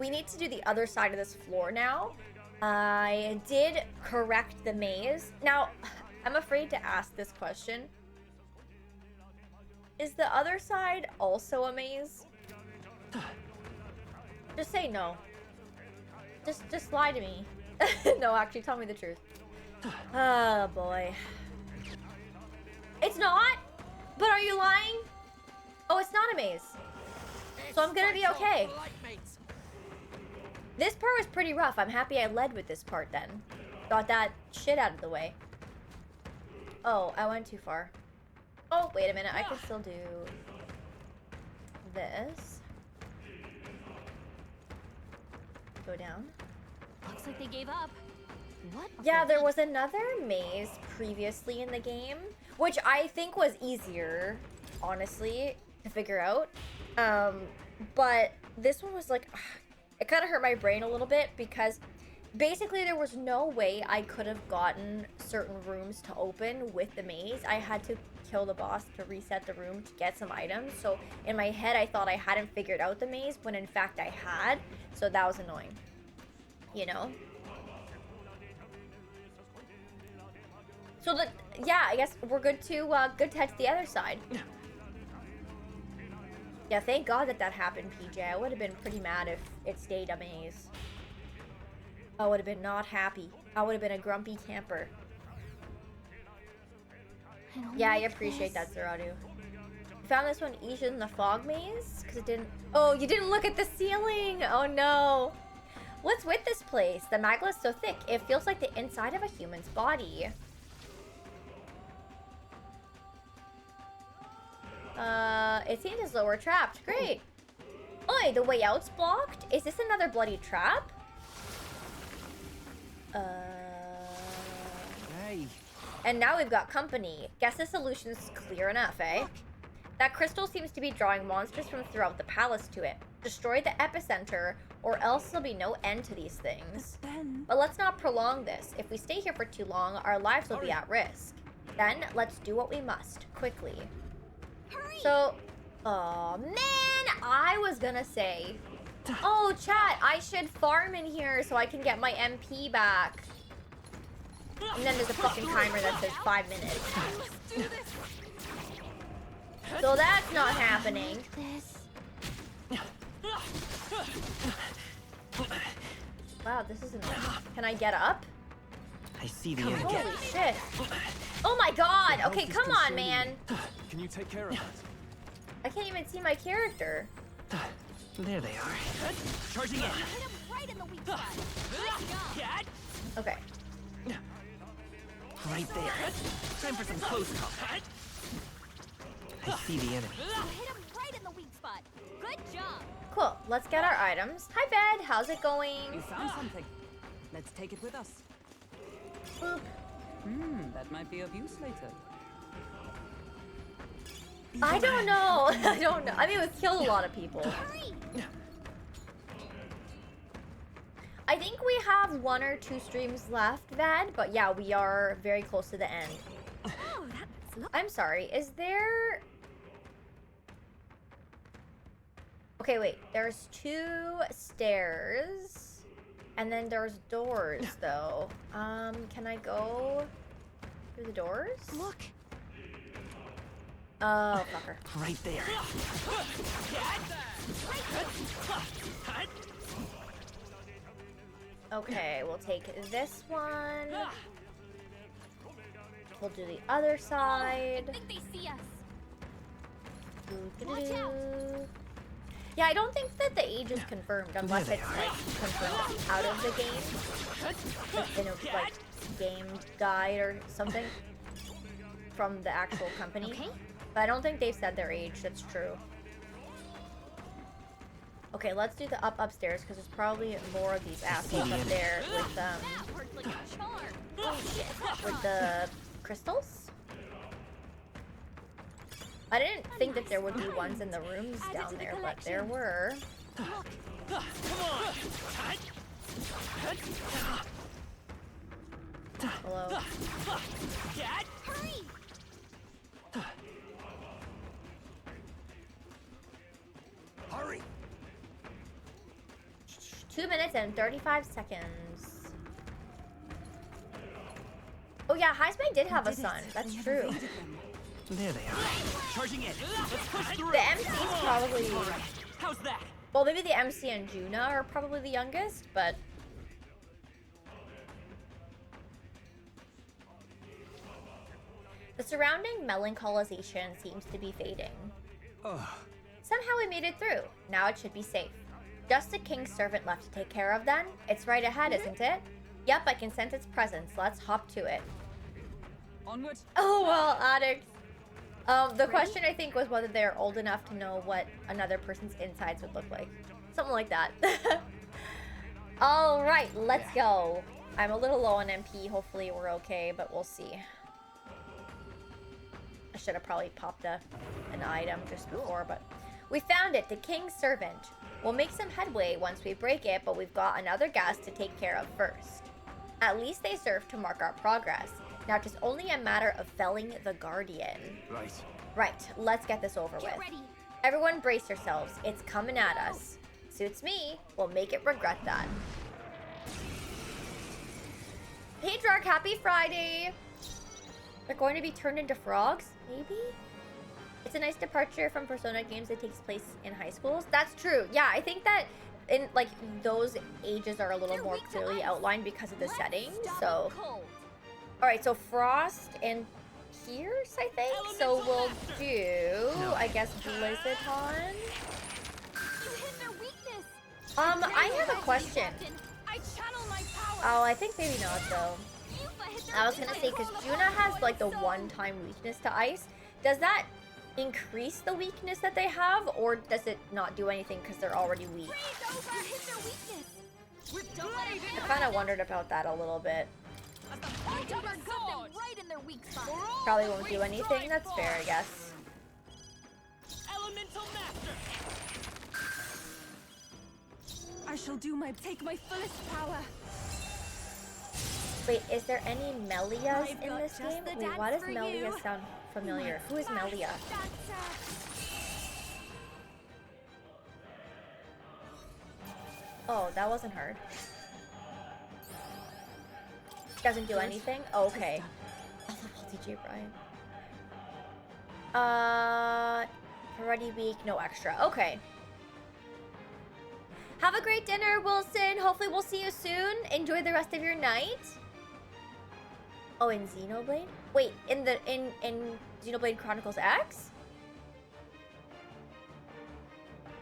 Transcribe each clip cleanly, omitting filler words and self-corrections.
We need to do the other side of this floor now. I did correct the maze. Now, I'm afraid to ask this question. Is the other side also a maze? Just say no. Just lie to me. No, actually, tell me the truth. Oh, boy. It's not? But are you lying? Oh, it's not a maze. So I'm gonna be okay. This part was pretty rough. I'm happy I led with this part then. Got that shit out of the way. Oh, I went too far. Oh, wait a minute. I can still do this. Go down. Looks like they gave up. What? Yeah, there was another maze previously in the game, which I think was easier, honestly, to figure out. But this one was like, it kind of hurt my brain a little bit because basically there was no way I could have gotten certain rooms to open with the maze. I had to kill the boss to reset the room to get some items. So in my head, I thought I hadn't figured out the maze when in fact I had. So that was annoying, you know? So yeah, I guess we're good to head to the other side. Yeah, thank God that happened, PJ. I would have been pretty mad if it stayed a maze. I would have been not happy. I would have been a grumpy camper. Yeah, I appreciate that, Zeradu. Found this one easier than the fog maze? Because it didn't... Oh, you didn't look at the ceiling! Oh, no. What's with this place? The magma is so thick, it feels like the inside of a human's body. It seems as though we're trapped. Great. Oi, the way out's blocked? Is this another bloody trap? Hey. And now we've got company. Guess the solution's clear enough, eh? That crystal seems to be drawing monsters from throughout the palace to it. Destroy the epicenter, or else there'll be no end to these things. But let's not prolong this. If we stay here for too long, our lives will be at risk. Then, let's do what we must, quickly. Hurry! So, oh man, I was gonna say, oh chat, I should farm in here so I can get my MP back. And then there's a fucking timer that says 5 minutes. Let's do this. So that's not happening. Wow, this isn't. Can I get up? I see the enemy. Holy shit. Oh my god. Okay, come on, man. Can you take care of that? I can't even see my character. There they are. Charging in. Hit him right in the weak spot. Good job. Okay. Right there. Time for some close combat. I see the enemy. You hit him right in the weak spot. Good job. Cool. Let's get our items. Hi, Ved. How's it going? You found something. Let's take it with us. Boop. That might be of use later. I don't know. I don't know. I mean, we've killed a lot of people. Hurry. I think we have 1 or 2 streams left, Ved, but yeah, we are very close to the end. Oh, that's lovely. I'm sorry, is there... Okay, wait, there's 2 stairs, and then there's doors, though. Can I go through the doors? Look. Oh, fucker. Right there. Okay, we'll take this one. We'll do the other side. I think they see us. Watch out. Yeah, I don't think that the age is confirmed unless it's like confirmed out of the game. Like in a like game guide or something from the actual company. Okay. But I don't think they've said their age, that's true. Okay, let's do the upstairs because there's probably more of these assholes up there with That worked like a charm. oh shit, with the crystals. I didn't think that there would be ones in the rooms down there, but there were. Hello. Hurry. Hurry. 2 minutes and 35 seconds. Oh yeah, Heisman did have a son. That's true. There they are. Charging in. Let's push through. The MC's probably... How's that? Well, maybe the MC and Juna are probably the youngest, but... The surrounding melancholisation seems to be fading. Somehow we made it through. Now it should be safe. Just a king's servant left to take care of then? It's right ahead, isn't it? Yep, I can sense its presence. Let's hop to it. Onward. Oh, well, addicts. The question, I think, was whether they're old enough to know what another person's insides would look like. Something like that. All right, let's go. I'm a little low on MP. Hopefully we're okay, but we'll see. I should have probably popped an item just before, but... We found it, the king's servant. We'll make some headway once we break it, but we've got another guest to take care of first. At least they serve to mark our progress. Now it's only a matter of felling the Guardian. Right. Right, let's get this over with. Get ready. Everyone brace yourselves. It's coming at us. Suits me. We'll make it regret that. Hey, Drark, happy Friday. They're going to be turned into frogs? Maybe? It's a nice departure from Persona games that takes place in high schools. That's true. Yeah, I think that in like those ages are a little more clearly outlined because of the setting. So, all right. So Frost and Pierce, I think. So we'll do, I guess, Blizzardon. You hit their weakness. I have a question. I channel my power. Oh, I think maybe not though. Yufa hit their I was gonna say because Juna has like the one-time weakness to ice. Does that increase the weakness that they have, or does it not do anything because they're already weak? Freeze over. Hit their weakness. Don't let it I kind of wondered about that a little bit. right in their weak spot. Probably won't do anything. That's fair, I guess. Elemental Master. I shall take my fullest power. Wait, is there any Melias I've in got this just game? the Wait, dance why does for Melia you. sound familiar? Who is Melia? Oh, that wasn't hard. Doesn't do anything? Oh, okay. I love DJ Brian. Ready week, no extra. Okay. Have a great dinner, Wilson. Hopefully we'll see you soon. Enjoy the rest of your night. Oh, in Xenoblade? Wait, in Xenoblade Chronicles X?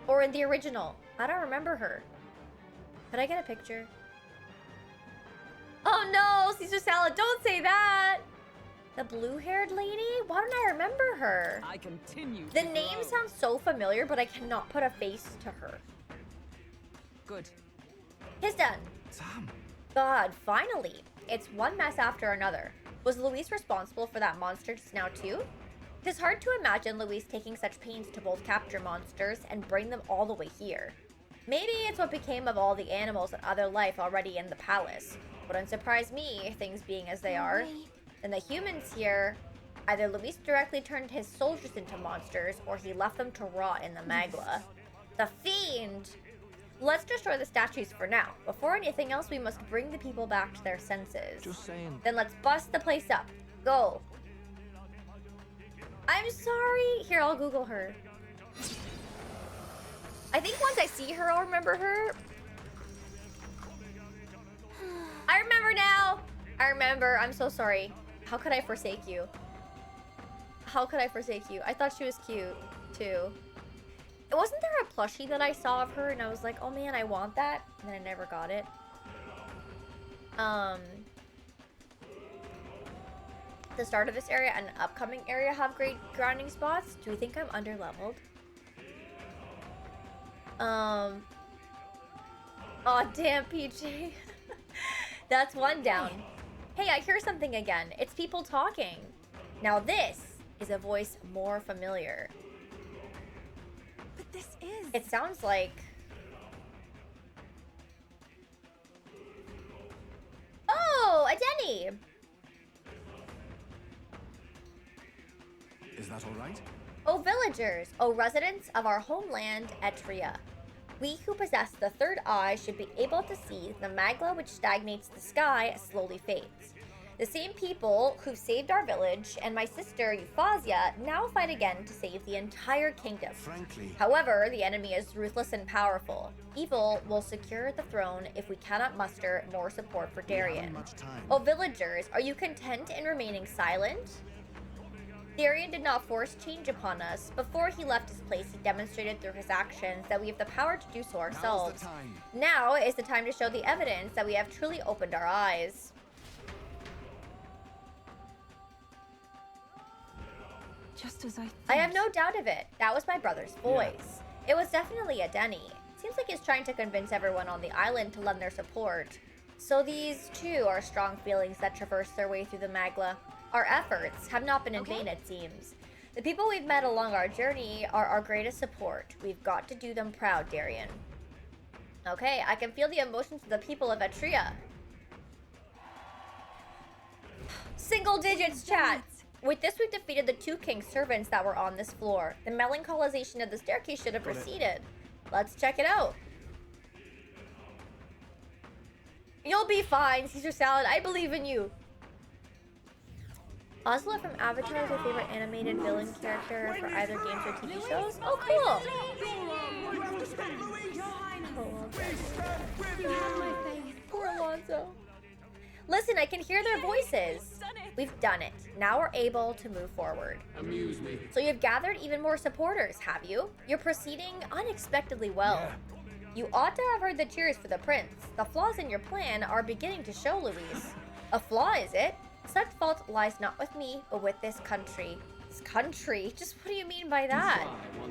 Or in the original? I don't remember her. Could I get a picture? Oh no, Caesar salad, don't say that! The blue-haired lady? Why don't I remember her? I continue. The name sounds so familiar, but I cannot put a face to her. Good. He's done. Sam. God, finally. It's one mess after another. Was Luis responsible for that monster just now too? It is hard to imagine Luis taking such pains to both capture monsters and bring them all the way here. Maybe it's what became of all the animals and other life already in the palace. Wouldn't surprise me, things being as they are. And the humans here, either Luis directly turned his soldiers into monsters or he left them to rot in the Magla. The fiend! Let's destroy the statues for now. Before anything else, we must bring the people back to their senses. Just saying. Then let's bust the place up. Go. I'm sorry. Here, I'll Google her. I think once I see her, I'll remember her. I remember now. I remember. I'm so sorry. How could I forsake you? How could I forsake you? I thought she was cute, too. Wasn't there a plushie that I saw of her and I was like, oh man, I want that? And then I never got it. The start of this area and upcoming area have great grinding spots. Do you think I'm underleveled? Oh damn, PJ. That's one down. Hey, I hear something again. It's people talking. Now this is a voice more familiar. But this is. It sounds like... Oh, a Denny! Is that all right? Oh, villagers! Oh, residents of our homeland, Etria. We who possess the third eye should be able to see the magma which stagnates the sky slowly fades. The same people who saved our village and my sister Euphausia now fight again to save the entire kingdom. Frankly, However, the enemy is ruthless and powerful. Evil will secure the throne if we cannot muster more support for we haven't Darien. much time. Oh, villagers, are you content in remaining silent? Darien did not force change upon us. Before he left his place, he demonstrated through his actions that we have the power to do so Now's ourselves. the time. Now is the time to show the evidence that we have truly opened our eyes. Just as I thought. I have no doubt of it. That was my brother's voice. It was definitely a Denny. Seems like he's trying to convince everyone on the island to lend their support. So these, too, are strong feelings that traverse their way through the Magla. Our efforts have not been in vain, it seems. The people we've met along our journey are our greatest support. We've got to do them proud, Darien. Okay, I can feel the emotions of the people of Etria. Single digits, chat! With this, we've defeated the 2 king's servants that were on this floor. The melancholisation of the staircase should have proceeded. Let's check it out. You'll be fine, Caesar Salad. I believe in you. Osla from Avatar is your favorite animated villain character for either games or TV shows? Oh, cool. Poor Alonso. Listen, I can hear their voices. We've done it. Now we're able to move forward. Amuse me. So you've gathered even more supporters, have you? You're proceeding unexpectedly well. You ought to have heard the cheers for the prince. The flaws in your plan are beginning to show, Louise. A flaw, is it? Such fault lies not with me, but with this country. This country? Just what do you mean by that?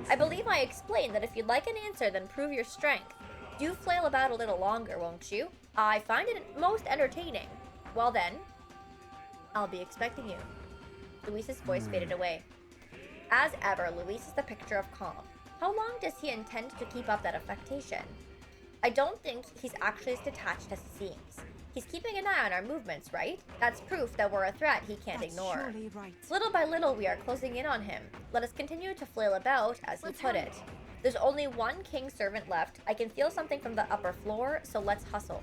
I believe I explained that if you'd like an answer, then prove your strength. Do flail about a little longer, won't you? I find it most entertaining. Well then, I'll be expecting you. Luis's voice faded away. As ever, Luis is the picture of calm. How long does he intend to keep up that affectation? I don't think he's actually as detached as he seems. He's keeping an eye on our movements, right? That's proof that we're a threat he can't ignore. Surely right. Little by little, we are closing in on him. Let us continue to flail about, as he put it. There's only one king servant left. I can feel something from the upper floor, so let's hustle.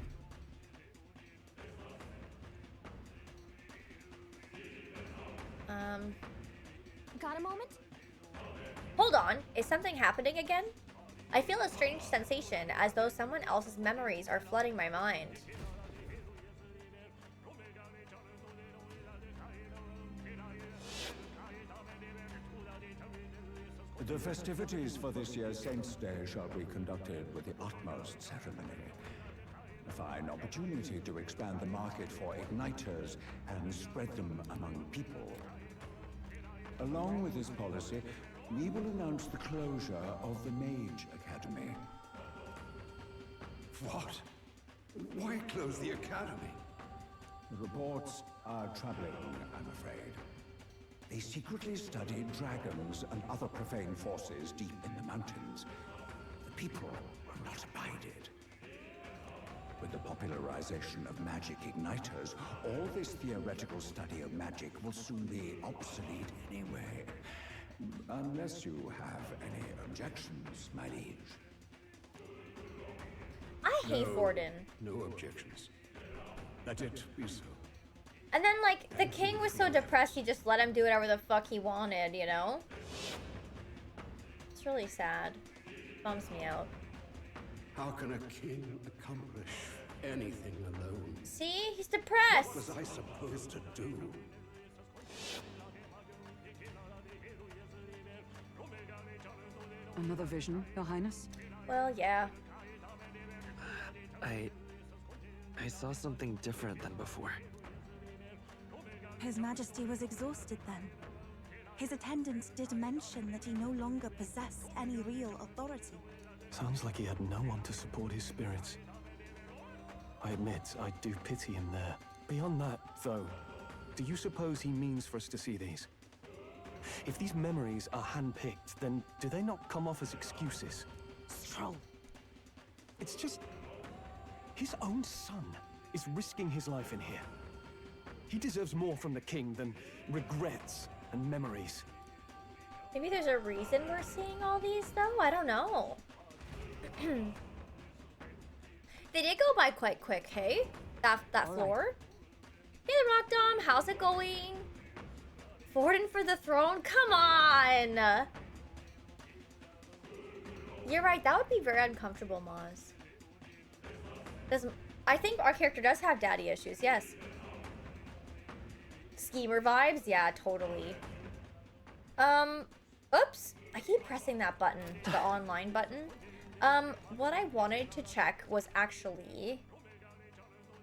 Got a moment? Hold on, is something happening again? I feel a strange sensation, as though someone else's memories are flooding my mind. The festivities for this year's Saints' Day shall be conducted with the utmost ceremony. A fine opportunity to expand the market for igniters and spread them among people. Along with this policy, we will announce the closure of the Mage Academy. What? Why close the academy? The reports are troubling, I'm afraid. They secretly study dragons and other profane forces deep in the mountains. The people will not abide it. With the popularization of magic igniters, all this theoretical study of magic will soon be obsolete anyway. Unless you have any objections, my liege. I hate Forden. No objections. Let it be so. And then, like, the king was so depressed, he just let him do whatever the fuck he wanted, you know? It's really sad. Bums me out. How can a king accomplish anything alone? See? He's What depressed. was I supposed to do? Another vision, Your Highness? Well, yeah. I saw something different than before. His Majesty was exhausted then. His attendants did mention that he no longer possessed any real authority. Sounds like he had no one to support his spirits. I admit, I do pity him there. Beyond that, though, do you suppose he means for us to see these? If these memories are handpicked, then do they not come off as excuses? Stroll. It's just... his own son is risking his life in here. He deserves more from the king than regrets and memories. Maybe there's a reason we're seeing all these, though? I don't know. They did go by quite quick, hey? That floor. Hey, the Rock Dom, how's it going? Forden for the throne? Come on! You're right, that would be very uncomfortable, Maz. I think our character does have daddy issues, yes. Schemer vibes? Yeah, totally. Oops. I keep pressing that button, the online button. What I wanted to check was actually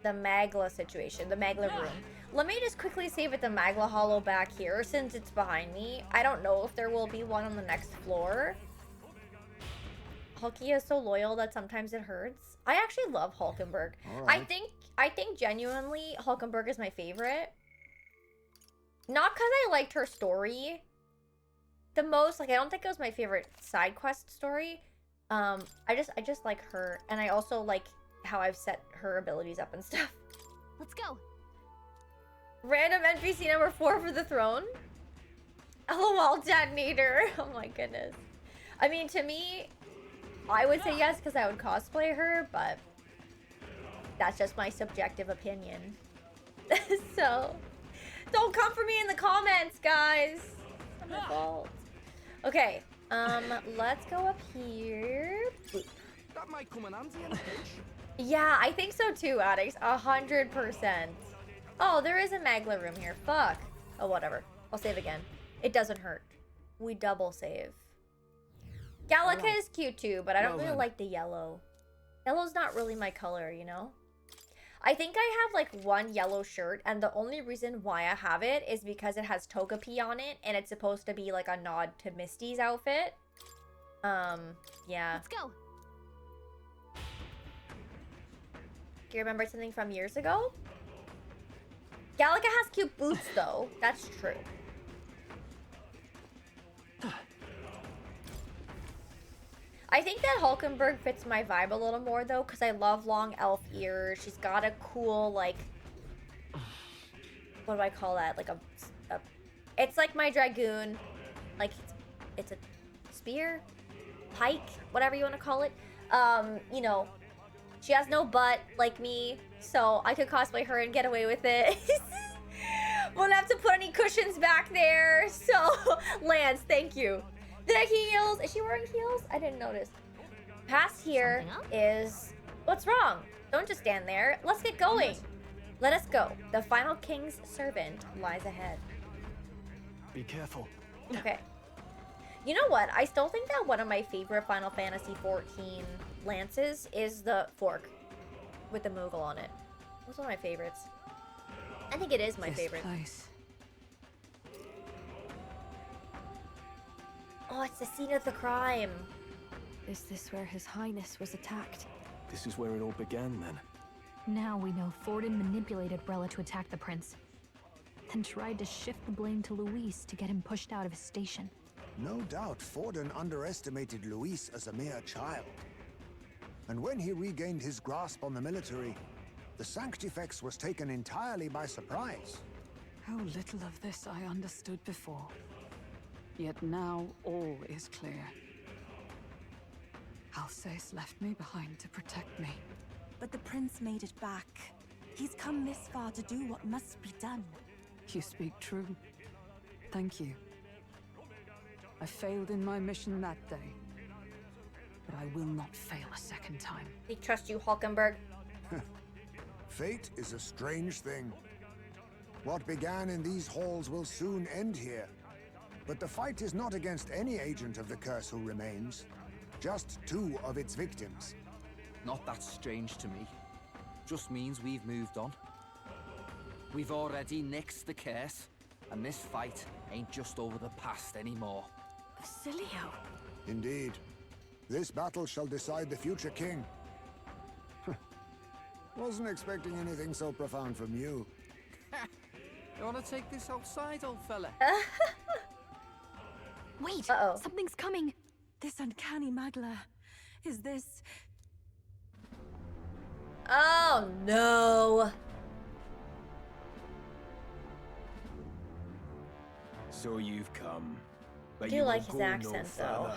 the Magla situation, the Magla room. Let me just quickly save it the Magla Hollow back here since it's behind me. I don't know if there will be one on the next floor. Hulky is so loyal that sometimes it hurts. I actually love Hulkenberg. Right. I think genuinely Hulkenberg is my favorite. Not because I liked her story the most. Like, I don't think it was my favorite side quest story. I just like her, and I also like how I've set her abilities up and stuff. Let's go. Random NPC number 4 for the throne. LOL, detonator. Oh my goodness. I mean, to me, I would say yes because I would cosplay her, but that's just my subjective opinion. So, don't come for me in the comments, guys. It's not my fault. Okay, let's go up here. Boop. That might come in handy in a pinch. Yeah, I think so too, Addicts. 100%. Oh, there is a Magla room here. Fuck. Oh, whatever. I'll save again. It doesn't hurt. We double save. Gallica is cute too, but I don't really like the yellow. Yellow's not really my color, you know? I think I have like one yellow shirt, and the only reason why I have it is because it has Togepi on it, and it's supposed to be like a nod to Misty's outfit. Yeah. Let's go. Do you remember something from years ago? Gallica has cute boots though. That's true. I think that Hulkenberg fits my vibe a little more though, because I love long elf ears. She's got a cool, like, what do I call that? Like a it's like my dragoon. Like, it's a spear? Pike? Whatever you want to call it. You know, she has no butt like me, so I could cosplay her and get away with it. Won't have to put any cushions back there. So, Lance, thank you. The heels. Is she wearing heels? I didn't notice. Past here is... What's wrong? Don't just stand there. Let's get going. Let us go. The final king's servant lies ahead. Be careful. Okay. You know what? I still think that one of my favorite Final Fantasy XIV lances is the fork with the Moogle on it. That's one of my favorites. I think it is my favorite. Place. Oh, it's the scene of the crime. Is this where His Highness was attacked? This is where it all began, then. Now we know Forden manipulated Rella to attack the prince, then tried to shift the blame to Luis to get him pushed out of his station. No doubt Forden underestimated Luis as a mere child. And when he regained his grasp on the military, the Sanctifex was taken entirely by surprise. How little of this I understood before. Yet now all is clear. Alsace left me behind to protect me. But the prince made it back. He's come this far to do what must be done. You speak true. Thank you. I failed in my mission that day, but I will not fail a second time. We trust you, Hulkenberg. Fate is a strange thing. What began in these halls will soon end here. But the fight is not against any agent of the curse who remains, just 2 of its victims. Not that strange to me. Just means we've moved on. We've already nixed the curse, and this fight ain't just over the past anymore. Basilio! Indeed. This battle shall decide the future king. Wasn't expecting anything so profound from you. You wanna take this outside, old fella? Wait! Uh-oh. Something's coming! This uncanny Magla. Is this... Oh, no. So you've come. But I do you like will his go no accent, though. further.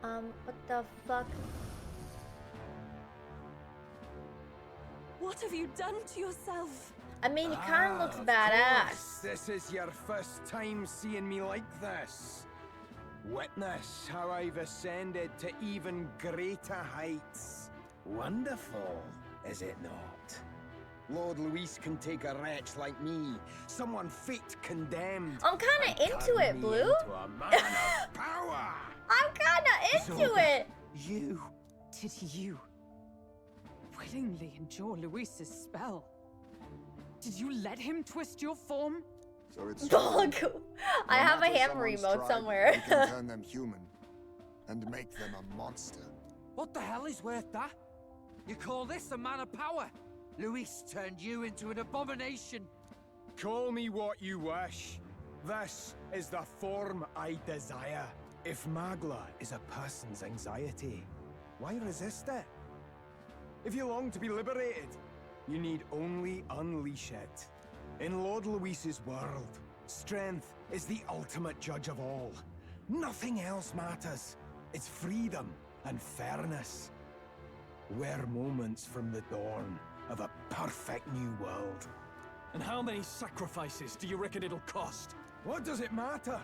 What the fuck? What have you done to yourself? I mean, he kind of looks badass. This is your first time seeing me like this. Witness how I've ascended to even greater heights. Wonderful, is it not? Lord Luis can take a wretch like me, someone fate condemned. I'm kind of into it, Blue. Into a man of power. I'm kind of into it. You. Did you willingly endure Luis's spell? Did you let him twist your form? So it's Dog. I have a hammer someone's emote tribe, somewhere. we can turn them human and make them a monster. What the hell is worth that? You call this a man of power? Luis turned you into an abomination. Call me what you wish. This is the form I desire. If Magla is a person's anxiety, why resist it? If you long to be liberated, you need only unleash it. In Lord Luis's world, strength is the ultimate judge of all. Nothing else matters. It's freedom and fairness. We're moments from the dawn of a perfect new world. And how many sacrifices do you reckon it'll cost? What does it matter?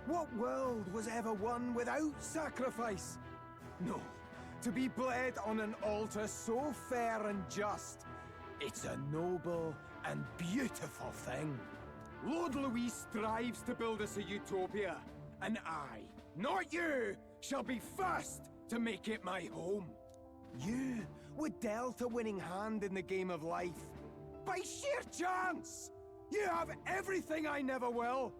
What world was ever won without sacrifice? No. To be bled on an altar so fair and just, it's a noble and beautiful thing. Lord Luis strives to build us a utopia, and I, not you, shall be first to make it my home. You were dealt a winning hand in the game of life. By sheer chance! You have everything I never will.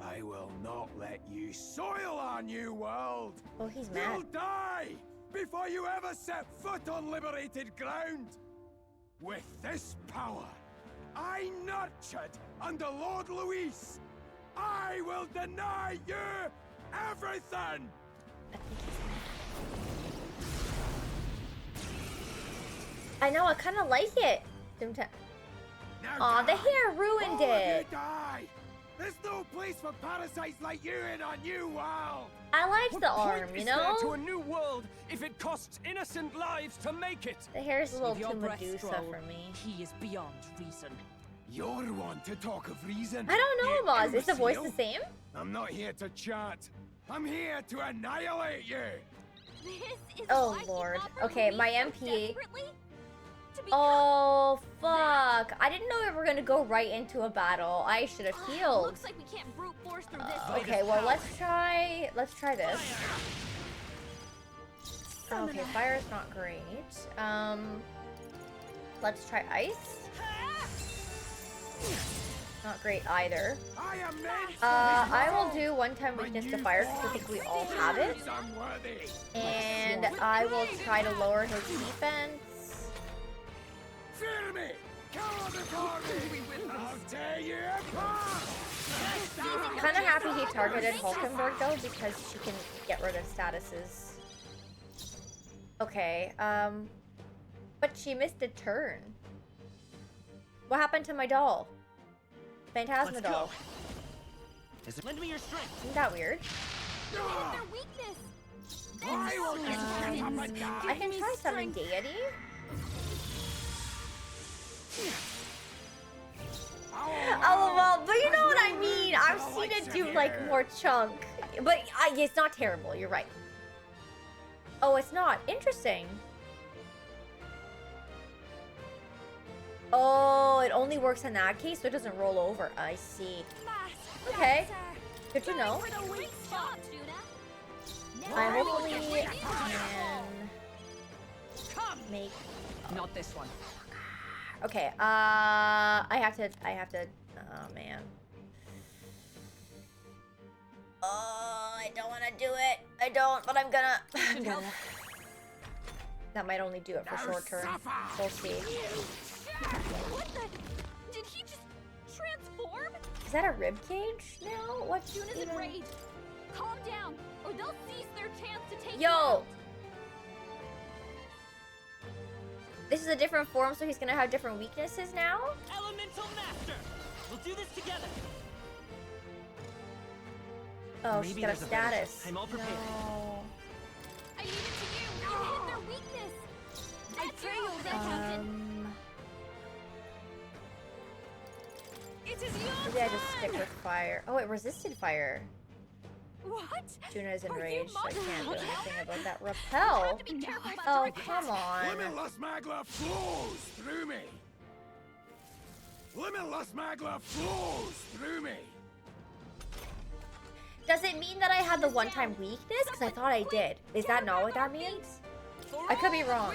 I will not let you soil our new world. Oh, he's mad. You'll die before you ever set foot on liberated ground. With this power, I nurtured under Lord Luis, I will deny you everything! I know, I kind of like it. Aw, the hair ruined it. You die! There's no place for parasites like you in our new world! I liked the arm, Point you is there know? to a new world if it costs innocent lives to make it? The hair's a little With your too breath Medusa scroll, for me. He is beyond reason. You're one to talk of reason. I don't know, you Boz. Is the voice the imbecile. same? I'm not here to chat. I'm here to annihilate you. This is Oh, why he Lord. offered Okay, Luis my so MP. desperately to become Oh, fuck. I didn't know we were gonna go right into a battle. I should have healed. Looks like we can't brute force through this. Okay, well, let's try this. Okay, fire is not great. Let's try ice. Not great either. I am meant I will do one-time weakness to fire because I think we all have it. And I will try to lower his defense. Fear me! Come before me! I'll tear you apart! Kind of happy he targeted Hulkenberg though because she can get rid of statuses. Okay, but she missed a turn. What happened to my doll? Phantasma doll. Lend me your strength. Isn't that weird? Their weakness. I will just get up and die! I can try summon deity. Oh well, but you know what I mean. I've seen it do like more chunk, but it's not terrible. You're right. Oh, it's not interesting. Oh, it only works in that case, so it doesn't roll over. I see. Okay, good to know. I hopefully can make. Not this one. Okay, I have to, oh man. Oh, I don't want to do it. I don't, but I'm gonna. That might only do it for short term. We'll see. What the? Did he just transform? Is that a rib cage now? What's Yuna's even... enraged. Calm down, or they'll seize their chance to take you Yo! out. This is a different form, so he's gonna have different weaknesses now? Elemental Master! We'll do this together! Oh, she's got a status. I'm all prepared. No. I just stick with fire. Oh, it resisted fire. What? Juna's Are you enraged, so I can't do mother- anything about that. Repel? Be careful, Oh, come on. Limitless magla flows through me. Limitless magla flows through me. Does it mean that I had the one-time weakness? Because I thought I did. Is that not what that means? I could be wrong.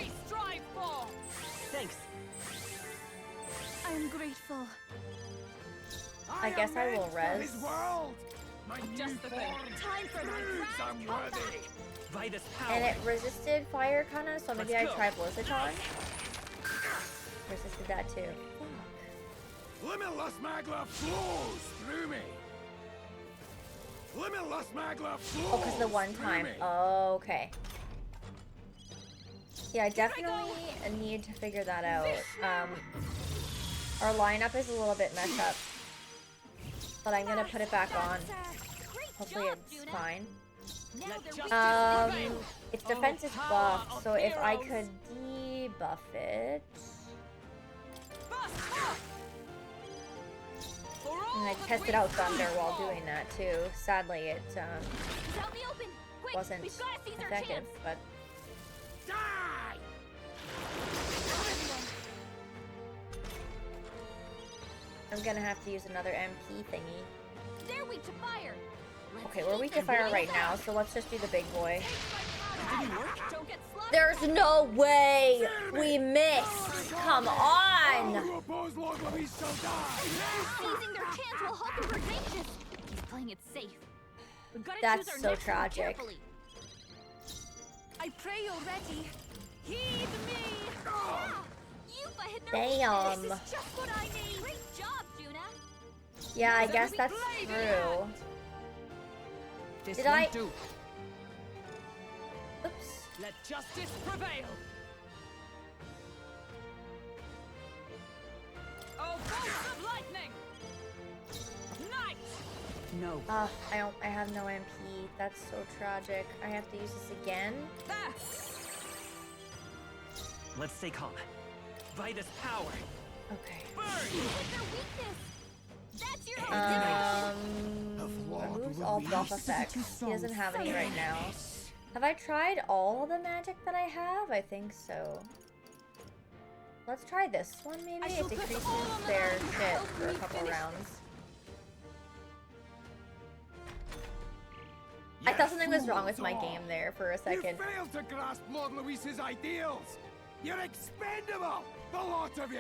Thanks. I'm grateful. I guess I will res. His world. My Just the thing. Time for my proves I'm worthy. Vitus power. And it resisted fire, kinda, so maybe I Let's go. try Blizzaton. Resisted that too. Limitless magla flows through me. Limitless magla flows. Oh, because the one time. Okay. Yeah, I definitely need to figure that out. Our lineup is a little bit messed up, but I'm gonna put it back on. Hopefully it's fine. Its defense is buffed, so if I could debuff it, and I tested out Thunder while doing that too. Sadly, it wasn't effective, but. I'm gonna have to use another MP thingy. They're weak to fire. Okay, we're weak to fire right now, so let's just do the big boy. Don't get slaughtered. There's no way we missed. Come on. Seizing their chance while hoping for danger. He's playing it safe. We've got to That's choose our so next one tragic. carefully. I pray you're ready. Heed me. You've hit their Damn. weakness. This is just what I need. Great job, Juna. Yeah, I guess that's true. This Did won't I? do. Oops. Let justice prevail. Oh, bolts of lightning! Night! No. I have no MP. That's so tragic. I have to use this again. Let's stay calm. Vitus power. Okay. Hit their weakness. That's your Removes all buff effects. He doesn't have any right now. Have I tried all the magic that I have? I think so. Let's try this one maybe. It decreases their shit for a couple rounds. I thought something was wrong with my game there for a second. You failed to grasp Lord Luis's ideals. You're expendable, the lot of you.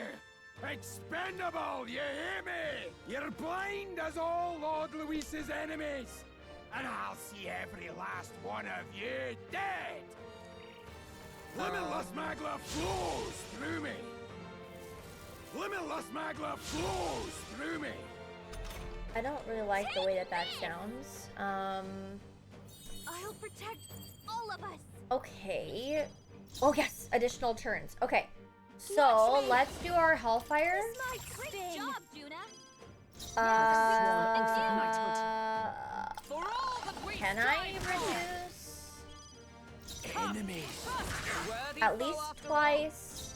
Expendable, you hear me? You're blind as all Lord Luis's enemies. And I'll see every last one of you dead. Limitless magla flows through me. Limitless magla flows through me. I don't really like the way that that sounds. I'll protect all of us. Okay. Oh yes, additional turns. Okay. So let's do our Hellfire. Great job, Juna. Can I reduce Enemies. at least twice?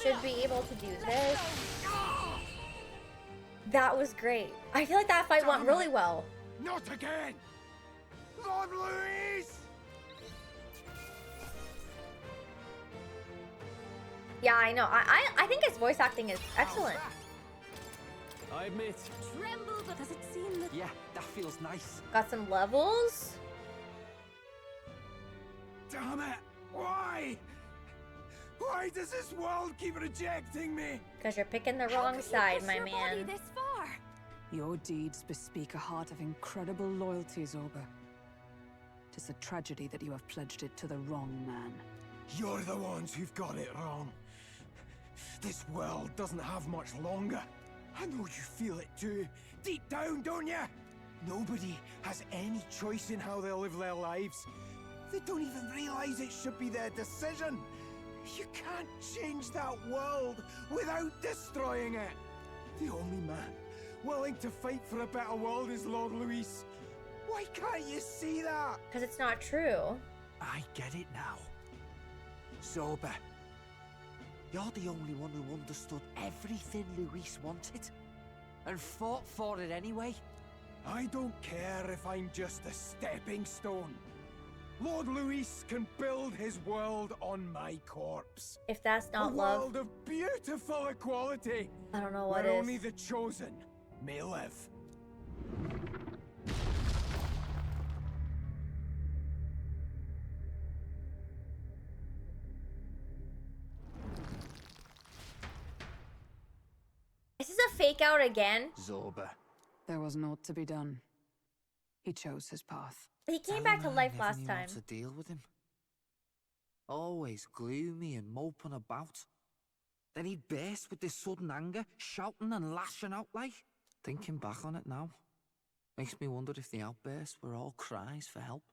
Should be able to do this. That was great. I feel like that fight went really well. Not again! Lord Luis! Yeah, I know. I think his voice acting is excellent. I admit. Tremble, but Does it seem that Yeah, that feels nice. Got some levels. Damn it! Why? Why does this world keep rejecting me? Because you're picking the wrong side, my man. this far. Your deeds bespeak a heart of incredible loyalty, Zorba. Tis a tragedy that you have pledged it to the wrong man. You're the ones who've got it wrong. This world doesn't have much longer. I know you feel it too. Deep down, don't you? Nobody has any choice in how they'll live their lives. They don't even realize it should be their decision. You can't change that world without destroying it. The only man willing to fight for a better world is Lord Luis. Why can't you see that? Because it's not true. I get it now. Zorba, you're the only one who understood everything Luis wanted. and fought for it anyway. I don't care if I'm just a stepping stone. Lord Luis can build his world on my corpse. If that's not a love, world of beautiful equality. I don't know what where is. only the chosen may live. Is this a fake out again? Zorba. There was naught to be done. He chose his path. He came back to life last Never knew time. how to deal with him. Always gloomy and moping about. Then he'd burst with this sudden anger, shouting and lashing out like. Thinking back on it now, makes me wonder if the outbursts were all cries for help.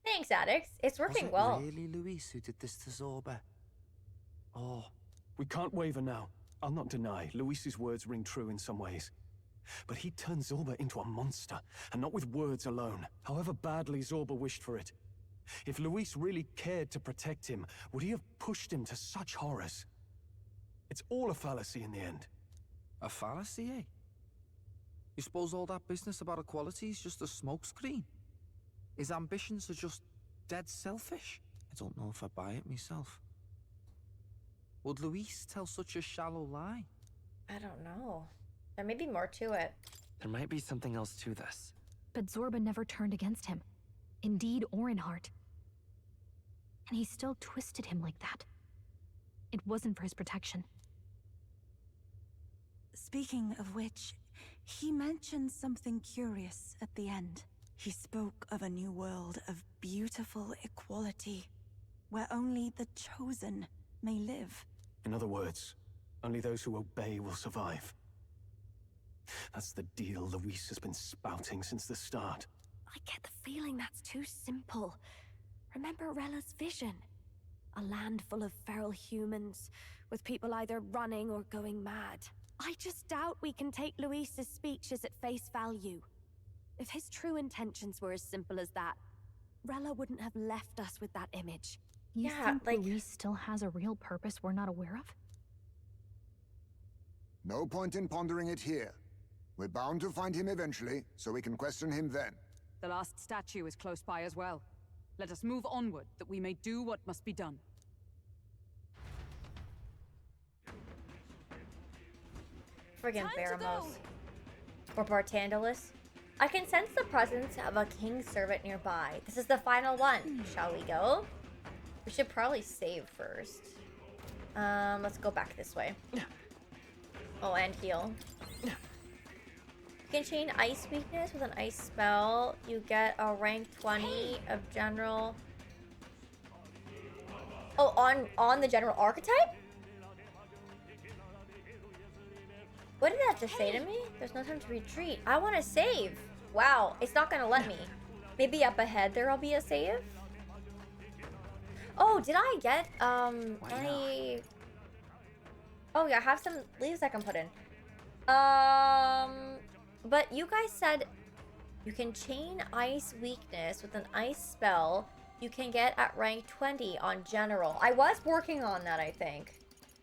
Thanks, Addicts. It's working Was it well. really Luis who did this to Zorba? Oh. We can't waver now. I'll not deny, Luis's words ring true in some ways. But he turned Zorba into a monster, and not with words alone, however badly Zorba wished for it. If Luis really cared to protect him, would he have pushed him to such horrors? It's all a fallacy in the end. A fallacy, eh? You suppose all that business about equality is just a smokescreen? His ambitions are just dead selfish? I don't know if I buy it myself. Would Luis tell such a shallow lie? I don't know. There may be more to it. There might be something else to this. But Zorba never turned against him, in deed or in heart. And he still twisted him like that. It wasn't for his protection. Speaking of which, he mentioned something curious at the end. He spoke of a new world of beautiful equality, where only the chosen may live. In other words, only those who obey will survive. That's the deal Luis has been spouting since the start. I get the feeling that's too simple. Remember Rella's vision? A land full of feral humans, with people either running or going mad. I just doubt we can take Luis's speeches at face value. If his true intentions were as simple as that, Rella wouldn't have left us with that image. You think Luis still has a real purpose we're not aware of? No point in pondering it here. We're bound to find him eventually, so we can question him then. The last statue is close by as well. Let us move onward, that we may do what must be done. Friggin' Baramos. Or Bartandalus. I can sense the presence of a king servant nearby. This is the final one. Shall we go? We should probably save first. Let's go back this way. Oh, and heal. You can chain ice weakness with an ice spell. You get a rank 20 of general. Oh, on the general archetype? What did that just say to me? There's no time to retreat. I want to save. Wow, it's not gonna let me. Maybe up ahead there'll be a save. Oh, did I get any? Oh yeah, I have some leaves I can put in. But you guys said you can chain ice weakness with an ice spell you can get at rank 20 on general. I was working on that, I think.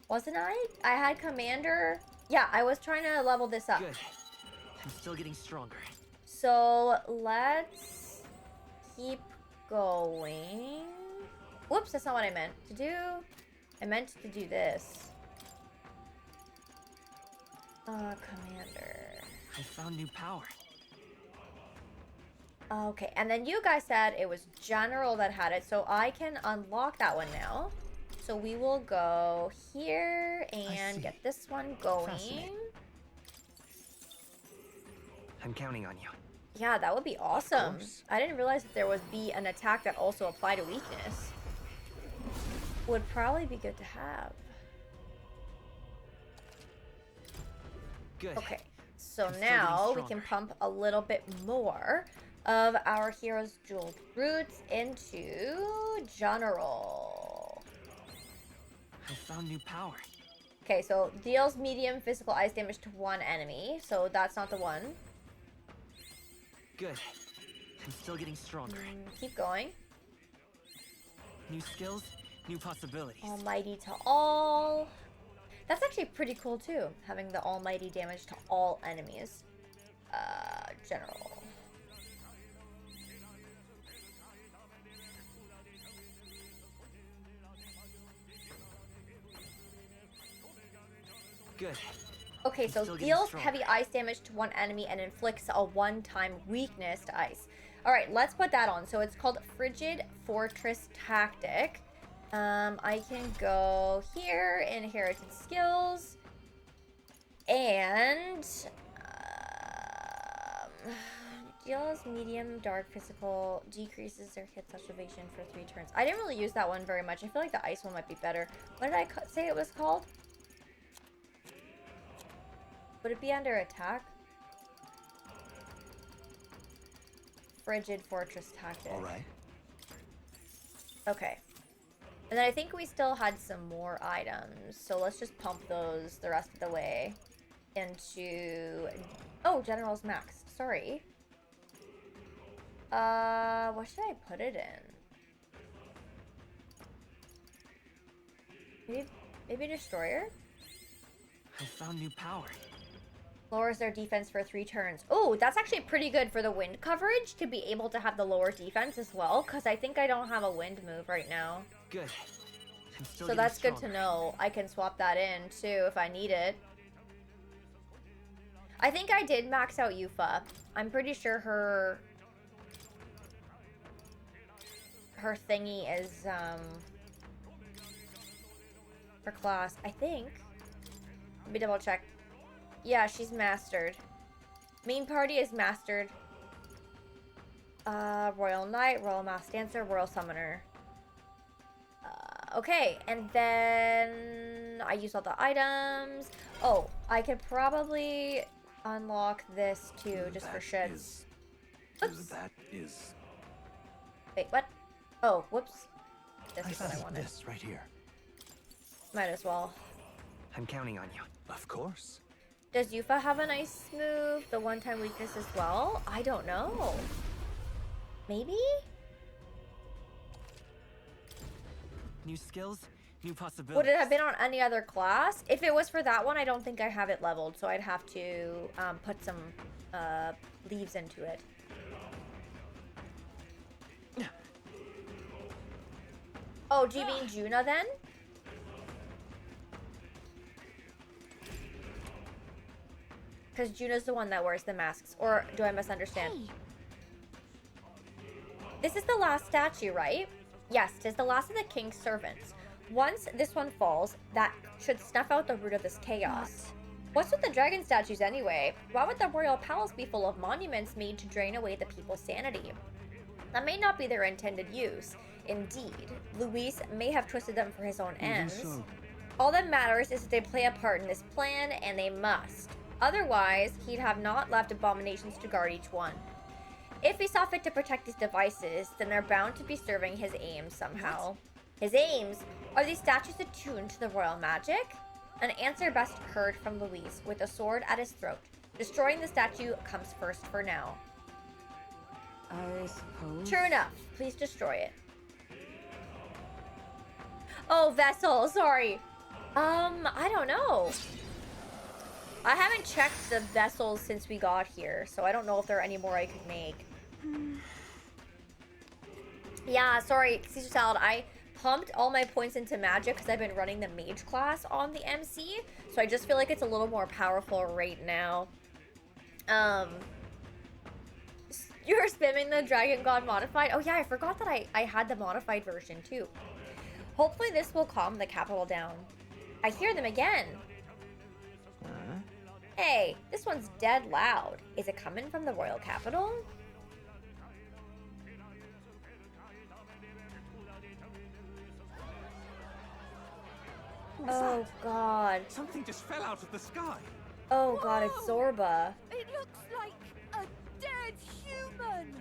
Wasn't I? I had commander. Yeah, I was trying to level this up. Good. I'm still getting stronger. So let's keep going. Whoops, that's not what I meant to do. I meant to do this. Commander. I found new power. Okay, and then you guys said it was general that had it, so I can unlock that one now. So we will go here and get this one going. I'm counting on you. Yeah, that would be awesome. I didn't realize that there would be an attack that also applied to weakness. Would probably be good to have. Good. Okay, so now we can pump a little bit more of our hero's jeweled roots into general. I found new power. Okay, so deals medium physical ice damage to one enemy, so that's not the one. Good. I'm still getting stronger. Keep going. New skills, new possibilities. Almighty to all. That's actually pretty cool too, having the almighty damage to all enemies. General. Good. Okay, so Still getting deals stronger. heavy ice damage to one enemy and inflicts a one-time weakness to ice. Alright, let's put that on. So it's called Frigid Fortress Tactic. I can go here, inherited skills, and deals medium dark physical, decreases their hit touch evasion for 3 turns. I didn't really use that one very much. I feel like the ice one might be better. What did I say it was called? Would it be under attack? Frigid Fortress Tactic. Alright. Okay. And then I think we still had some more items. So let's just pump those the rest of the way into... Oh, General's Max. Sorry. What should I put it in? Maybe Destroyer? I found new power. Lowers their defense for 3 turns. Oh, that's actually pretty good for the wind coverage to be able to have the lower defense as well, because I think I don't have a wind move right now. Good. I'm still So that's good to know. I can swap that in too if I need it. I think I did max out Yufa. I'm pretty sure her thingy is her class. I think. Let me double check. Yeah, she's mastered. Main party is mastered. Royal Knight, Royal Mass Dancer, Royal Summoner. Okay, and then I use all the items. Oh, I could probably unlock this too, just for shits. Oops. That is... Wait, what? Oh, whoops. This is what I found wanted. this right here. Might as well. I'm counting on you. Of course. Does Yufa have an ice move? The one-time weakness as well? I don't know. Maybe? New skills, new possibilities. Would it have been on any other class? If it was for that one, I don't think I have it leveled, so I'd have to put some leaves into it. Oh, do you mean Juna then? Because Juna's the one that wears the masks. Or do I misunderstand? Hey. This is the last statue, right? Yes, 'tis the last of the king's servants. Once this one falls, that should snuff out the root of this chaos. What's with the dragon statues anyway? Why would the royal palace be full of monuments made to drain away the people's sanity? That may not be their intended use. Indeed, Luis may have twisted them for his own ends. so. All that matters is that they play a part in this plan, and they must. Otherwise, he'd have not left abominations to guard each one. If he saw fit to protect these devices, then they're bound to be serving his aims somehow. What? His aims? Are these statues attuned to the royal magic? An answer best heard from Luis, with a sword at his throat. Destroying the statue comes first for now. I suppose. True enough. Please destroy it. Oh, vessel. Sorry. I don't know. I haven't checked the vessels since we got here, so I don't know if there are any more I could make. Yeah, sorry, Caesar Salad. I pumped all my points into magic because I've been running the mage class on the MC, so I just feel like it's a little more powerful right now. You're spamming the Dragon God modified? Oh yeah, I forgot that I had the modified version too. Hopefully this will calm the capital down. I hear them again. Hey, this one's dead loud. Is it coming from the royal capital? Oh god. Something just fell out of the sky. Oh god, it's Zorba. It looks like a dead human.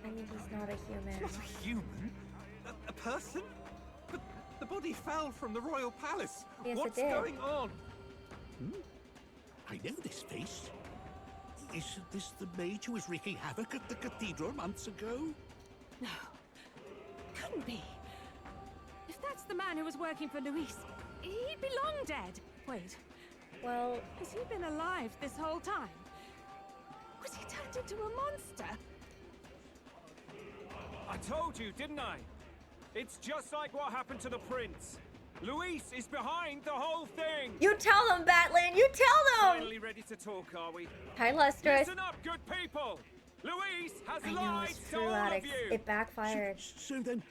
I mean, he's not a human. Not a human? A person? But the body fell from the royal palace. Yes, What's it did. going on? I know this face. Isn't this the mage who was wreaking havoc at the cathedral months ago? No. Couldn't be. If that's the man who was working for Luis, he'd be long dead. Wait, Well, has he been alive this whole time? Was he turned into a monster? I told you, didn't I? It's just like what happened to the prince. Luis is behind the whole thing. you tell them, Batlin. You tell them. Finally ready to talk, are we? Hi, Lester. Listen up, good people. Luis has I know, lied it's to true, all Alex. of you. It backfired. So then,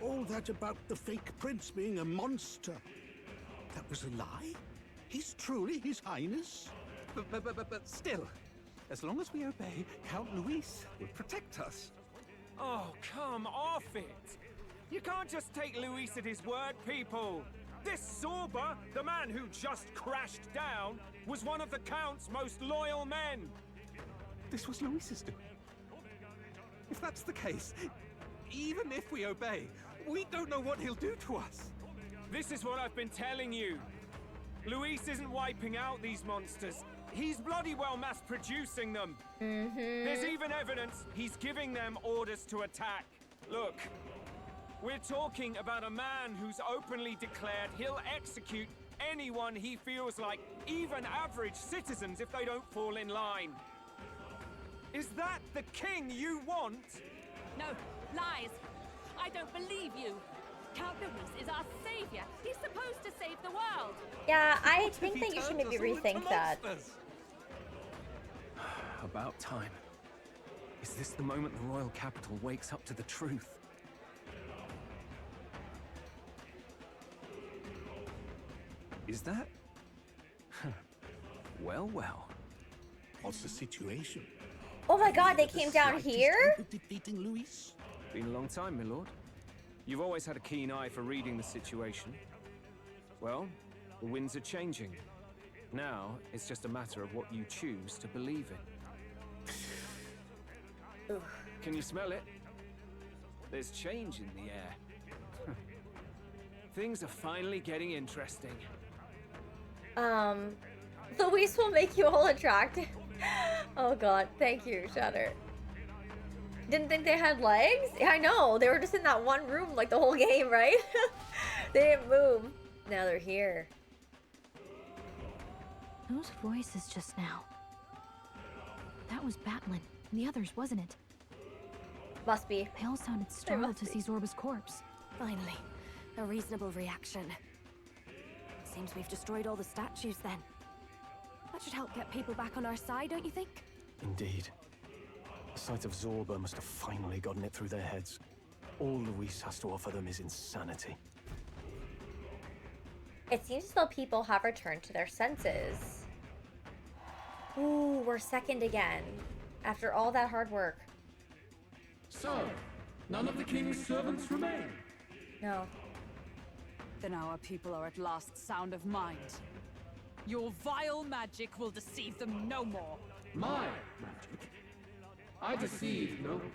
all that about the fake prince being a monster, that was a lie? He's truly His Highness? But still, as long as we obey, Count Luis will protect us. Oh, come off it. You can't just take Luis at his word, people. This Zorba, the man who just crashed down, was one of the Count's most loyal men. This was Luis's doing. If that's the case, even if we obey, we don't know what he'll do to us. This is what I've been telling you. Luis isn't wiping out these monsters. He's bloody well mass-producing them. There's even evidence he's giving them orders to attack. Look, we're talking about a man who's openly declared he'll execute anyone he feels like, even average citizens, if they don't fall in line. Is that the king you want? No, lies. I don't believe you. Count Luis is our savior. He's supposed to save the world. Yeah, I think that you should maybe rethink that. About time. Is this the moment the royal capital wakes up to the truth? Is that? Well, well. What's the situation? Oh my god, they came down here? Defeating Luis? Been a long time, my lord. You've always had a keen eye for reading the situation. Well, the winds are changing. Now, it's just a matter of what you choose to believe in. Can you smell it? There's change in the air. Things are finally getting interesting. Luis will make you all attractive. Oh god, thank you, Shatter. Didn't think they had legs? Yeah, I know, they were just in that one room like the whole game, right? They didn't move. Now they're here. Those voices just now. That was Batlin and the others, wasn't it? Must be. They all sounded startled to see Zorba's corpse. Finally, a reasonable reaction. Seems we've destroyed all the statues then. That should help get people back on our side, don't you think? Indeed. The sight of Zorba must have finally gotten it through their heads. All Luis has to offer them is insanity. It seems as though people have returned to their senses. Ooh, we're second again. After all that hard work. So, none of the king's servants remain? No. Then our people are at last sound of mind. Your vile magic will deceive them no more. My magic? I deceive no one.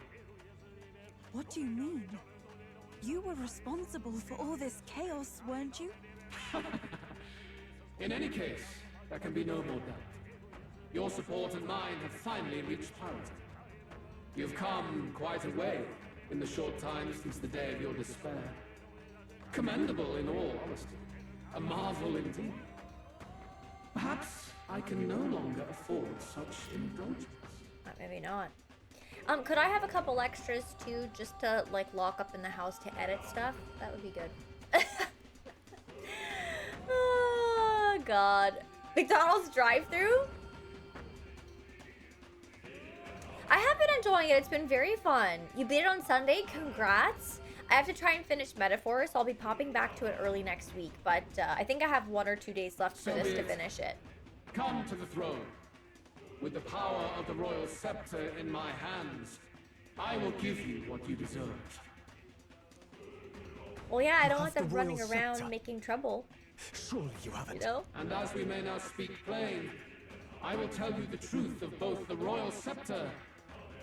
What do you mean? You were responsible for all this chaos, weren't you? In any case, there can be no more doubt. Your support and mine have finally reached parity. You've come quite a way in the short time since the day of your despair. Commendable in all honesty. A marvel indeed. Perhaps I can no longer afford such indulgence. Maybe not. Could I have a couple extras too, just to like lock up in the house to edit stuff? That would be good. Oh god. McDonald's drive-thru? I have been enjoying it. It's been very fun. You beat it on Sunday. Congrats. I have to try and finish Metaphor, so I'll be popping back to it early next week. But I think I have 1 or 2 days left for this to finish it. Come to the throne. With the power of the royal scepter in my hands, I will give you what you deserve. Well, yeah, I don't want them running around making trouble. Surely you haven't. You know? And as we may now speak plain, I will tell you the truth of both the royal scepter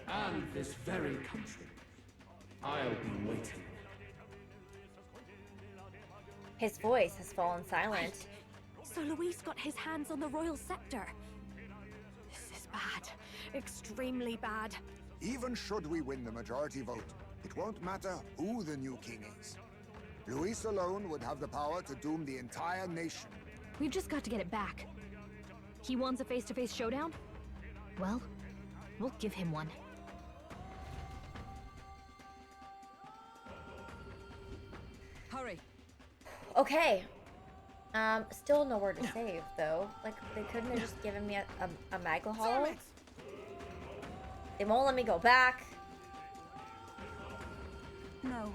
and this very country. I'll be waiting. His voice has fallen silent. So Luis got his hands on the royal scepter. This is bad. Extremely bad. Even should we win the majority vote, it won't matter who the new king is. Luis alone would have the power to doom the entire nation. We've just got to get it back. He wants a face-to-face showdown? Well, we'll give him one. Hurry. Okay. Still nowhere to save, though. Like, they couldn't have just given me a Magla Hollow? They won't let me go back. No.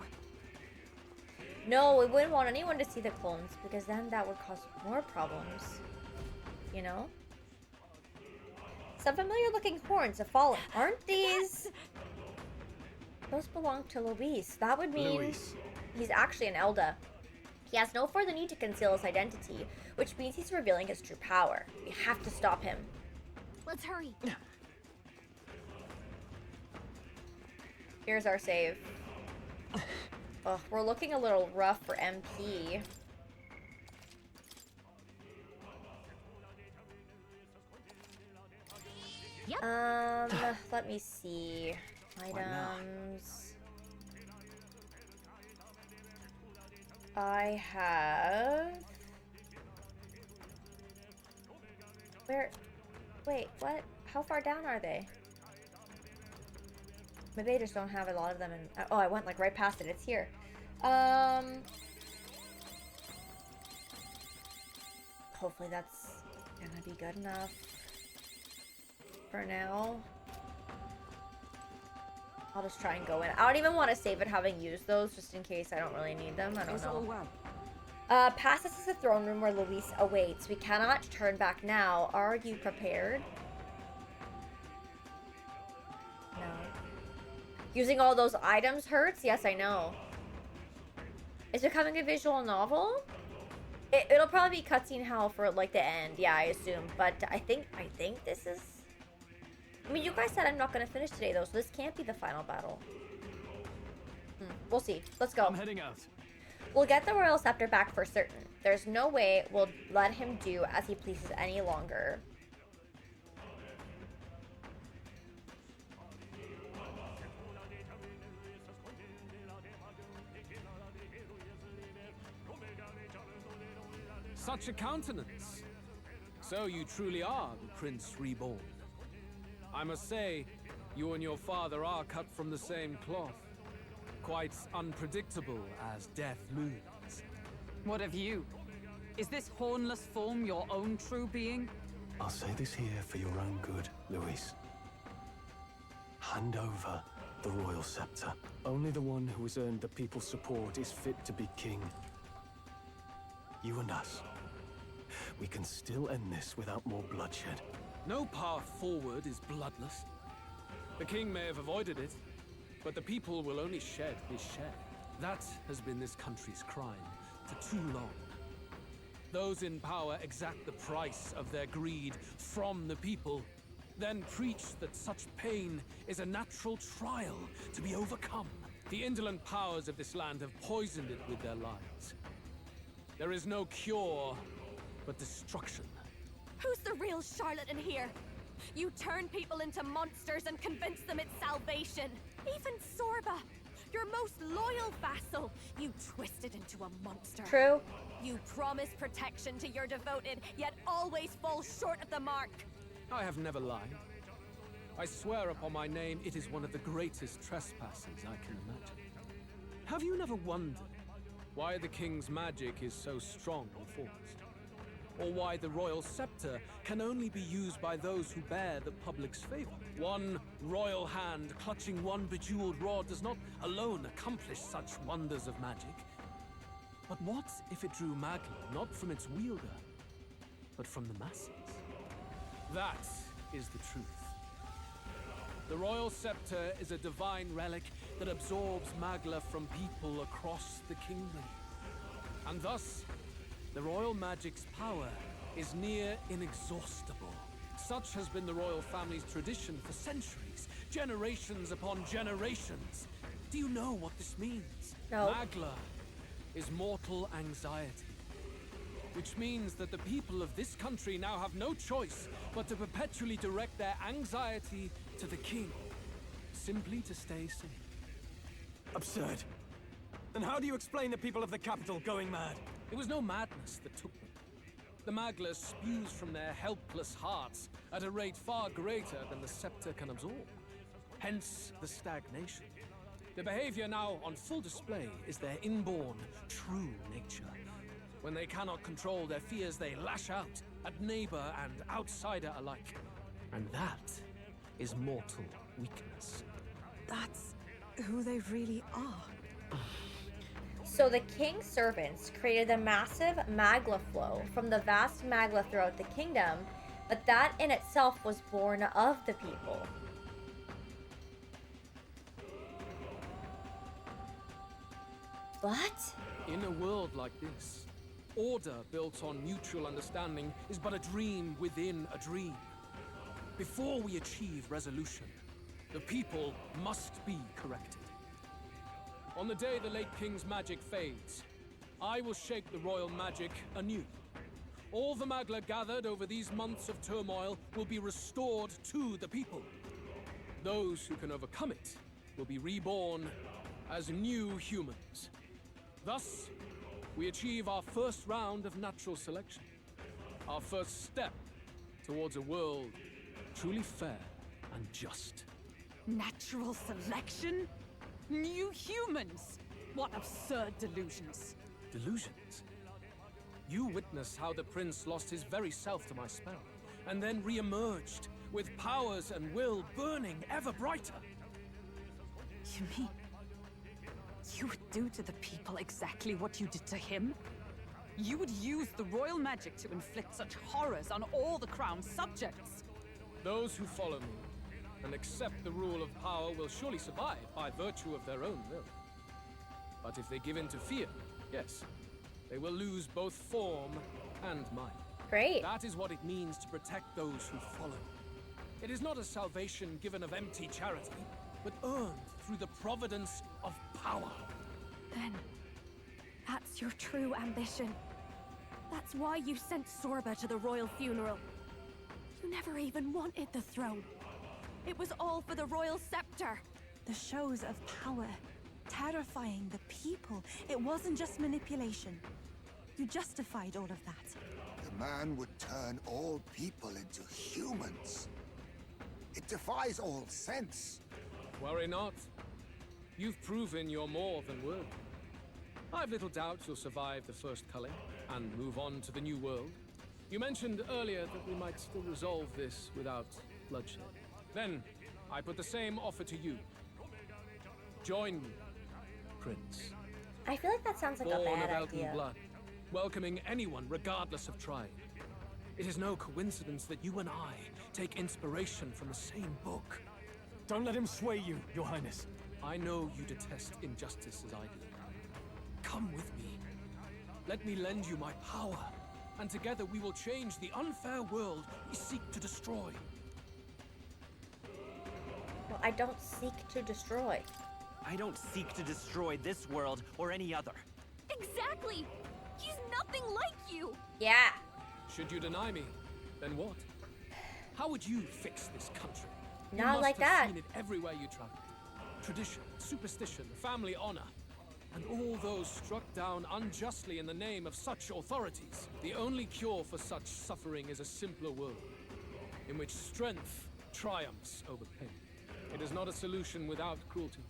No, we wouldn't want anyone to see the clones, because then that would cause more problems. You know? Some familiar-looking horns have fallen. Aren't these? Those belong to Luis. That would mean he's actually an Elda. He has no further need to conceal his identity, which means he's revealing his true power. We have to stop him. Let's hurry. Here's our save. Oh, we're looking a little rough for MP. Yep. Let me see. Items. I have... Where? Wait, what? How far down are they? Maybe I just don't have a lot of them in... Oh, I went like right past it. It's here. Hopefully that's gonna be good enough for now. I'll just try and go in. I don't even want to save it having used those, just in case I don't really need them. I don't know. Past this is the throne room where Luis awaits. We cannot turn back now. Are you prepared? No. Using all those items hurts? Yes, I know. Is becoming a visual novel? It'll probably be cutscene hell for like the end. Yeah, I assume. But I think this is... I mean, you guys said I'm not going to finish today, though, so this can't be the final battle. We'll see. Let's go. I'm heading out. We'll get the Royal Scepter back for certain. There's no way we'll let him do as he pleases any longer. Such a countenance. So you truly are the Prince Reborn. I must say, you and your father are cut from the same cloth. Quite unpredictable as death looms. What of you? Is this hornless form your own true being? I'll say this here for your own good, Luis. Hand over the royal scepter. Only the one who has earned the people's support is fit to be king. You and us. We can still end this without more bloodshed. No path forward is bloodless. The king may have avoided it, but the people will only shed his share. That has been this country's crime for too long. Those in power exact the price of their greed from the people, then preach that such pain is a natural trial to be overcome. The indolent powers of this land have poisoned it with their lies. There is no cure but destruction. Who's the real Charlotte in here? You turn people into monsters and convince them it's salvation. Even Sorba, your most loyal vassal, you twisted into a monster. True. You promise protection to your devoted, yet always fall short of the mark. I have never lied. I swear upon my name, it is one of the greatest trespasses I can imagine. Have you never wondered why the king's magic is so strong or forced? Or why the royal scepter can only be used by those who bear the public's favor? One royal hand clutching one bejeweled rod does not alone accomplish such wonders of magic. But what if it drew Magla not from its wielder, but from the masses? That is the truth. The royal scepter is a divine relic that absorbs Magla from people across the kingdom. And thus, the royal magic's power is near inexhaustible. Such has been the royal family's tradition for centuries, generations upon generations. Do you know what this means? No. Magla is mortal anxiety, which means that the people of this country now have no choice but to perpetually direct their anxiety to the king, simply to stay safe. Absurd. And how do you explain the people of the capital going mad? It was no madness that took them. The Magla spews from their helpless hearts at a rate far greater than the scepter can absorb. Hence the stagnation. The behavior now on full display is their inborn, true nature. When they cannot control their fears, they lash out at neighbor and outsider alike. And that is mortal weakness. That's who they really are. So the king's servants created a massive magla flow from the vast magla throughout the kingdom, but that in itself was born of the people. What? In a world like this, order built on mutual understanding is but a dream within a dream. Before we achieve resolution, the people must be corrected. On the day the late king's magic fades, I will shake the royal magic anew. All the Magla gathered over these months of turmoil will be restored to the people. Those who can overcome it will be reborn as new humans. Thus, we achieve our first round of natural selection. Our first step towards a world truly fair and just. Natural selection? New humans? What absurd delusions. Delusions? You witnessed how the prince lost his very self to my spell, and then re-emerged with powers and will burning ever brighter. You mean you would do to the people exactly what you did to him? You would use the royal magic to inflict such horrors on all the crown's subjects? Those who follow me and accept the rule of power will surely survive by virtue of their own will. But if they give in to fear, yes, they will lose both form and mind. Great. That is what it means to protect those who follow. It is not a salvation given of empty charity, but earned through the providence of power. Then, that's your true ambition. That's why you sent Sorba to the royal funeral. You never even wanted the throne. It was all for the royal scepter. The shows of power, terrifying the people. It wasn't just manipulation. You justified all of that. The man would turn all people into humans. It defies all sense. Worry not. You've proven you're more than worthy. I've little doubt you'll survive the first culling and move on to the new world. You mentioned earlier that we might still resolve this without bloodshed. Then, I put the same offer to you. Join me, Prince. I feel like that sounds like Born a bad of Elton idea. blood, welcoming anyone regardless of tribe. It is no coincidence that you and I take inspiration from the same book. Don't let him sway you, Your Highness. I know you detest injustice as I do. Come with me. Let me lend you my power, and together we will change the unfair world we seek to destroy. Well, I don't seek to destroy. I don't seek to destroy this world or any other. Exactly! He's nothing like you! Yeah. Should you deny me, then what? How would you fix this country? Not like You must have that. seen it everywhere you travel. Tradition, superstition, family honor, and all those struck down unjustly in the name of such authorities. The only cure for such suffering is a simpler world, in which strength triumphs over pain. It is not a solution without cruelty.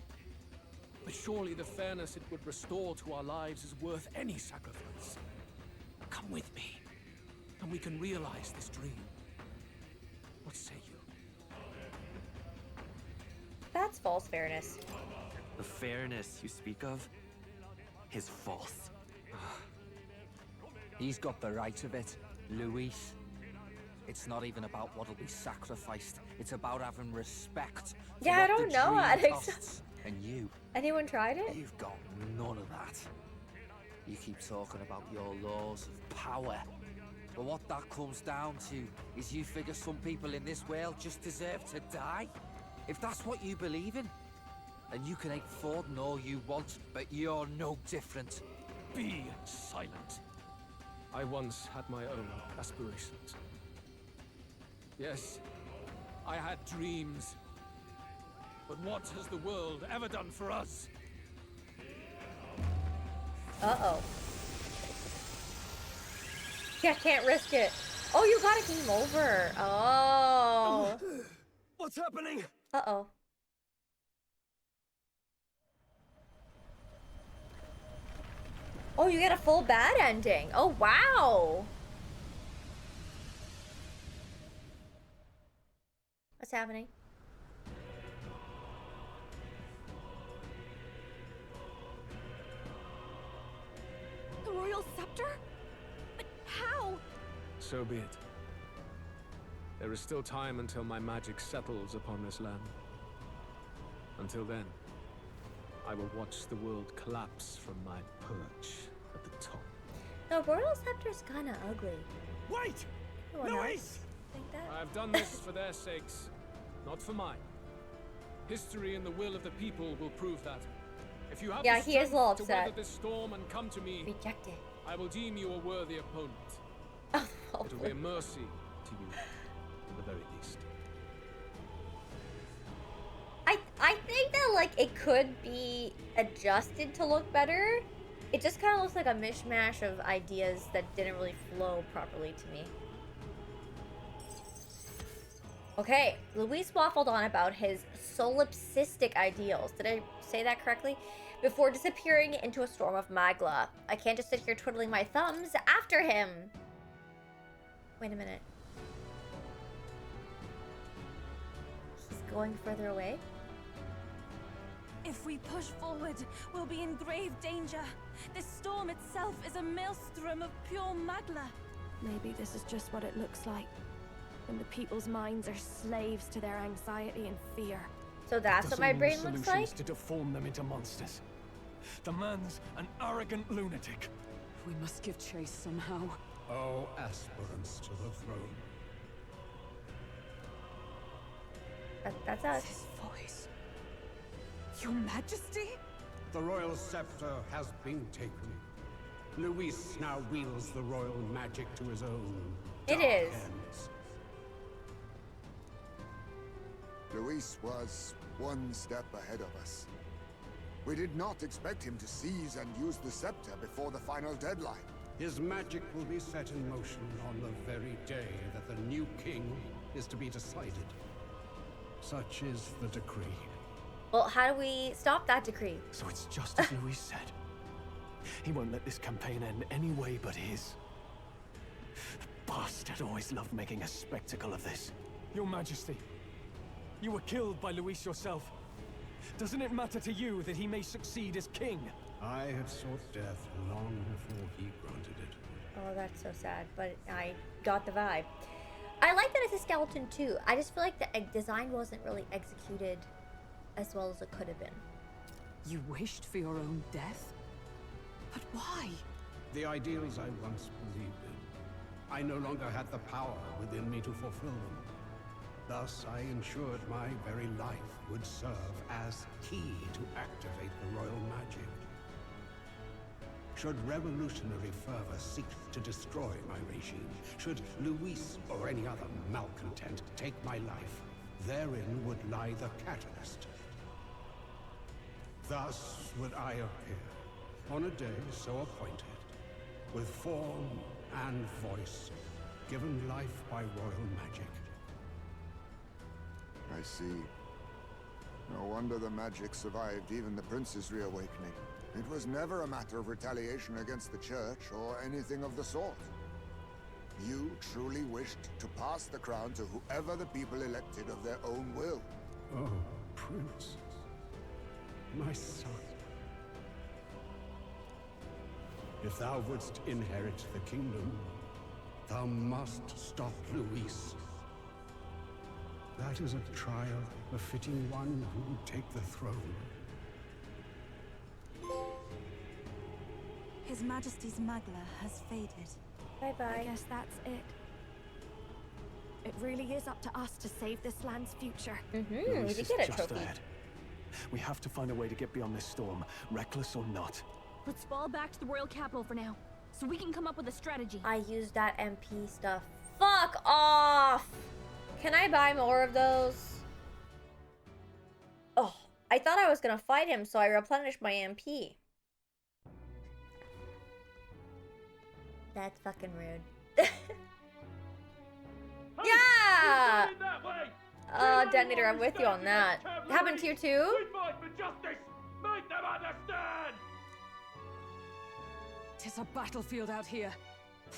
But surely the fairness it would restore to our lives is worth any sacrifice. Come with me, and we can realize this dream. What say you? That's false fairness. The fairness you speak of is false. He's got the right of it, Luis. It's not even about what'll be sacrificed. It's about having respect. For Yeah, I what don't the know, dream Alex. costs. And you, Anyone tried it? you've got none of that. You keep talking about your laws of power. But what that comes down to is you figure some people in this world just deserve to die. If that's what you believe in, then you can hate Forden all you want, but you're no different. Be silent. I once had my own aspirations. Yes, I had dreams. But what has the world ever done for us? Uh-oh. Yeah, can't risk it. Oh, you got a game over. Oh. What's happening? Uh-oh. Oh, you get a full bad ending. Oh, wow. What's happening? The royal scepter? But how? So be it. There is still time until my magic settles upon this land. Until then, I will watch the world collapse from my perch at the top. The royal scepter's kinda ugly. Wait! Luis! Think that? I have done this for their sakes, not for mine. History and the will of the people will prove that. If you have Yeah, the he is a little strength to weather upset. this storm and come to me, Rejected. I will deem you a worthy opponent. Oh, It will be a mercy to you, at the very least. I think that, like, it could be adjusted to look better. It just kind of looks like a mishmash of ideas that didn't really flow properly to me. Okay, Luis waffled on about his solipsistic ideals. Did I say that correctly? Before disappearing into a storm of magla. I can't just sit here twiddling my thumbs after him. Wait a minute. He's going further away? If we push forward, we'll be in grave danger. This storm itself is a maelstrom of pure magla. Maybe this is just what it looks like. When the people's minds are slaves to their anxiety and fear. So that's what my brain looks like? To deform them into monsters. The man's an arrogant lunatic. We must give chase somehow. Oh, aspirants to the throne. That's us. His voice. Your Majesty? The royal scepter has been taken. Luis now wields the royal magic to his own. It is. Ends. Luis was one step ahead of us. We did not expect him to seize and use the scepter before the final deadline. His magic will be set in motion on the very day that the new king is to be decided. Such is the decree. Well, how do we stop that decree? So it's just as Luis said. He won't let this campaign end any way but his. The bastard always loved making a spectacle of this. Your Majesty, you were killed by Luis yourself. Doesn't it matter to you that he may succeed as king? I had sought death long before he granted it. Oh, that's so sad, but I got the vibe. I like that it's a skeleton too. I just feel like the design wasn't really executed as well as it could have been. You wished for your own death? But why? The ideals I once believed in. I no longer had the power within me to fulfill them. Thus, I ensured my very life would serve as key to activate the royal magic. Should revolutionary fervor seek to destroy my regime, should Luis or any other malcontent take my life, therein would lie the catalyst. Thus would I appear, on a day so appointed, with form and voice, given life by royal magic. I see. No wonder the magic survived even the prince's reawakening. It was never a matter of retaliation against the church or anything of the sort. You truly wished to pass the crown to whoever the people elected of their own will. Oh, Prince. My son. If thou wouldst inherit the kingdom, thou must stop Luis. That is a trial befitting one who would take the throne. His Majesty's magla has faded. Bye-bye. I guess that's it. It really is up to us to save this land's future. We Luis did is get a just trophy. ahead. We have to find a way to get beyond this storm, reckless or not. Let's fall back to the royal capital for now, so we can come up with a strategy. I used that MP stuff. Fuck off! Can I buy more of those? Oh, I thought I was gonna fight him, so I replenished my MP. That's fucking rude. Yeah! Detonator, I'm with you on that. It happened to you too? We fight for justice! Make them understand! 'Tis a battlefield out here.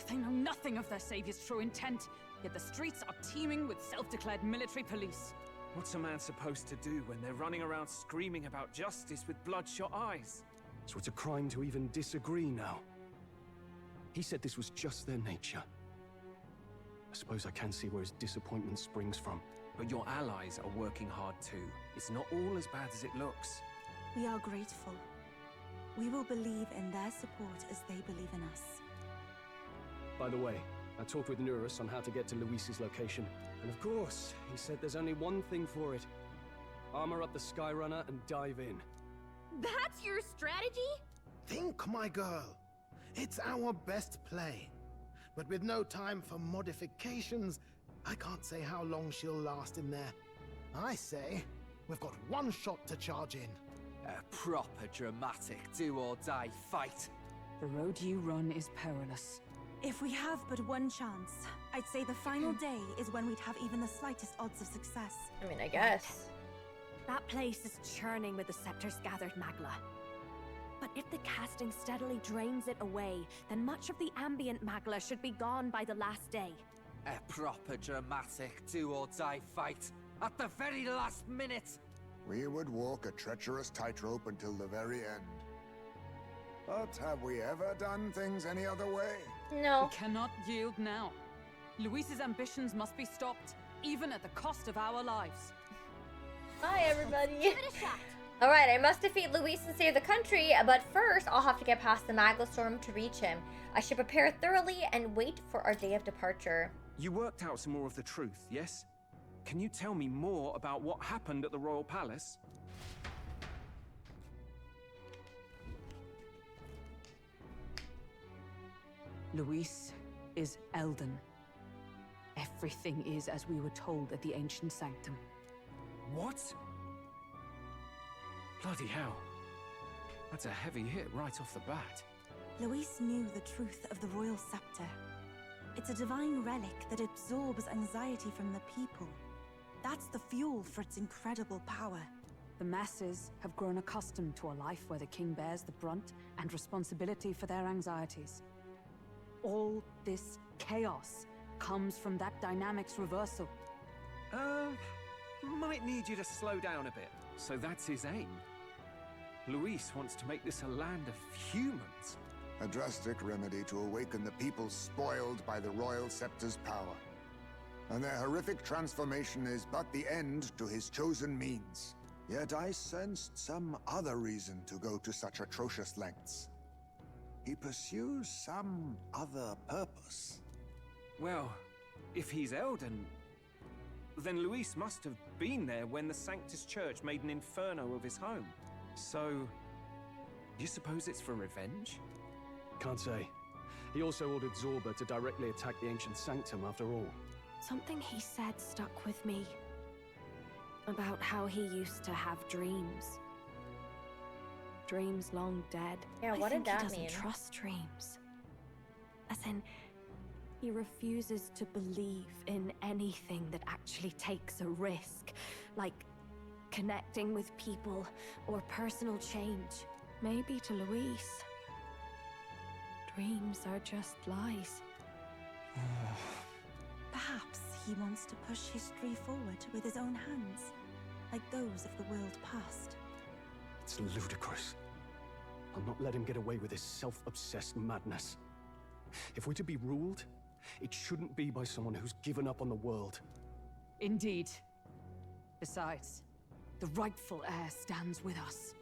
They know nothing of their savior's true intent, yet the streets are teeming with self-declared military police. What's a man supposed to do when they're running around screaming about justice with bloodshot eyes? So it's a crime to even disagree now. He said this was just their nature. I suppose I can see where his disappointment springs from. But your allies are working hard too. It's not all as bad as it looks. We are grateful. We will believe in their support as they believe in us. By the way, I talked with Nurus on how to get to Luis's location. And of course, he said there's only one thing for it. Armor up the Skyrunner and dive in. That's your strategy? Think, my girl. It's our best play. But with no time for modifications, I can't say how long she'll last in there. I say, we've got one shot to charge in. A proper dramatic do-or-die fight. The road you run is perilous. If we have but one chance, I'd say the final day is when we'd have even the slightest odds of success. I mean, I guess. That place is churning with the Scepter's gathered magla. But if the casting steadily drains it away, then much of the ambient magla should be gone by the last day. A proper dramatic do-or-die fight. At the very last minute. We would walk a treacherous tightrope until the very end. But have we ever done things any other way? No. We cannot yield now. Luis's ambitions must be stopped, even at the cost of our lives. Hi, everybody. Alright, I must defeat Luis and save the country, but first I'll have to get past the Magla Storm to reach him. I should prepare thoroughly and wait for our day of departure. You worked out some more of the truth, yes? Can you tell me more about what happened at the Royal Palace? Luis is Elden. Everything is as we were told at the Ancient Sanctum. What? Bloody hell. That's a heavy hit right off the bat. Luis knew the truth of the Royal Scepter. It's a divine relic that absorbs anxiety from the people. That's the fuel for its incredible power. The masses have grown accustomed to a life where the king bears the brunt and responsibility for their anxieties. All this chaos comes from that dynamic's reversal. Might need you to slow down a bit. So that's his aim. Luis wants to make this a land of humans. A drastic remedy to awaken the people spoiled by the Royal Scepter's power. And their horrific transformation is but the end to his chosen means. Yet I sensed some other reason to go to such atrocious lengths. He pursues some other purpose. Well, if he's Elden, then Luis must have been there when the Sanctus Church made an inferno of his home. So, you suppose it's for revenge? Can't say. He also ordered Zorba to directly attack the Ancient Sanctum after all. Something he said stuck with me. About how he used to have dreams. Dreams long dead. Yeah, what did that he doesn't mean? Trust dreams. As in, he refuses to believe in anything that actually takes a risk, like connecting with people or personal change. Maybe to Luis, dreams are just lies. Perhaps he wants to push history forward with his own hands, like those of the world past. It's ludicrous. I'll not let him get away with his self-obsessed madness. If we're to be ruled, it shouldn't be by someone who's given up on the world. Indeed. Besides, the rightful heir stands with us.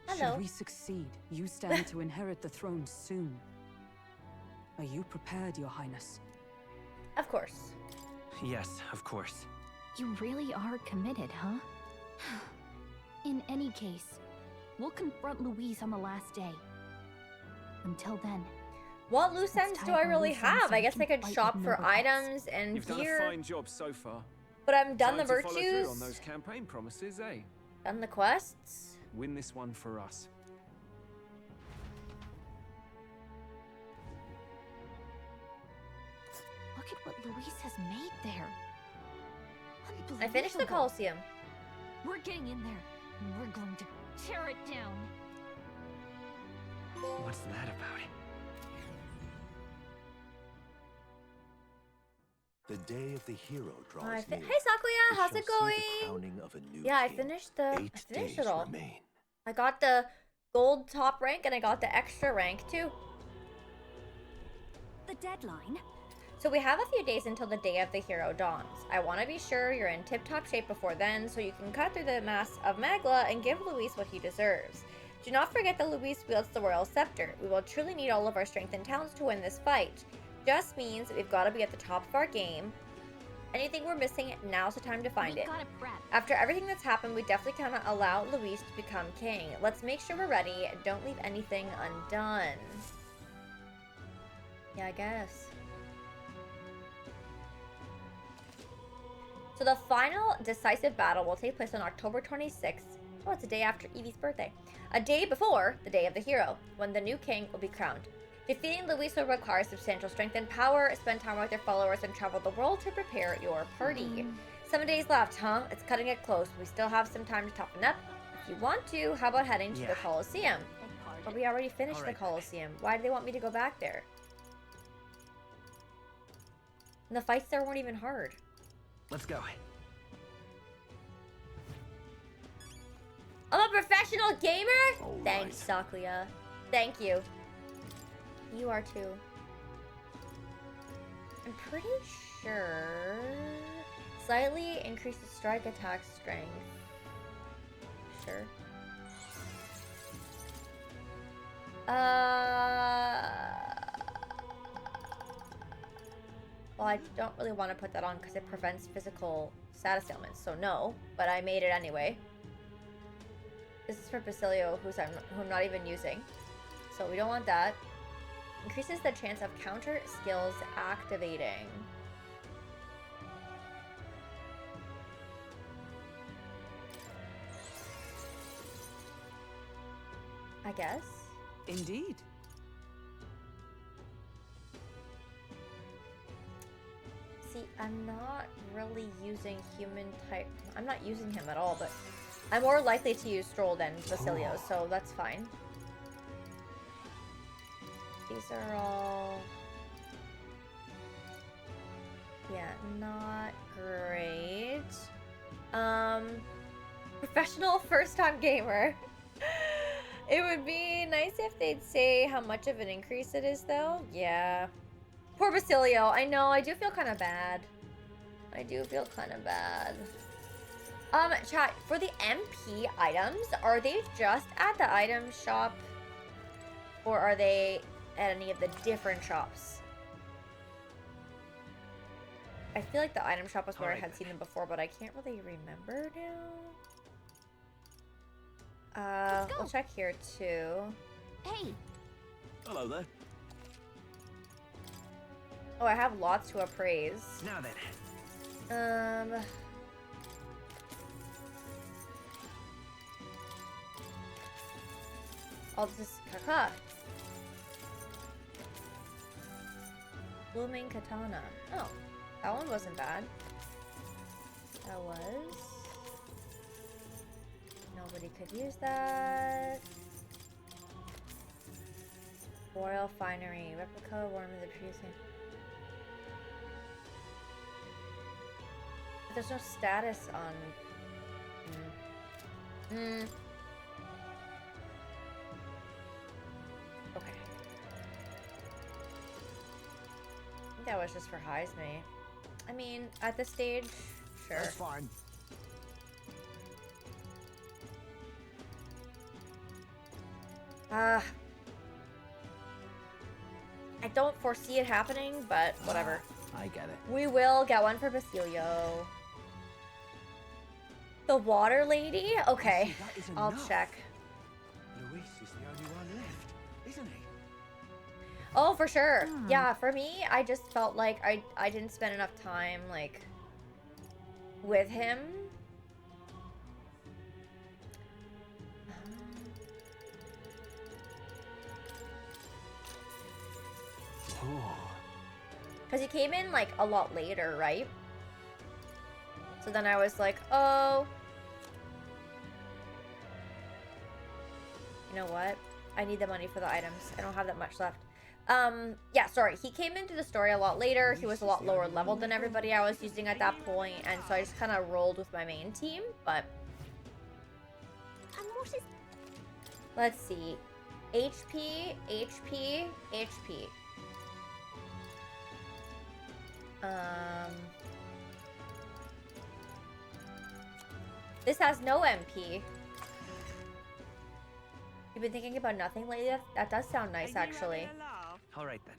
Hello. Should we succeed, you stand to inherit the throne soon. Are you prepared, Your Highness? Of course. Yes, of course. You really are committed, huh? In any case, we'll confront Luis on the last day. Until then, What loose ends do I really have? I guess I could shop for items and You've done gear. a fine job so far. But I've done the Time to follow through virtues. on those campaign promises, eh? Done the quests. Win this one for us. Look at what Luis has made there. I finished the Colosseum. We're getting in there, and we're going to tear it down. What's that about? The day of the hero draws Hey near. Sakuya, how's We it shall see going? the crowning of a new Yeah, I king. finished days it all. remain. I got the gold top rank and I got the extra rank too. The deadline? So we have a few days until the day of the hero dawns. I want to be sure you're in tip-top shape before then, so you can cut through the mass of Magla and give Luis what he deserves. Do not forget that Luis wields the royal scepter. We will truly need all of our strength and talents to win this fight. Just means we've got to be at the top of our game. Anything we're missing, now's the time to find it. After everything that's happened, we definitely cannot allow Luis to become king. Let's make sure we're ready. Don't leave anything undone. Yeah, I guess. So the final decisive battle will take place on October 26th. Oh, it's a day after Evie's birthday. A day before the day of the hero, when the new king will be crowned. Defeating Luis will require substantial strength and power. Spend time with your followers and travel the world to prepare your party. 7 days left, huh? It's cutting it close. We still have some time to toughen up. If you want to, how about heading to the Colosseum? But we already finished the Colosseum. Why do they want me to go back there? And the fights there weren't even hard. Let's go. I'm a professional gamer? Thanks, Sakuya. Thank you. You are too. I'm pretty sure... Slightly increases strike attack strength. Sure. Well, I don't really want to put that on because it prevents physical status ailments, so no. But I made it anyway. This is for Basilio, who I'm not even using. So we don't want that. Increases the chance of counter skills activating. I guess. Indeed. See, I'm not really using human type. I'm not using him at all, but I'm more likely to use Stroll than Basilio, so that's fine. These are all... yeah, not great. Professional first-time gamer. It would be nice if they'd say how much of an increase it is, though. Yeah. Poor Basilio. I know, I do feel kind of bad. I do feel kind of bad. Chat, for the MP items, are they just at the item shop? Or are they at any of the different shops? I feel like the item shop was where I had seen them before, but I can't really remember now. We'll check here too. Hey. Hello there. Oh, I have lots to appraise. Now then. I'll just kaka. Blooming katana. Oh, that one wasn't bad. That was. Nobody could use that. Royal finery. Replica one of the previous. There's no status on. Okay. I think that was just for Heisme. I mean, at this stage, sure. That's fine. I don't foresee it happening, but whatever. I get it. We will get one for Basilio. The water lady? Okay, I'll check. Luis is the only one left, isn't he? Oh, for sure. Yeah, for me, I just felt like I didn't spend enough time, like, with him. Because he came in like a lot later, right? So then I was like, oh. You know what? I need the money for the items. I don't have that much left. Yeah, sorry. He came into the story a lot later. He was a lot lower level than everybody I was using at that point, and so I just kind of rolled with my main team, but... And what is... Let's see. HP, HP, HP. This has no MP. You've been thinking about nothing lately? That does sound nice, actually. Alright then.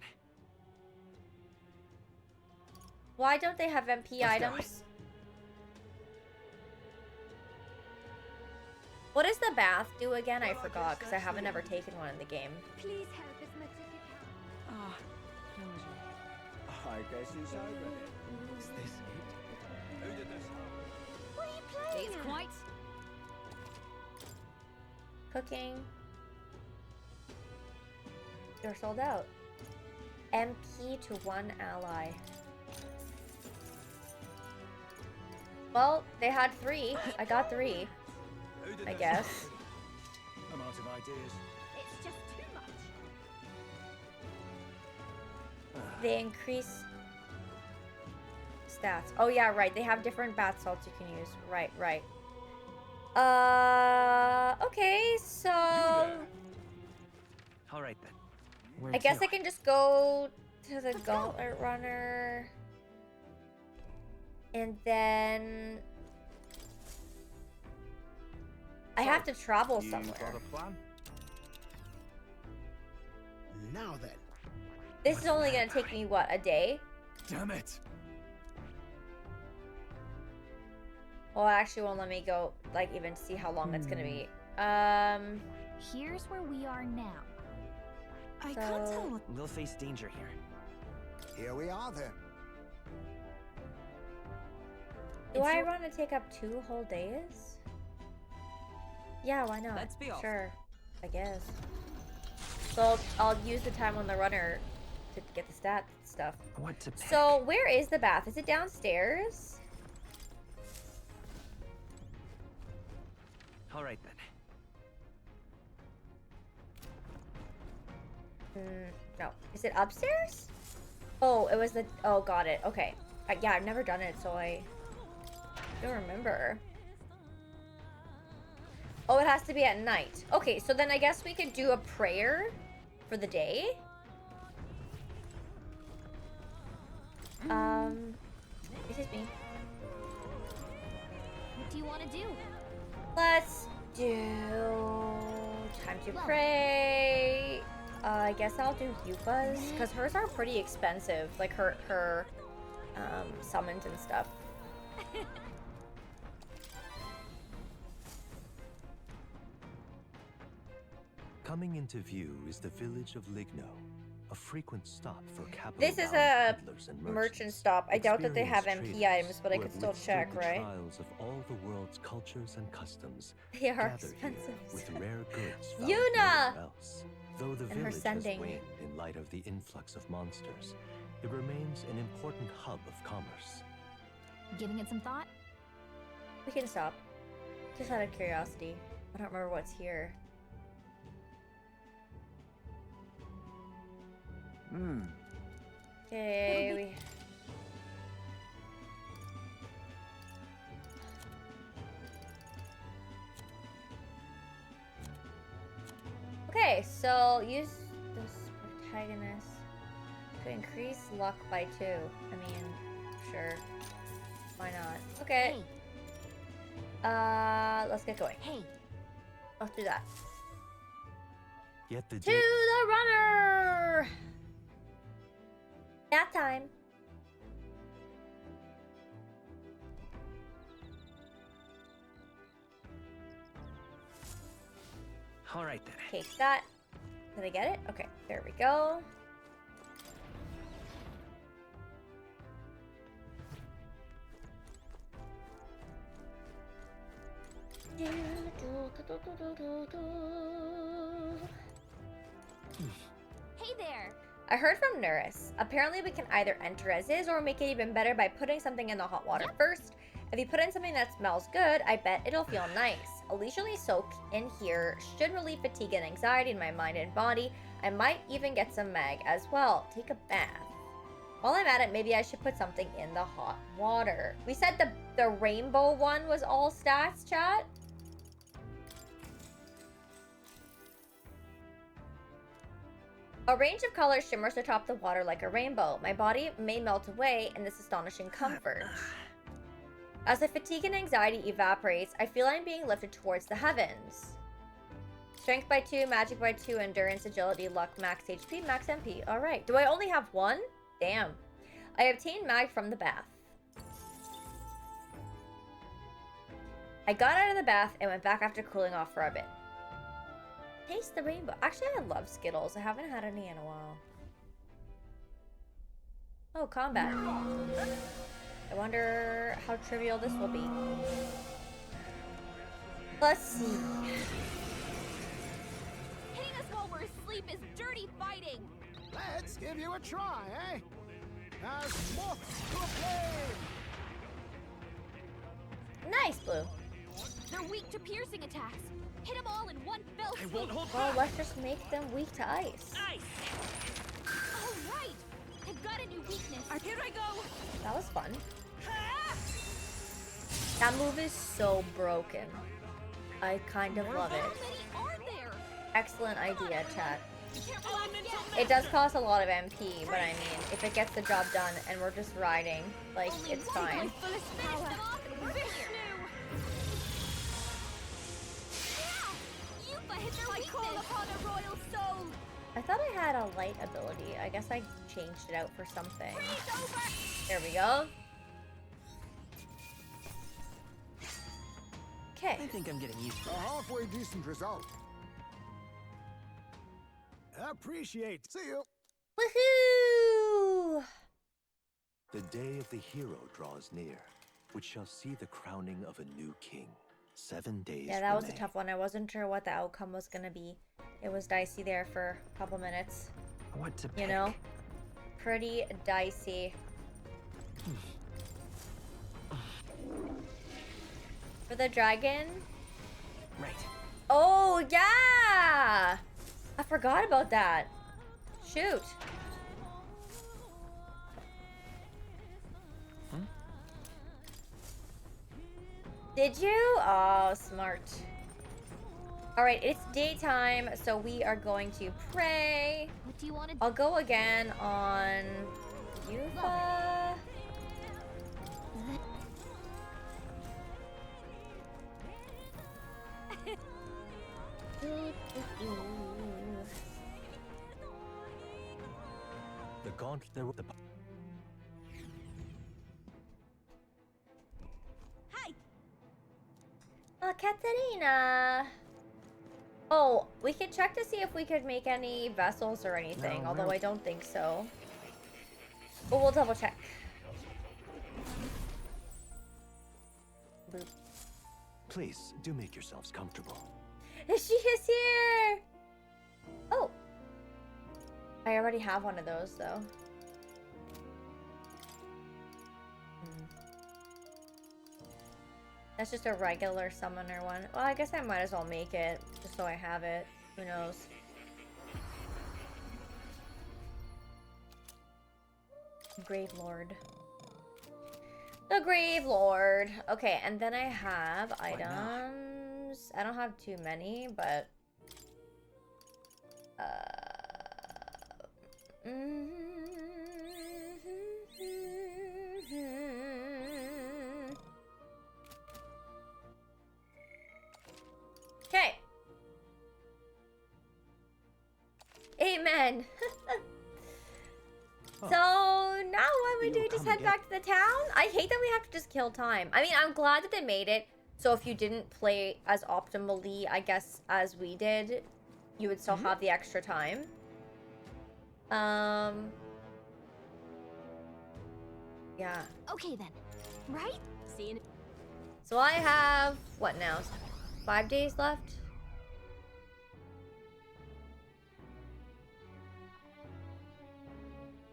Why don't they have MP items? What does the bath do again? I forgot, because I haven't ever taken one in the game. Please help as much as you can. Ah, I guess it's over then. Is this it? Who did this? What are you playing It's at? quite... Cooking. You're sold out. MP to one ally. Well, they had 3. I got 3. I guess. I'm out of ideas. It's just too much. They increase stats. Oh yeah, right. They have different bath salts you can use. Right, right. Okay, so Alright then. I guess I can just go to the Gauntlet Runner. And then I have to travel somewhere. Got a plan? Now then. This is only gonna take me, what, a day? Damn it! Well, it actually won't let me go, like, even see how long it's gonna be. Here's where we are now. I can't tell what... We'll face danger here. Here we are then. Do I want to take up 2 whole days? Yeah, why not? Let's be off. Sure, I guess. So I'll use the time on the runner to get the stat stuff. What to pick? So where is the bath? Is it downstairs? Alright then. No. Is it upstairs? Oh, it was the... Oh, got it. Okay. Yeah, I've never done it, so I don't remember. Oh, it has to be at night. Okay, so then I guess we could do a prayer for the day. Excuse me. What do you want to do? Let's do time to pray. I guess I'll do Yuka's because hers are pretty expensive, like her summons and stuff. Coming into view is the village of Ligno, a frequent stop for capital. This is a merchant stop. I doubt that they have MP items, but I could still check, right? Trials of all the world's cultures and customs. They are gather expensive. here with rare goods found Yuna! nowhere else. Though the And her village has sending. waned in light of the influx of monsters, it remains an important hub of commerce. Giving it some thought? We can stop. Just out of curiosity. I don't remember what's here. Okay, we... Okay, so use this protagonist to increase luck by 2. I mean, sure. Why not? Okay. Let's get going. Hey. Let's do that. Yet the To the runner! That time. Alright then. Take that. Did I get it? Okay, there we go. Hey there. I heard from Nurse. Apparently we can either enter as is or make it even better by putting something in the hot water first. If you put in something that smells good, I bet it'll feel nice. A leisurely soak in here should relieve fatigue and anxiety in my mind and body. I might even get some mag as well. Take a bath. While I'm at it, maybe I should put something in the hot water. We said the rainbow one was all stats, chat? A range of colors shimmers atop the water like a rainbow. My body may melt away in this astonishing comfort. As the fatigue and anxiety evaporates, I feel I'm being lifted towards the heavens. Strength by 2, magic by 2, endurance, agility, luck, max HP, max MP. Alright. Do I only have one? Damn. I obtained mag from the bath. I got out of the bath and went back after cooling off for a bit. Taste the rainbow. Actually, I love Skittles. I haven't had any in a while. Oh, combat. I wonder how trivial this will be. Let's see. Hitting us while we're asleep is dirty fighting. Let's give you a try, eh? As moths to a flame. Nice, Blue. They're weak to piercing attacks. Hit them all in one fell swoop. Well, let's just make them weak to ice. All right. I've got a new weakness. Here I go. That was fun. That move is so broken. I kind of love it. Excellent idea, chat. It does cost a lot of MP, but I mean, if it gets the job done and we're just riding, like, it's fine. I thought I had a light ability. I guess I changed it out for something. There we go. Okay. I think I'm getting used to it. A halfway decent result. Appreciate. See you. Woohoo! The day of the hero draws near, which shall see the crowning of a new king. 7 days Yeah, that was a remain. tough one. I wasn't sure what the outcome was gonna be. It was dicey there for a couple minutes. What to pick? You know? Pretty dicey. For the dragon? Right. Oh, yeah! I forgot about that. Shoot. Did you? Oh, smart. Alright, it's daytime, so we are going to pray. What do you want to do? I'll go again on Yufa. The gaunt there were the Oh, Katarina. Oh, we could check to see if we could make any vessels or anything, although I don't think so. But we'll double check. Boop. Please do make yourselves comfortable. She is here! Oh. I already have one of those, though. That's just a regular summoner one. Well, I guess I might as well make it, just so I have it. Who knows? Grave Lord. The Grave Lord. Okay, and then I have items. I don't have too many, but... Okay. Amen. So now what we do, just head back to the town? I hate that we have to just kill time. I mean, I'm glad that they made it. So if you didn't play as optimally, I guess, as we did, you would still have the extra time. Yeah. Okay then. Right? See you. So I have, what now? 5 days left?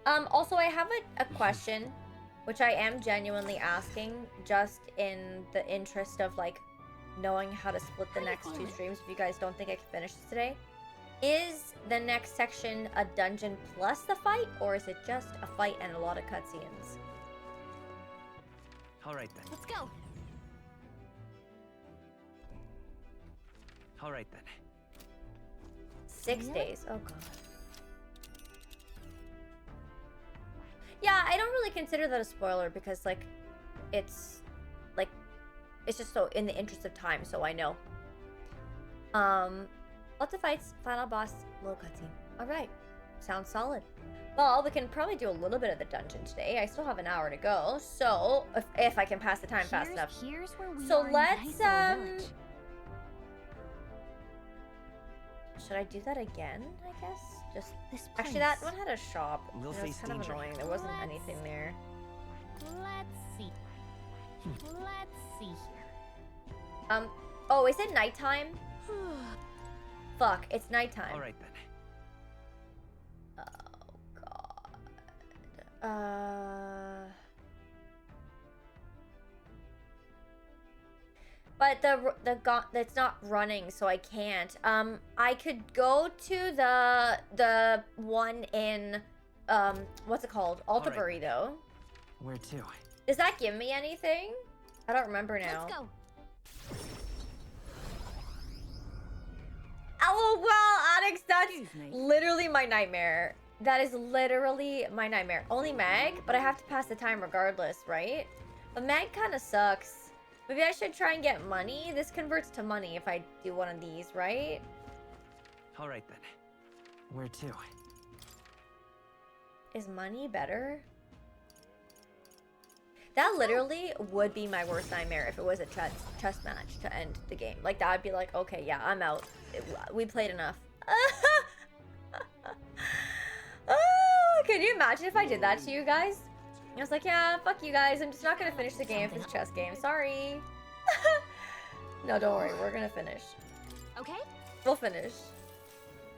Also, I have a question, which I am genuinely asking, just in the interest of, like, knowing how to split the next 2 streams, if you guys don't think I can finish this today. Is the next section a dungeon plus the fight, or is it just a fight and a lot of cutscenes? Alright then. Let's go. Alright then. 6 days. Oh god. Yeah, I don't really consider that a spoiler because, like, it's just so in the interest of time, so I know. Lots of fights, final boss, low cutscene. Alright. Sounds solid. Well, we can probably do a little bit of the dungeon today. I still have an hour to go, so if I can pass the time fast enough. Here's where we So are in let's nice little village. should I do that again, I guess? Just This actually that place. one had a shop. We'll and it was face kind of danger. annoying. There wasn't anything there. Let's see. Let's see here. Oh, is it nighttime? Fuck, it's nighttime. Alright then. Oh god. But it's not running, so I can't. I could go to the one in what's it called? Altabury though. Where to? Does that give me anything? I don't remember now. Let's go. Oh well, Alex, that's literally my nightmare. That is literally my nightmare. Only Mag, but I have to pass the time regardless, right? But Mag kind of sucks. Maybe I should try and get money. This converts to money if I do one of these, right? Alright then. Where to? Is money better? That literally would be my worst nightmare if it was a chess match to end the game. Like, that would be like, okay, yeah, I'm out. We played enough. Can you imagine if I did that to you guys? I was like, yeah, fuck you guys. I'm just not gonna finish the game if it's a chess game. Sorry. No, don't worry. We're gonna finish. Okay. We'll finish.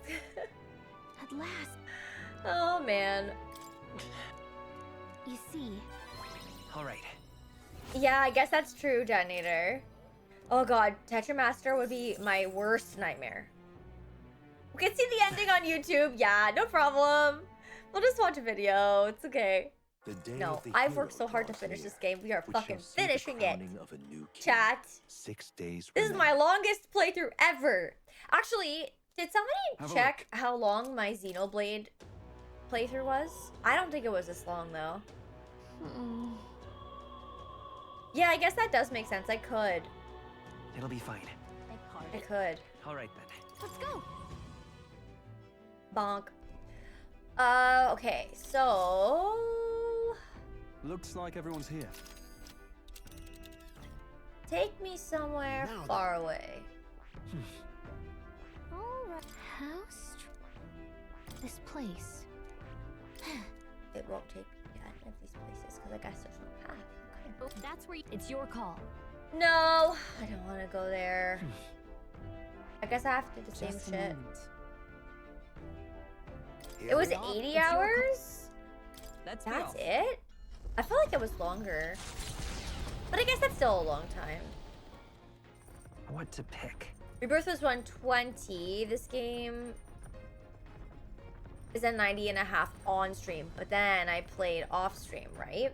At last. Oh, man. You see. Alright. Yeah, I guess that's true, Detonator. Oh god, Tetramaster would be my worst nightmare. We can see the ending on YouTube. Yeah, no problem. We'll just watch a video. It's okay. The day No, of the I've hero worked so hard to draws finish near, this game. We are which fucking shall see the finishing it. crowning of a new king. Chat. 6 days This is my longest playthrough ever. Actually, did somebody Have a check how long my Xenoblade playthrough was? I don't think it was this long, though. Yeah, I guess that does make sense. I could. It'll be fine. I could. Alright then. Let's go. Bonk. Okay, so... Looks like everyone's here. Take me somewhere far away. Alright. How this place. It won't take me to any of these places because I guess there's no path. Okay. That's where it's your call. No, I don't want to go there. I guess I have to do the same Just a shit. moment. It was 80 hours? Let's That's it? I feel like it was longer. But I guess that's still a long time. What to pick? Rebirth was 120. This game is a 90.5 on stream, but then I played off stream, right?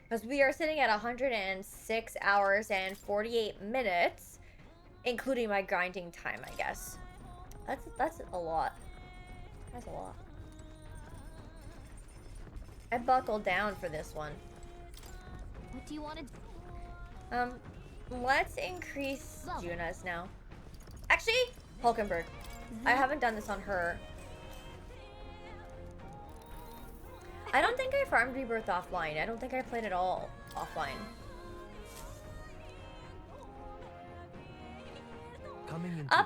Because we are sitting at 106 hours and 48 minutes, including my grinding time, I guess. That's a lot. That's a lot. I buckled down for this one. What do you want to do? Let's increase Juna's now. Actually, Hulkenberg. I haven't done this on her. I don't think I farmed Rebirth offline. I don't think I played it all offline.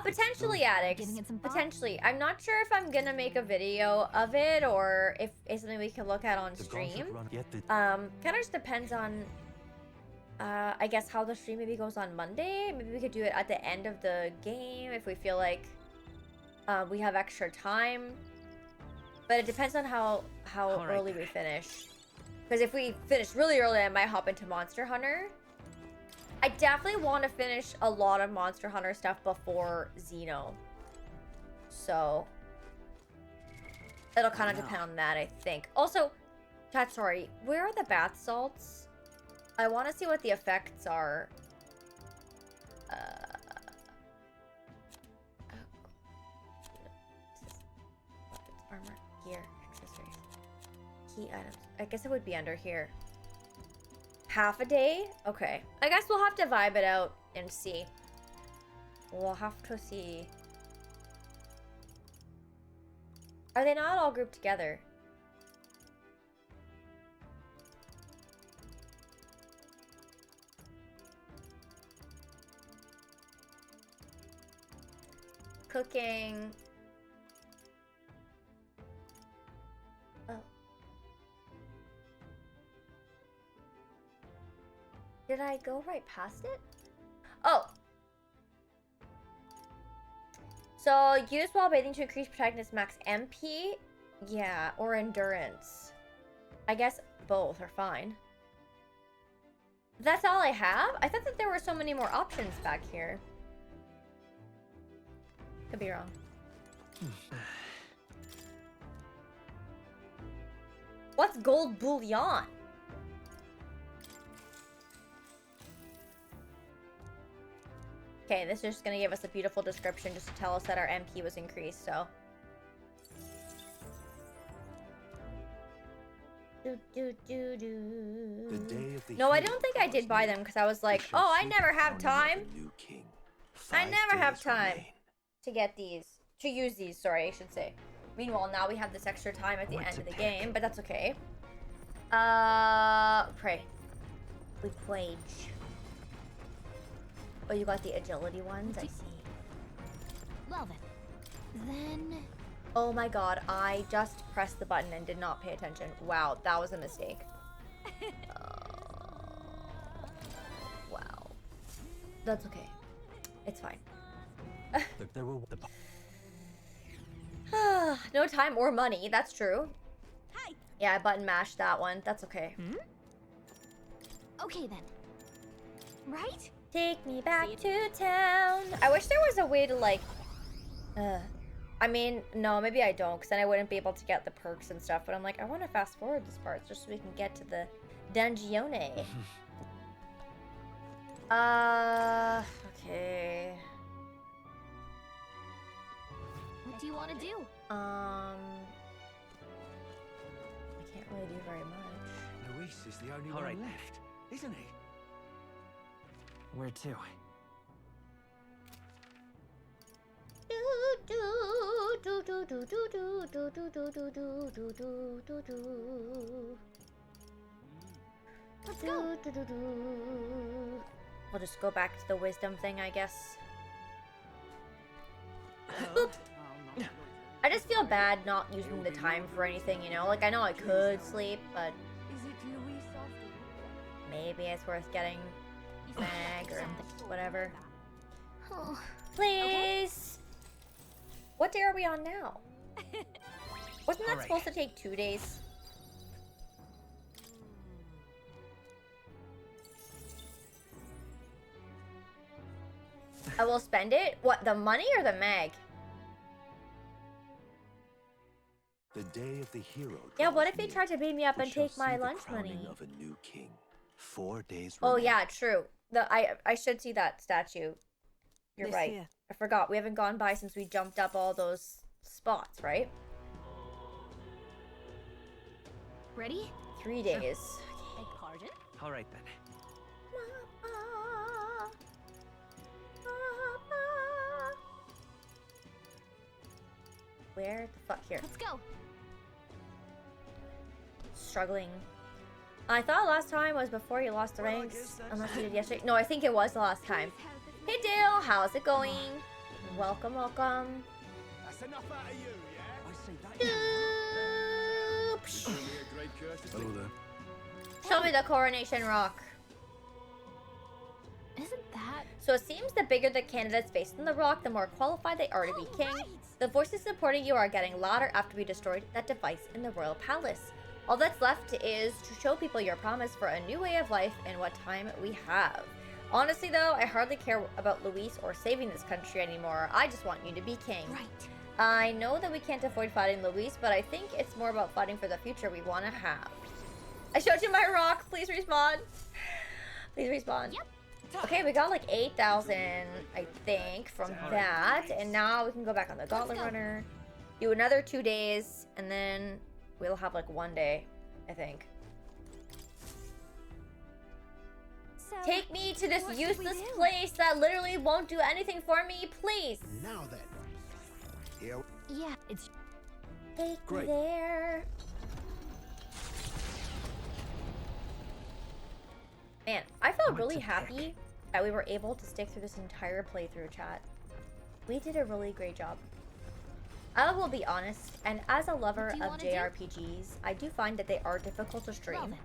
Potentially, Addicts. Potentially. I'm not sure if I'm gonna make a video of it or if it's something we can look at on stream. Kind of just depends on, I guess, how the stream maybe goes on Monday. Maybe we could do it at the end of the game if we feel like we have extra time. But it depends on how All right, early we finish. Because if we finish really early, I might hop into Monster Hunter. I definitely want to finish a lot of Monster Hunter stuff before Xeno. So it'll kind of depend on that, I think. Also, chat, sorry, where are the bath salts? I want to see what the effects are. Armor, gear, accessories, key items. I guess it would be under here. Half a day? Okay. I guess we'll have to vibe it out and see. We'll have to see. Are they not all grouped together? Cooking. Oh. Did I go right past it? Oh. So, use while bathing to increase protectiveness max MP? Yeah, or endurance. I guess both are fine. That's all I have? I thought that there were so many more options back here. Could be wrong. What's gold bullion? Okay, this is just gonna give us a beautiful description just to tell us that our MP was increased, so. No, I don't think I did buy them because I was like, oh, I never have time. I never have time to get these. To use these, sorry, I should say. Meanwhile, now we have this extra time at the end of the game, but that's okay. Pray. We played. Oh, you got the agility ones? I see. Well then. Oh my god, I just pressed the button and did not pay attention. Wow, that was a mistake. Wow. That's okay. It's fine. No time or money, that's true. Hi. Yeah, I button mashed that one. That's okay. Okay then. Right? Take me back to town. I wish there was a way to like I mean, no, maybe I don't, because then I wouldn't be able to get the perks and stuff, but I'm like, I want to fast forward this part just so we can get to the dungeone. Okay. What do you want to do? I can't really do very much. Luis is the only All right. one left, isn't he? Where to? Let's go. We'll just go back to the wisdom thing, I guess. Boop. I just feel bad not using the time for anything, you know? Like, I know I could sleep, but maybe it's worth getting mag or whatever. Please! What day are we on now? Wasn't that supposed to take 2 days? I will spend it? What, the money or the mag? The day of the hero. Yeah, what if he tried to beat me up and take my lunch money? Of a new king. 4 days. Oh yeah, true. I should see that statue. You're right. Here. I forgot. We haven't gone by since we jumped up all those spots, right? Ready? 3 days. Beg pardon? All right then. Where the fuck here? Let's go. Struggling. I thought last time was before you lost the ranks. Unless you did yesterday. No, I think it was the last time. Hey Dale, how's it going? Welcome, welcome. That's enough out of you, yeah? I say that. Show me the coronation rock. Isn't that... So it seems the bigger the candidates based on the rock, the more qualified they are to be king. The voices supporting you are getting louder after we destroyed that device in the royal palace. All that's left is to show people your promise for a new way of life and what time we have. Honestly though, I hardly care about Luis or saving this country anymore. I just want you to be king. Right. I know that we can't avoid fighting Luis, but I think it's more about fighting for the future we want to have. I showed you my rock. Please respawn. Please respawn. Yep. Okay, we got like 8,000, I think, from that. And now we can go back on the Gauntlet Runner. Do another 2 days, and then we'll have like 1 day, I think. So, Take me to this what should we useless do? place that literally won't do anything for me, please. Now then. Here. Yeah, it's... Take me Great. there. Man, I felt really happy that we were able to stick through this entire playthrough, chat. We did a really great job. I will be honest, and as a lover of JRPGs, I do find that they are difficult to stream.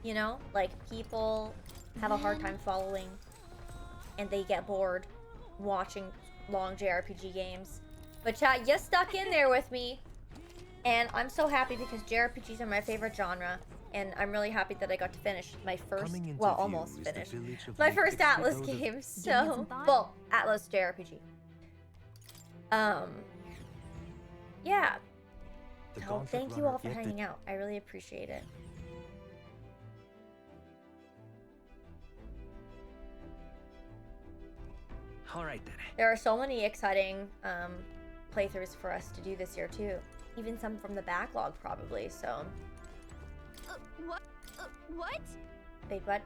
You know, like people have a hard time following, and they get bored watching long JRPG games. But chat, you stuck in there with me, and I'm so happy because JRPGs are my favorite genre. And I'm really happy that I got to finish my first, well, almost finished, my first Atlas game, so, well, Atlas JRPG. Yeah. Oh, thank you all for hanging out. I really appreciate it. Alright then. There are so many exciting playthroughs for us to do this year, too. Even some from the backlog, probably, so... What? What? Wait, what?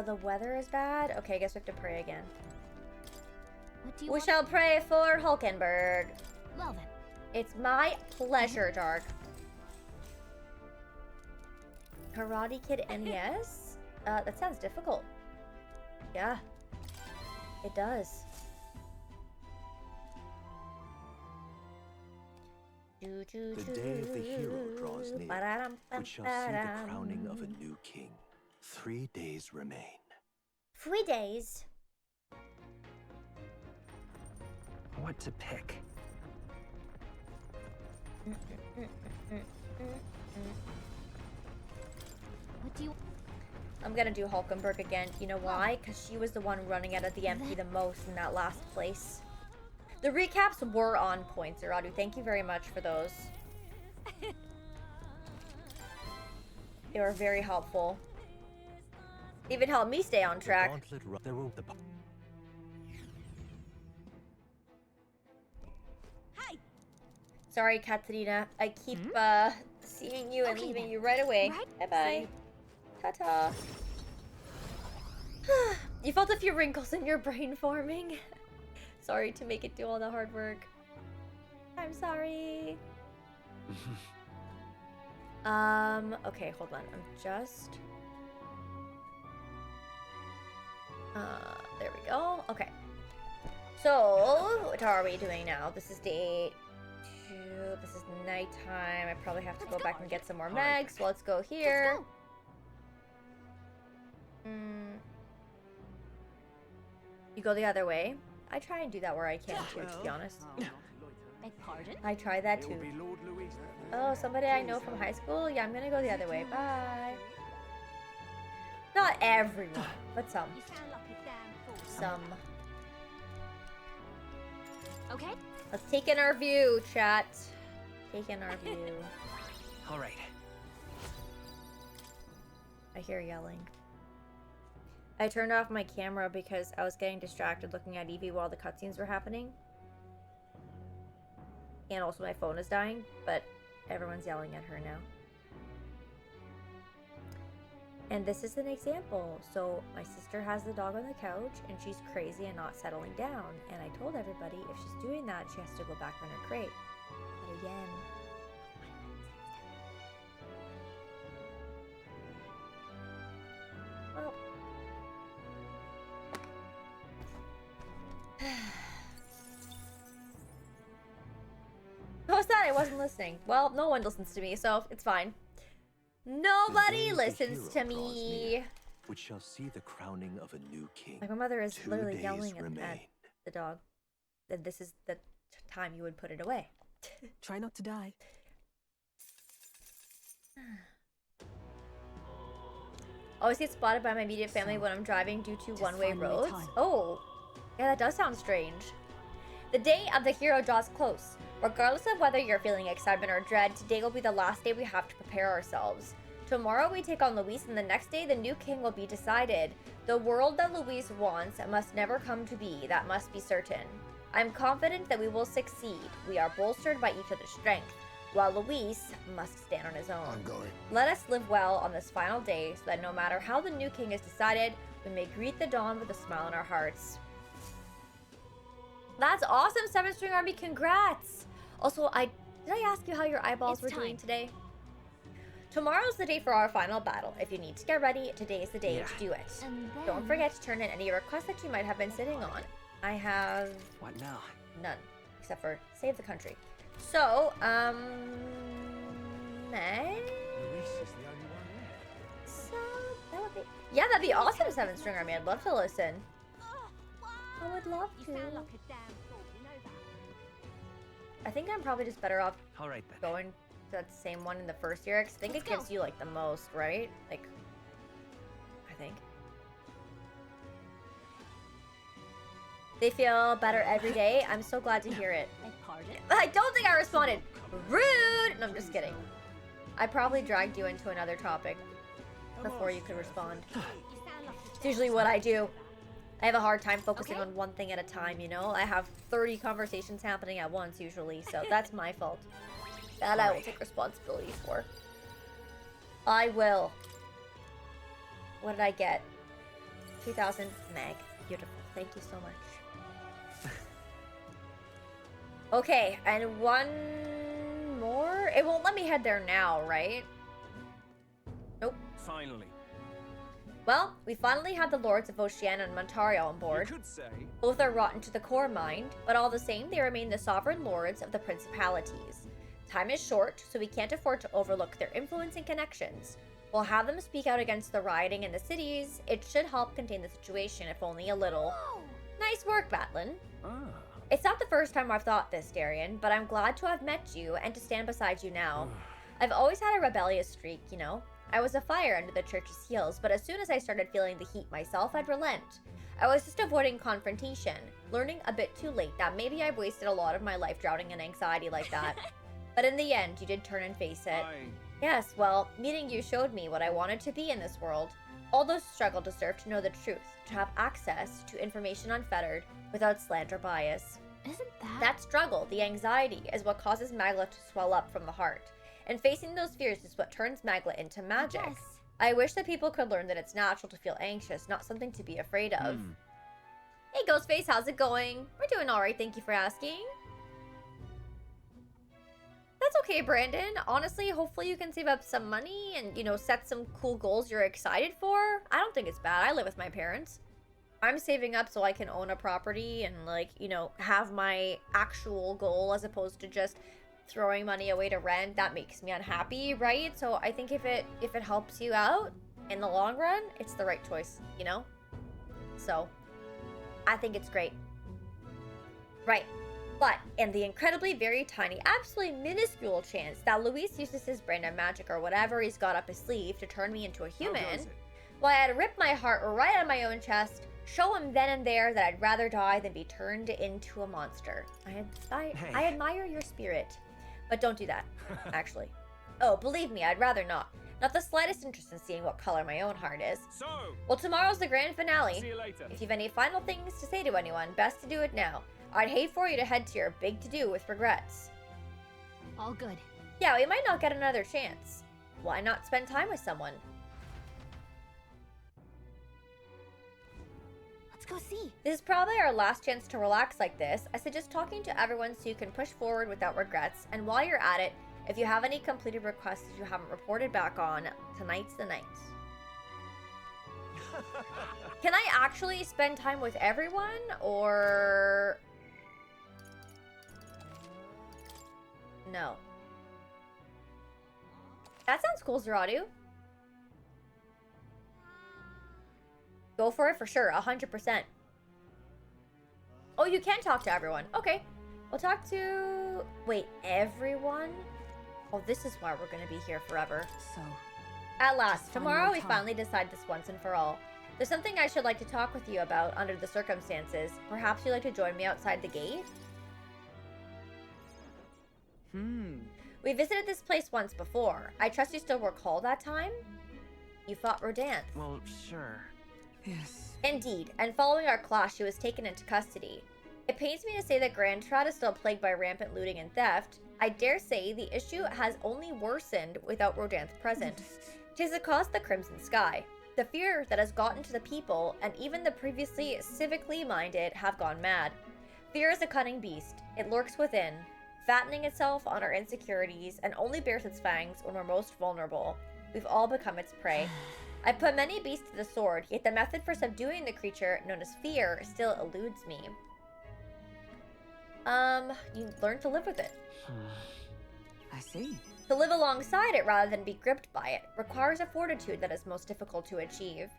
The weather is bad? Okay, I guess we have to pray again. What do you We want? shall pray for Hulkenberg. Well then. It's my pleasure, Dark. Karate Kid NES? That sounds difficult. Yeah. It does. The day of the hero draws near, which shall see the crowning of a new king. 3 days remain. 3 days. What to pick? What do you... I'm gonna do Hulkenberg again. You know why? Because she was the one running out of the MP the most in that last place. The recaps were on point, Zeradu. Thank you very much for those. They were very helpful. Even helped me stay on track. Hey! Sorry, Katarina. I keep seeing you and leaving you right away. Bye-bye. Ta-ta. You felt a few wrinkles in your brain forming. Sorry to make it do all the hard work. I'm sorry. Okay, hold on. I'm just... there we go. Okay. So, what are we doing now? This is day 2. This is nighttime. I probably have to go back and get some more megs. So let's go here. You go the other way. I try and do that where I can too, to be honest. Beg pardon? I try that too. Oh, somebody I know from high school? Yeah, I'm gonna go the other way. Bye. Not everyone, but some. You sound like a damn fool. Some. Okay? Let's take in our view, chat. Take in our view. Alright. I hear yelling. I turned off my camera because I was getting distracted looking at Evie while the cutscenes were happening. And also my phone is dying, but everyone's yelling at her now. And this is an example. So my sister has the dog on the couch and she's crazy and not settling down. And I told everybody if she's doing that, she has to go back on her crate. But again... Well... What was that? I wasn't listening. Well, no one listens to me, so it's fine. Nobody listens to me. which shall see the crowning of a new king. Like my mother is 2 literally days yelling at remain. the dog. That this is the time you would put it away. Try not to die. Always get spotted by my immediate family when I'm driving due to one-way finally roads. time. Oh, yeah, that does sound strange. The day of the hero draws close. Regardless of whether you're feeling excitement or dread, today will be the last day we have to prepare ourselves. Tomorrow we take on Luis, and the next day the new king will be decided. The world that Luis wants must never come to be, that must be certain. I'm confident that we will succeed. We are bolstered by each other's strength, while Luis must stand on his own. I'm going. Let us live well on this final day, so that no matter how the new king is decided, we may greet the dawn with a smile on our hearts. That's awesome, 7-String Army, congrats! Also, did I ask you how your eyeballs were doing today? Tomorrow's the day for our final battle. If you need to get ready, today is the day to do it. Don't forget to turn in any requests that you might have been sitting on. I have... What now? None. Except for save the country. So, Meg? Luis is the only one left. So, that would be... Yeah, that'd be awesome, 7-String Army. I'd love to listen. I would love to. I think I'm probably just better off Alright then. going to that same one in the first year, because I think it gives you, like, the most, right? Like, I think. They feel better every day. I'm so glad to hear it. I don't think I responded. Rude! No, I'm just kidding. I probably dragged you into another topic before you could respond. It's usually what I do. I have a hard time focusing on one thing at a time, you know? I have 30 conversations happening at once usually, so that's my fault. That I will take responsibility for. I will. What did I get? 2,000 meg. Beautiful. Thank you so much. Okay, and one more? It won't let me head there now, right? Nope. Finally. Well, we finally had the Lords of Oceania and Montario on board. You could say. Both are rotten to the core mind, but all the same, they remain the sovereign lords of the principalities. Time is short, so we can't afford to overlook their influence and connections. We'll have them speak out against the rioting in the cities. It should help contain the situation, if only a little. Nice work, Batlin. It's not the first time I've thought this, Darian, but I'm glad to have met you and to stand beside you now. I've always had a rebellious streak, you know? I was a fire under the church's heels, but as soon as I started feeling the heat myself, I'd relent. I was just avoiding confrontation, learning a bit too late that maybe I've wasted a lot of my life drowning in anxiety like that. But in the end, you did turn and face it. Yes, well, meeting you showed me what I wanted to be in this world. All those struggle deserve to know the truth, to have access to information unfettered, without slant or bias. Isn't that... That struggle, the anxiety, is what causes Magla to swell up from the heart. And facing those fears is what turns Magla into magic. Yes. I wish that people could learn that it's natural to feel anxious, not something to be afraid of. Hey Ghostface, how's it going? We're doing alright, thank you for asking. That's okay, Brandon. Honestly, hopefully you can save up some money and, you know, set some cool goals you're excited for. I don't think it's bad. I live with my parents. I'm saving up so I can own a property and, like, you know, have my actual goal as opposed to just throwing money away to rent. That makes me unhappy, right? So I think if it helps you out in the long run, it's the right choice, you know? So I think it's great. Right. But in the incredibly very tiny, absolutely minuscule chance that Luis uses his brand of magic or whatever he's got up his sleeve to turn me into a human, well, I'd rip my heart right out of my own chest, show him then and there that I'd rather die than be turned into a monster. I admire your spirit. But don't do that, actually. Oh, believe me, I'd rather not. Not the slightest interest in seeing what color my own heart is. So, well, tomorrow's the grand finale. See you later. If you've any final things to say to anyone, best to do it now. I'd hate for you to head to your big to-do with regrets. All good. Yeah, we might not get another chance. Why not spend time with someone? Let's go see. This is probably our last chance to relax like this. I suggest talking to everyone so you can push forward without regrets. And while you're at it, if you have any completed requests you haven't reported back on, tonight's the night. Can I actually spend time with everyone, or... No. That sounds cool, Zeradu. Go for it for sure, 100%. Oh, you can talk to everyone. Okay. We'll talk to... Wait, everyone? Oh, this is why we're going to be here forever. So... At last, tomorrow we finally decide this once and for all. There's something I should like to talk with you about under the circumstances. Perhaps you'd like to join me outside the gate? We visited this place once before. I trust you still recall that time? You fought Rodanthe. Well, sure. Yes. Indeed, and following our clash, she was taken into custody. It pains me to say that Grand Trad is still plagued by rampant looting and theft. I dare say the issue has only worsened without Rodanthe present. 'Tis the cause of the Crimson Sky. The fear that has gotten to the people, and even the previously civically minded, have gone mad. Fear is a cunning beast. It lurks within, fattening itself on our insecurities, and only bares its fangs when we're most vulnerable. We've all become its prey. I put many beasts to the sword, yet the method for subduing the creature, known as fear, still eludes me. You learn to live with it. I see. To live alongside it rather than be gripped by it requires a fortitude that is most difficult to achieve.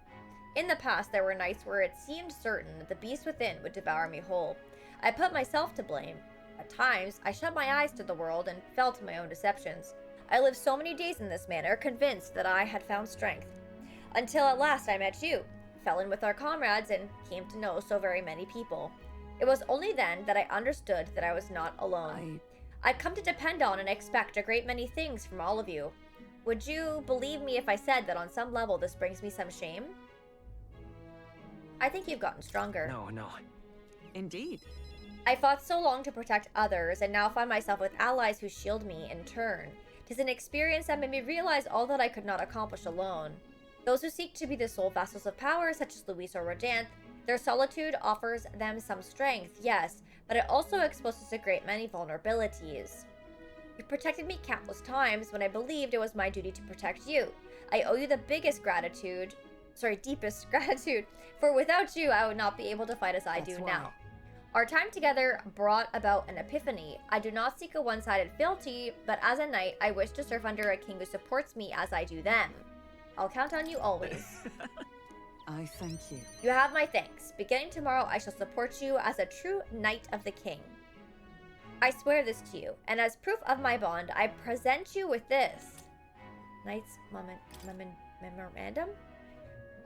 In the past, there were nights where it seemed certain that the beast within would devour me whole. I put myself to blame. At times, I shut my eyes to the world and fell to my own deceptions. I lived so many days in this manner, convinced that I had found strength. Until at last I met you, fell in with our comrades, and came to know so very many people. It was only then that I understood that I was not alone. I'd come to depend on and expect a great many things from all of you. Would you believe me if I said that on some level this brings me some shame? I think you've gotten stronger. No. Indeed. I fought so long to protect others, and now find myself with allies who shield me in turn. 'Tis an experience that made me realize all that I could not accomplish alone. Those who seek to be the sole vessels of power, such as Luis or Rodanthe, their solitude offers them some strength, yes, but it also exposes a great many vulnerabilities. You protected me countless times when I believed it was my duty to protect you. I owe you the deepest gratitude, for without you, I would not be able to fight as I do now. Our time together brought about an epiphany. I do not seek a one-sided fealty, but as a knight, I wish to serve under a king who supports me as I do them. I'll count on you always. I thank you. You have my thanks. Beginning tomorrow, I shall support you as a true knight of the king. I swear this to you, and as proof of my bond, I present you with this. Knight's memorandum?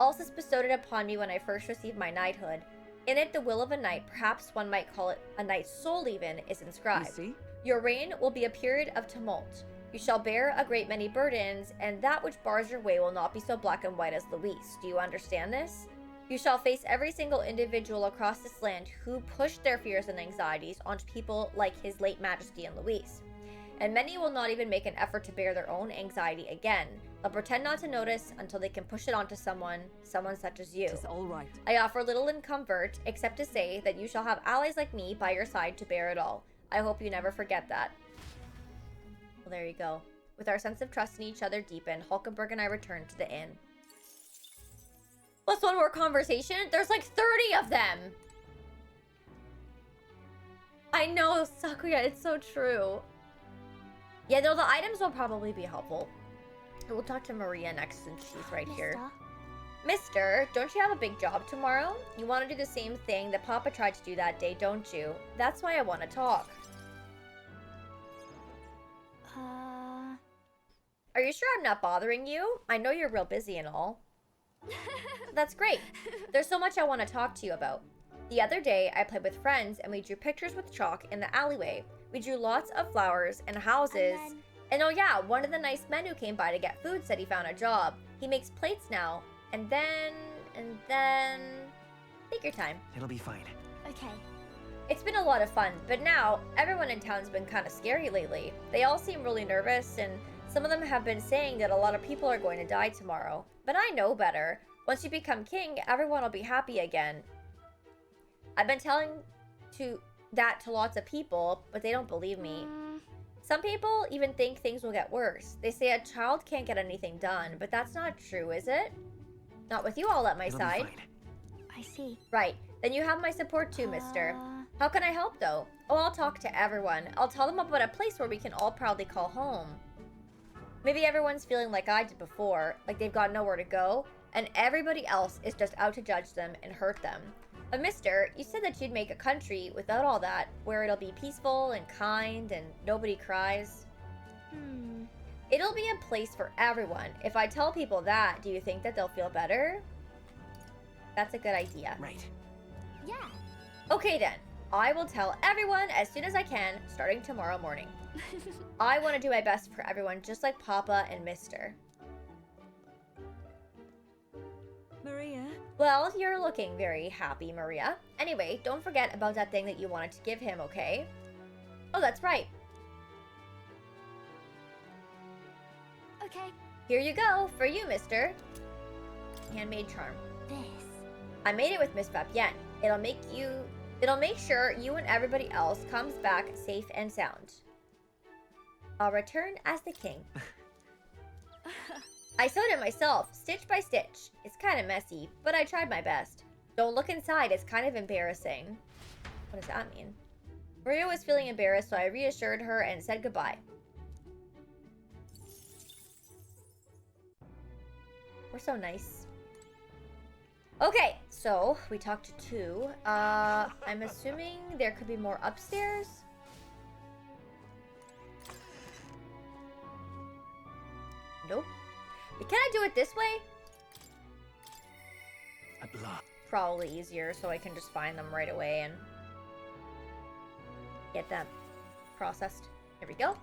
Also bestowed upon me when I first received my knighthood. In it, the will of a knight, perhaps one might call it a knight's soul even, is inscribed. You see? Your reign will be a period of tumult. You shall bear a great many burdens, and that which bars your way will not be so black and white as Luis. Do you understand this? You shall face every single individual across this land who pushed their fears and anxieties onto people like His late Majesty and Luis. And many will not even make an effort to bear their own anxiety again. They'll pretend not to notice until they can push it onto someone such as you. It's all right. I offer little in comfort, except to say that you shall have allies like me by your side to bear it all. I hope you never forget that. Well, there you go. With our sense of trust in each other deepened, Hulkenberg and I returned to the inn. Plus one more conversation? There's like 30 of them! I know, Sakuya, it's so true. Yeah, though the items will probably be helpful. We'll talk to Maria next since she's right here. Mister, don't you have a big job tomorrow? You want to do the same thing that Papa tried to do that day, don't you? That's why I want to talk. Are you sure I'm not bothering you? I know you're real busy and all. That's great. There's so much I want to talk to you about. The other day, I played with friends and we drew pictures with chalk in the alleyway. We drew lots of flowers and houses. And oh yeah, one of the nice men who came by to get food said he found a job. He makes plates now. And then... Take your time. It'll be fine. Okay. It's been a lot of fun, but now everyone in town's been kind of scary lately. They all seem really nervous, and some of them have been saying that a lot of people are going to die tomorrow. But I know better. Once you become king, everyone will be happy again. I've been telling that to lots of people, but they don't believe me. Some people even think things will get worse. They say a child can't get anything done, but that's not true, is it? Not with you all at my side. I see. Right. Then you have my support too, mister. How can I help, though? Oh, I'll talk to everyone. I'll tell them about a place where we can all proudly call home. Maybe everyone's feeling like I did before, like they've got nowhere to go. and everybody else is just out to judge them and hurt them. But mister, you said that you'd make a country without all that, where it'll be peaceful and kind and nobody cries. It'll be a place for everyone. If I tell people that, do you think that they'll feel better? That's a good idea. Right. Yeah. Okay then. I will tell everyone as soon as I can, starting tomorrow morning. I want to do my best for everyone, just like Papa and Mister. Maria? Well, you're looking very happy, Maria. Anyway, don't forget about that thing that you wanted to give him, okay? Oh, that's right. Okay. Here you go, for you, mister. Handmade charm. This. I made it with Miss Fabienne. It'll make sure you and everybody else comes back safe and sound. I'll return as the king. I sewed it myself, stitch by stitch. It's kind of messy, but I tried my best. Don't look inside, it's kind of embarrassing. What does that mean? Maria was feeling embarrassed, so I reassured her and said goodbye. We're so nice. Okay, so we talked to two. I'm assuming there could be more upstairs. Nope. Can I do it this way? At last. Probably easier, so I can just find them right away and get them processed. There we go.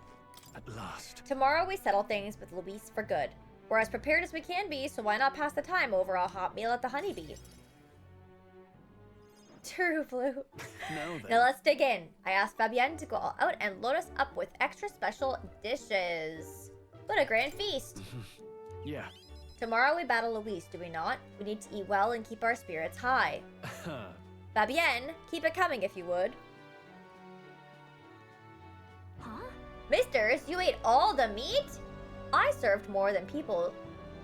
At last. Tomorrow we settle things with Luis for good. We're as prepared as we can be, so why not pass the time over a hot meal at the Honeybee? True, Blue. No, then. Now let's dig in. I asked Fabienne to go all out and load us up with extra special dishes. What a grand feast. Yeah. Tomorrow we battle Luis, do we not? We need to eat well and keep our spirits high. Fabienne, keep it coming if you would. Huh? Misters, you ate all the meat? I served more than people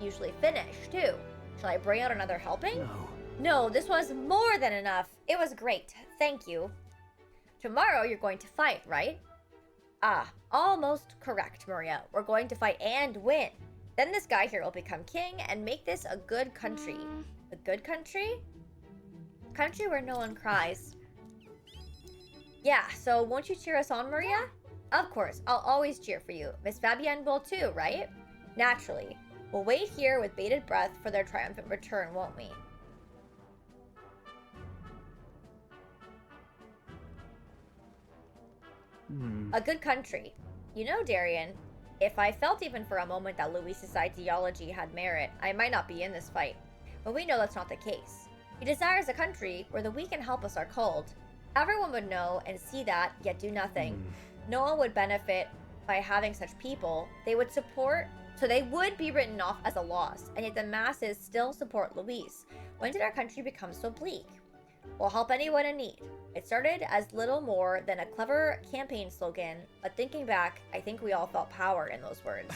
usually finish, too. Shall I bring out another helping? No. No, this was more than enough. It was great. Thank you. Tomorrow you're going to fight, right? Ah, almost correct, Maria. We're going to fight and win. Then this guy here will become king and make this a good country. A good country? Country where no one cries. Yeah, so won't you cheer us on, Maria? Of course, I'll always cheer for you. Miss Fabienne will too, right? Naturally. We'll wait here with bated breath for their triumphant return, won't we? A good country. You know, Darian, if I felt even for a moment that Luis's ideology had merit, I might not be in this fight. But we know that's not the case. He desires a country where the weak and helpless are culled. Everyone would know and see that, yet do nothing. No one would benefit by having such people. They would be written off as a loss, and yet the masses still support Luis. When did our country become so bleak? We'll help anyone in need. It started as little more than a clever campaign slogan, but thinking back, I think we all felt power in those words.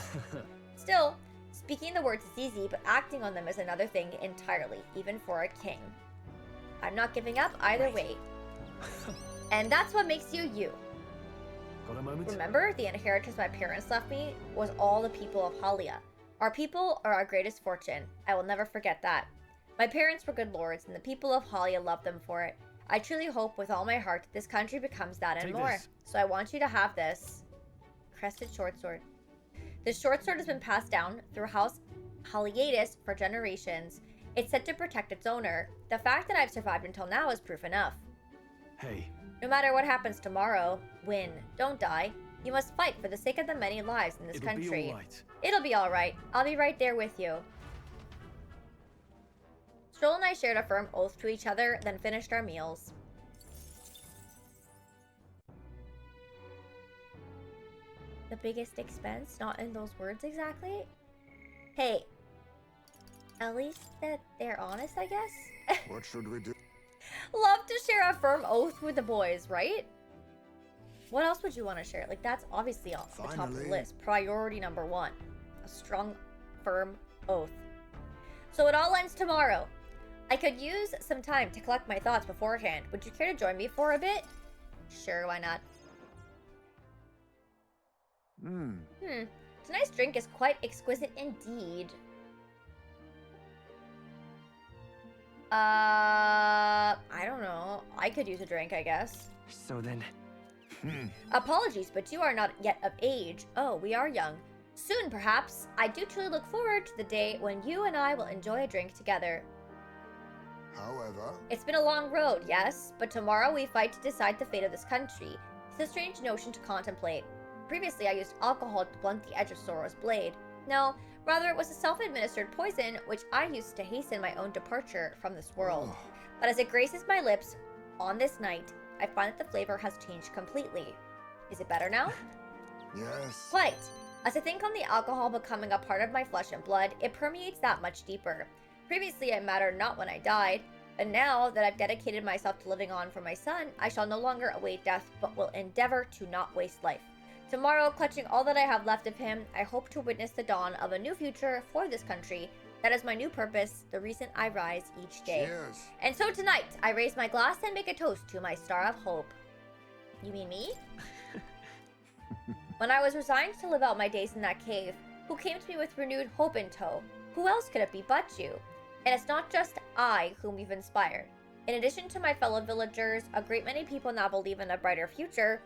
Still, speaking the words is easy, but acting on them is another thing entirely, even for a king. I'm not giving up either way. And that's what makes you you. Got a moment? Remember, the inheritance my parents left me was all the people of Halia. Our people are our greatest fortune. I will never forget that. My parents were good lords, and the people of Halia loved them for it. I truly hope with all my heart that this country becomes that and more. So I want you to have this crested short sword. This short sword has been passed down through House Haliatus for generations. It's said to protect its owner. The fact that I've survived until now is proof enough. Hey. No matter what happens tomorrow, win. Don't die. You must fight for the sake of the many lives in this country. It'll be all right. It'll be all right. I'll be right there with you. Stroll and I shared a firm oath to each other, then finished our meals. The biggest expense? Not in those words exactly. Hey, at least that they're honest, I guess? What should we do? Love to share a firm oath with the boys, right? What else would you want to share? Like, that's obviously on the top of the list. Priority number one. A strong, firm oath. So it all ends tomorrow. I could use some time to collect my thoughts beforehand. Would you care to join me for a bit? Sure, why not? Tonight's drink is quite exquisite indeed. I don't know. I could use a drink, I guess. So then... Apologies, but you are not yet of age. Oh, we are young. Soon, perhaps. I do truly look forward to the day when you and I will enjoy a drink together. However... It's been a long road, yes, but tomorrow we fight to decide the fate of this country. It's a strange notion to contemplate. Previously, I used alcohol to blunt the edge of Sorrow's blade. No, rather it was a self-administered poison which I used to hasten my own departure from this world. But as it graces my lips on this night, I find that the flavor has changed completely. Is it better now? Yes. Quite. As I think on the alcohol becoming a part of my flesh and blood, it permeates that much deeper. Previously, it mattered not when I died, and now that I've dedicated myself to living on for my son, I shall no longer await death, but will endeavor to not waste life. Tomorrow, clutching all that I have left of him, I hope to witness the dawn of a new future for this country. That is my new purpose, the reason I rise each day. Cheers. And so tonight, I raise my glass and make a toast to my star of hope. You mean me? When I was resigned to live out my days in that cave, who came to me with renewed hope in tow? Who else could it be but you? And it's not just I whom you've inspired. In addition to my fellow villagers, a great many people now believe in a brighter future,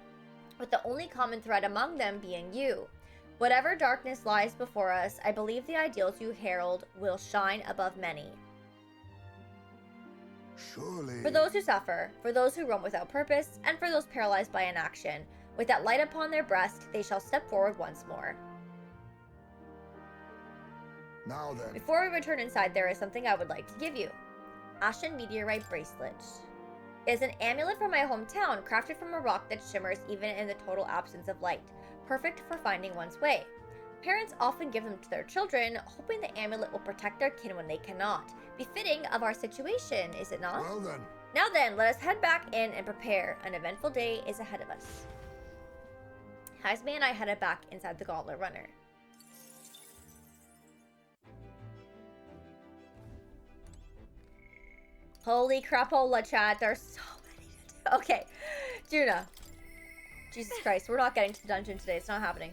with the only common thread among them being you. Whatever darkness lies before us, I believe the ideals you herald will shine above many. Surely. For those who suffer, for those who roam without purpose, and for those paralyzed by inaction, with that light upon their breast, they shall step forward once more. Now then. Before we return inside, there is something I would like to give you. Ashen Meteorite Bracelet. It is an amulet from my hometown, crafted from a rock that shimmers even in the total absence of light, perfect for finding one's way. Parents often give them to their children, hoping the amulet will protect their kin when they cannot. Befitting of our situation, is it not? Well then. Now then, let us head back in and prepare. An eventful day is ahead of us. Hazme and I headed back inside the Gauntlet Runner. Holy crapola, chat. There's so many to do. Okay, Juna. Jesus Christ, we're not getting to the dungeon today. It's not happening.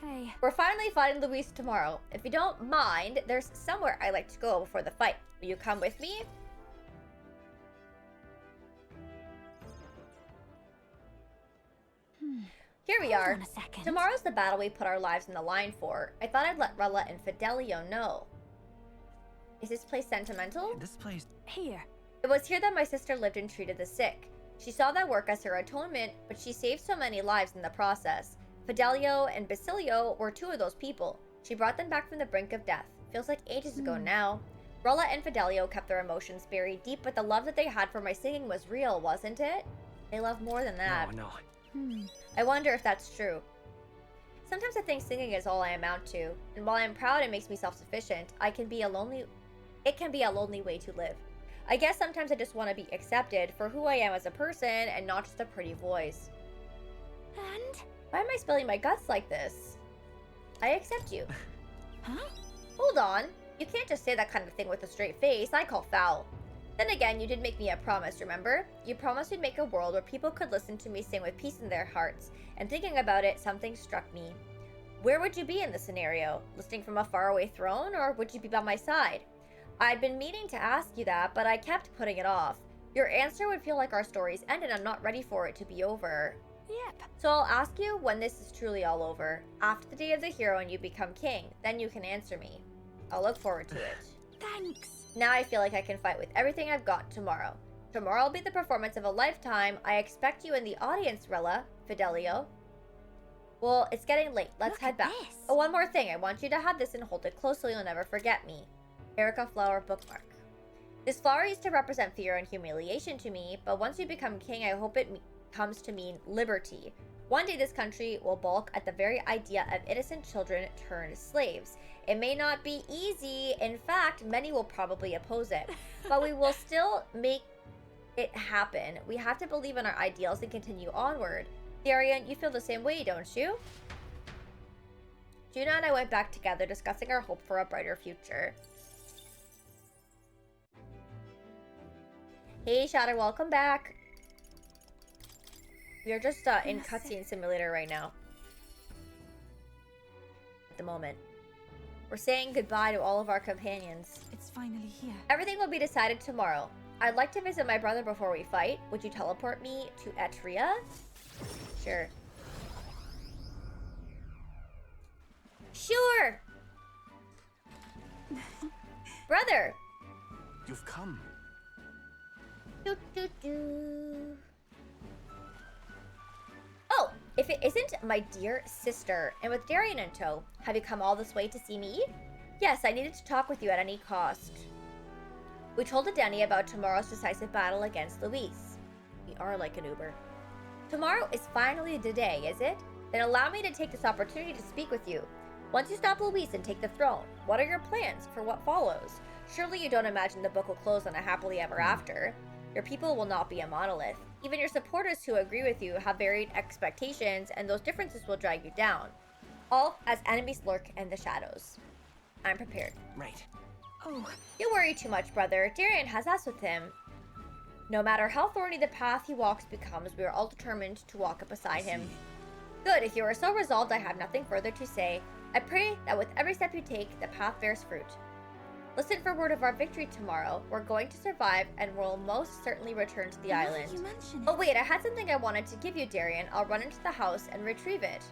Hey. We're finally fighting Luis tomorrow. If you don't mind, there's somewhere I like to go before the fight. Will you come with me? Here we are. Hold on a second. Tomorrow's the battle we put our lives in the line for. I thought I'd let Rella and Fidelio know. Is this place sentimental? This place... Here. It was here that my sister lived and treated the sick. She saw that work as her atonement, but she saved so many lives in the process. Fidelio and Basilio were two of those people. She brought them back from the brink of death. Feels like ages ago now. Rella and Fidelio kept their emotions buried deep, but the love that they had for my singing was real, wasn't it? They loved more than that. No. I wonder if that's true. Sometimes I think singing is all I amount to, and while I'm proud and makes me self-sufficient, it can be a lonely way to live. I guess sometimes I just want to be accepted for who I am as a person and not just a pretty voice. And? Why am I spilling my guts like this? I accept you. Huh? Hold on. You can't just say that kind of thing with a straight face. I call foul. Then again, you did make me a promise, remember? You promised you'd make a world where people could listen to me sing with peace in their hearts. And thinking about it, something struck me. Where would you be in this scenario? Listening from a faraway throne, or would you be by my side? I'd been meaning to ask you that, but I kept putting it off. Your answer would feel like our story's ended. I'm not ready for it to be over. Yep. So I'll ask you when this is truly all over. After the day of the hero and you become king, then you can answer me. I'll look forward to it. Thanks. Now I feel like I can fight with everything I've got tomorrow. Tomorrow will be the performance of a lifetime. I expect you in the audience, Rella, Fidelio. Well, it's getting late. Let's head back. This. Oh, one more thing. I want you to have this and hold it closely. You'll never forget me. Erica Flower bookmark. This flower used to represent fear and humiliation to me, but once you become king, I hope it comes to mean liberty. One day this country will balk at the very idea of innocent children turned slaves. It may not be easy. In fact, many will probably oppose it. But we will still make it happen. We have to believe in our ideals and continue onward. Therian, you feel the same way, don't you? Juna and I went back together, discussing our hope for a brighter future. Hey, Shadow, welcome back. We are just in Cutscene Simulator right now. At the moment. We're saying goodbye to all of our companions. It's finally here. Everything will be decided tomorrow. I'd like to visit my brother before we fight. Would you teleport me to Etria? Sure. Sure! Brother! You've come. Do, do, do. Oh, if it isn't my dear sister, and with Darian in tow, have you come all this way to see me? Yes, I needed to talk with you at any cost. We told Adeni about tomorrow's decisive battle against Luis. We are like an Uber. Tomorrow is finally the day, is it? Then allow me to take this opportunity to speak with you. Once you stop Luis and take the throne, what are your plans for what follows? Surely you don't imagine the book will close on a happily ever after. Your people will not be a monolith. Even your supporters who agree with you have varied expectations, and those differences will drag you down. All as enemies lurk in the shadows. I'm prepared. Right. Oh. You worry too much, brother. Darian has us with him. No matter how thorny the path he walks becomes, we are all determined to walk up beside him. Good, if you are so resolved, I have nothing further to say. I pray that with every step you take, the path bears fruit. Listen for word of our victory tomorrow. We're going to survive and will most certainly return to the island. You mentioned it. Oh wait, I had something I wanted to give you, Darian. I'll run into the house and retrieve it.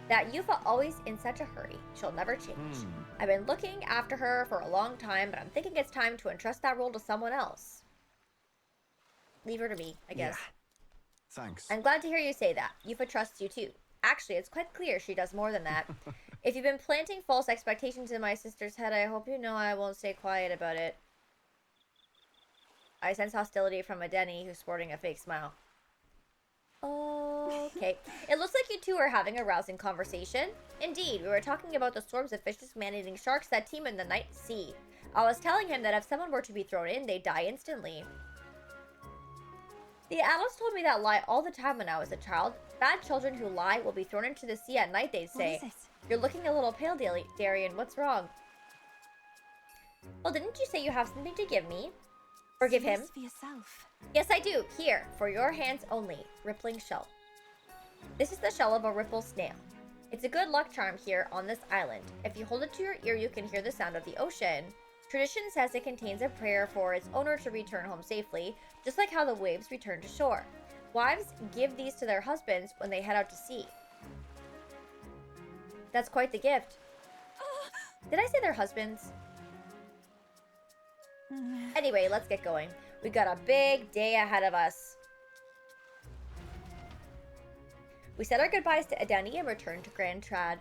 That Yufa always in such a hurry. She'll never change. I've been looking after her for a long time, but I'm thinking it's time to entrust that role to someone else. Leave her to me, I guess. Yeah. Thanks. I'm glad to hear you say that. Yufa trusts you too. Actually, it's quite clear she does more than that. If you've been planting false expectations in my sister's head, I hope you know I won't stay quiet about it. I sense hostility from Adeni, who's sporting a fake smile. Okay. It looks like you two are having a rousing conversation. Indeed, we were talking about the swarms of vicious man-eating sharks that teem in the night sea. I was telling him that if someone were to be thrown in, they'd die instantly. The adults told me that lie all the time when I was a child. Bad children who lie will be thrown into the sea at night, they'd say. What is it? You're looking a little pale, Darian. What's wrong? Well, didn't you say you have something to give me? Or give him? For yourself. Yes, I do. Here, for your hands only. Rippling shell. This is the shell of a ripple snail. It's a good luck charm here on this island. If you hold it to your ear, you can hear the sound of the ocean. Tradition says it contains a prayer for its owner to return home safely, just like how the waves return to shore. Wives give these to their husbands when they head out to sea. That's quite the gift. Did I say their husbands? Anyway, let's get going. We got a big day ahead of us. We said our goodbyes to Adeni and returned to Grand Trad.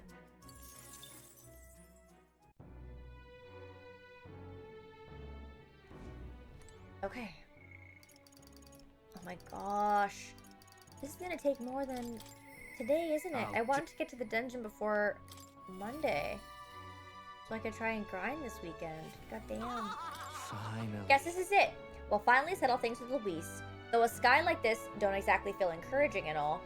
Okay. Oh my gosh. This is gonna take more than today, isn't it? I wanted to get to the dungeon before Monday, so I could try and grind this weekend. God damn. Finally. Guess this is it. We'll finally settle things with Luis. Though a sky like this don't exactly feel encouraging and all.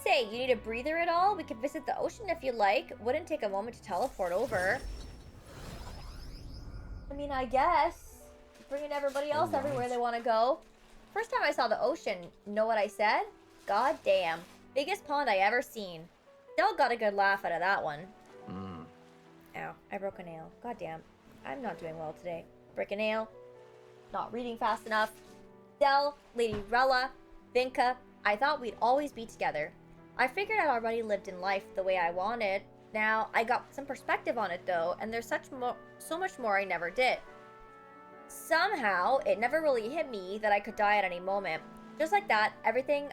Say, you need a breather at all? We could visit the ocean if you like. Wouldn't take a moment to teleport over. I mean, I guess. Bringing everybody else everywhere they want to go. First time I saw the ocean, know what I said? God damn. Biggest pond I ever seen. Del got a good laugh out of that one. Ow, I broke a nail. God damn. I'm not doing well today. Break a nail. Not reading fast enough. Del, Lady Rella, Vinka, I thought we'd always be together. I figured I'd already lived in life the way I wanted. Now, I got some perspective on it though, and there's so much more I never did. Somehow, it never really hit me that I could die at any moment. Just like that, everything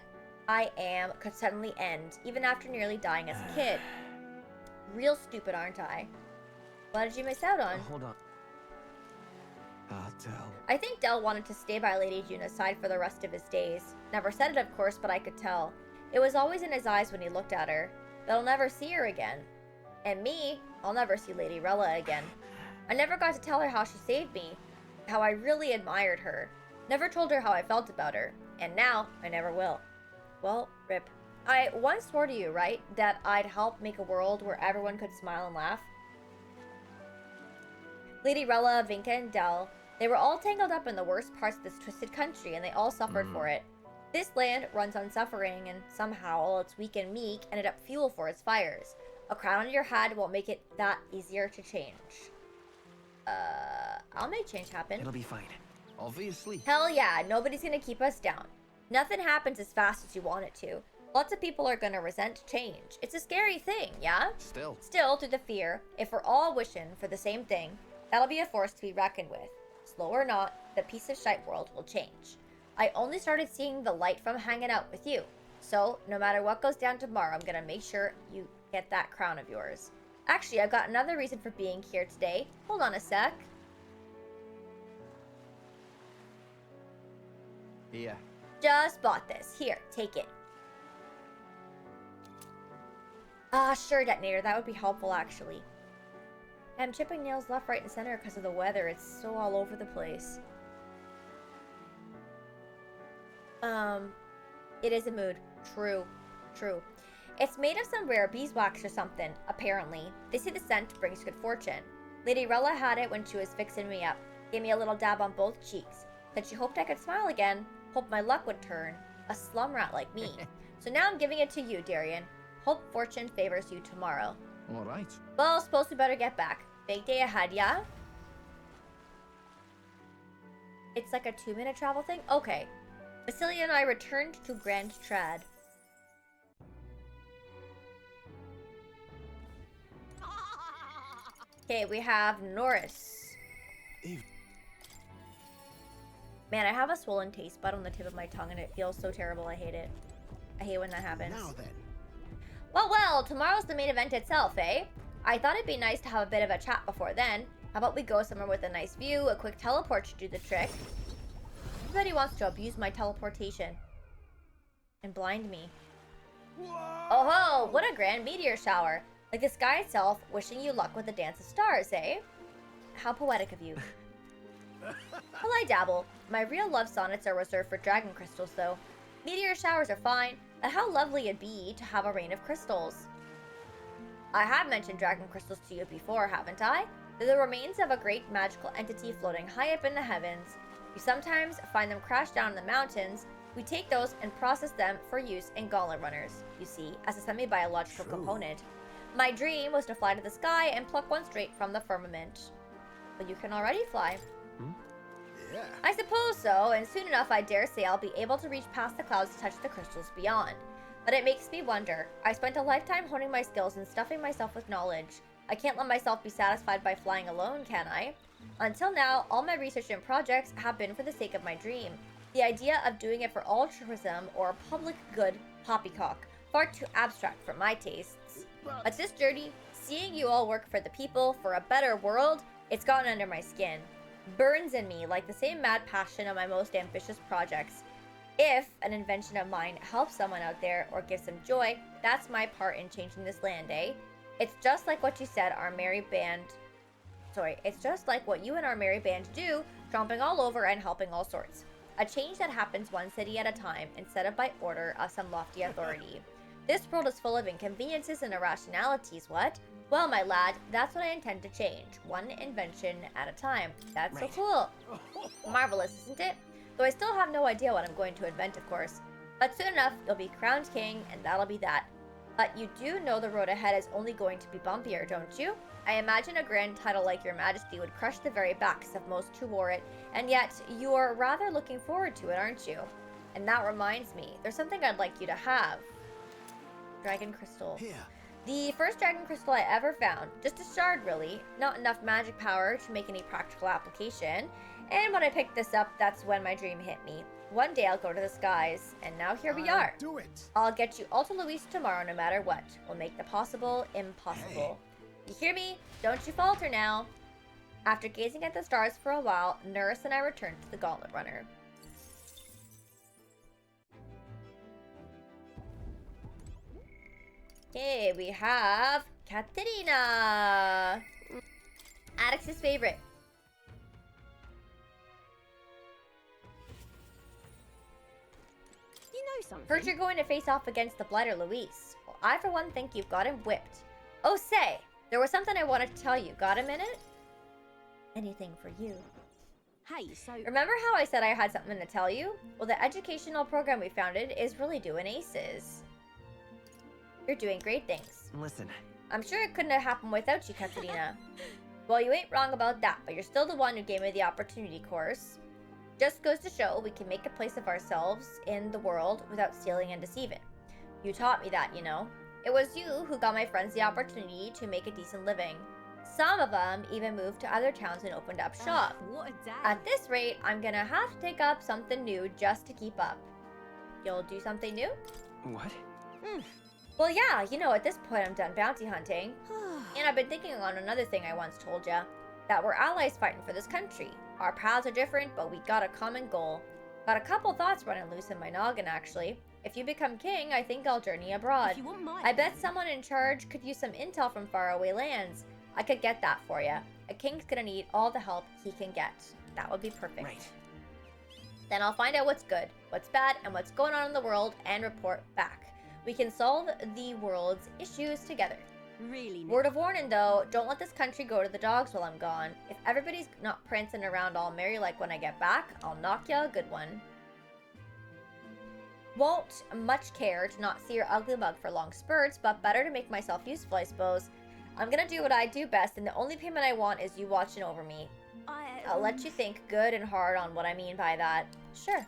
I am could suddenly end, even after nearly dying as a kid. Real stupid, aren't I? What did you miss out on? Hold on. Del. I think Del wanted to stay by Lady Juna's side for the rest of his days. Never said it, of course, but I could tell. It was always in his eyes when he looked at her. But I'll never see her again. And me, I'll never see Lady Rella again. I never got to tell her how she saved me. How I really admired her. Never told her how I felt about her. And now, I never will. Well, rip. I once swore to you, right, that I'd help make a world where everyone could smile and laugh. Lady Rella, Vinka, and Del, they were all tangled up in the worst parts of this twisted country, and they all suffered for it. This land runs on suffering, and somehow all its weak and meek ended up fuel for its fires. A crown on your head won't make it that easier to change. I'll make change happen. It'll be fine. Obviously. Hell yeah, nobody's gonna keep us down. Nothing happens as fast as you want it to. Lots of people are gonna resent change. It's a scary thing, yeah? Still, through the fear, if we're all wishing for the same thing, that'll be a force to be reckoned with. Slow or not, the piece of shite world will change. I only started seeing the light from hanging out with you. So, no matter what goes down tomorrow, I'm gonna make sure you get that crown of yours. Actually, I've got another reason for being here today. Hold on a sec. Here. Just bought this. Here, take it. Ah, sure, detonator. That would be helpful, actually. I'm chipping nails left, right, and center because of the weather. It's so all over the place. It is a mood. True. True. It's made of some rare beeswax or something, apparently. They say the scent brings good fortune. Lady Rella had it when she was fixing me up. Gave me a little dab on both cheeks. Said she hoped I could smile again. Hoped my luck would turn. A slum rat like me. So now I'm giving it to you, Darian. Hope fortune favors you tomorrow. Alright. Well, suppose we better get back. Big day ahead, yeah? It's like a 2-minute travel thing? Okay. Basilia and I returned to Grand Trad. Okay, we have Norris. Ew. Man, I have a swollen taste bud on the tip of my tongue and it feels so terrible. I hate it. I hate when that happens. Now then. Well, tomorrow's the main event itself, eh? I thought it'd be nice to have a bit of a chat before then. How about we go somewhere with a nice view, a quick teleport should do the trick. Everybody wants to abuse my teleportation. And blind me. Oh ho, what a grand meteor shower. Like the sky itself, wishing you luck with the dance of stars, eh? How poetic of you. Well, I dabble. My real love sonnets are reserved for dragon crystals, though. Meteor showers are fine, and how lovely it'd be to have a rain of crystals. I have mentioned dragon crystals to you before, haven't I? They're the remains of a great magical entity floating high up in the heavens. We sometimes find them crashed down in the mountains. We take those and process them for use in gauntlet runners, you see, as a semi-biological component. My dream was to fly to the sky and pluck one straight from the firmament. But you can already fly. Yeah. I suppose so, and soon enough I dare say I'll be able to reach past the clouds to touch the crystals beyond. But it makes me wonder. I spent a lifetime honing my skills and stuffing myself with knowledge. I can't let myself be satisfied by flying alone, can I? Until now, all my research and projects have been for the sake of my dream. The idea of doing it for altruism or public good, poppycock, far too abstract for my tastes. But this journey, seeing you all work for the people, for a better world, it's gotten under my skin. Burns in me like the same mad passion of my most ambitious projects. If an invention of mine helps someone out there or gives them joy, that's my part in changing this land, eh? It's just like what you said, our merry band... it's just like what you and our merry band do, tromping all over and helping all sorts. A change that happens one city at a time, instead of by order of some lofty authority. This world is full of inconveniences and irrationalities, what? Well, my lad, that's what I intend to change, one invention at a time. That's so cool. Marvelous, isn't it? Though I still have no idea what I'm going to invent, of course. But soon enough, you'll be crowned king, and that'll be that. But you do know the road ahead is only going to be bumpier, don't you? I imagine a grand title like your majesty would crush the very backs of most who wore it, and yet you're rather looking forward to it, aren't you? And that reminds me, there's something I'd like you to have. Dragon crystal. Here. The first dragon crystal I ever found. Just a shard, really. Not enough magic power to make any practical application. And when I picked this up, that's when my dream hit me. One day I'll go to the skies, and now here we are. Do it. I'll get you Alta Luis tomorrow no matter what. We'll make the possible impossible. You hear me? Don't you falter now. After gazing at the stars for a while, Nurse and I returned to the Gauntlet Runner. Okay, we have Katerina! Adix's favorite. You know something? Heard you're going to face off against the Blighter Luis. Well, I for one think you've got him whipped. Oh, say, there was something I wanted to tell you. Got a minute? Anything for you. Hey, so... Remember how I said I had something to tell you? Well, the educational program we founded is really doing aces. You're doing great things. Listen, I'm sure it couldn't have happened without you, Katarina. Well, you ain't wrong about that, but you're still the one who gave me the opportunity, course. Just goes to show we can make a place of ourselves in the world without stealing and deceiving. You taught me that, you know. It was you who got my friends the opportunity to make a decent living. Some of them even moved to other towns and opened up shop. What a dad. At this rate, I'm gonna have to take up something new just to keep up. You'll do something new? What? Well, yeah, you know, at this point I'm done bounty hunting. And I've been thinking on another thing I once told ya. That we're allies fighting for this country. Our paths are different, but we got a common goal. Got a couple thoughts running loose in my noggin, actually. If you become king, I think I'll journey abroad. If you want mine. I bet someone in charge could use some intel from faraway lands. I could get that for ya. A king's gonna need all the help he can get. That would be perfect. Right. Then I'll find out what's good, what's bad, and what's going on in the world and report back. We can solve the world's issues together. Really? Word of warning though, don't let this country go to the dogs while I'm gone. If everybody's not prancing around all merry like when I get back, I'll knock ya a good one. Won't much care to not see your ugly mug for long spurts, but better to make myself useful, I suppose. I'm gonna do what I do best, and the only payment I want is you watching over me. I'll let you think good and hard on what I mean by that. Sure.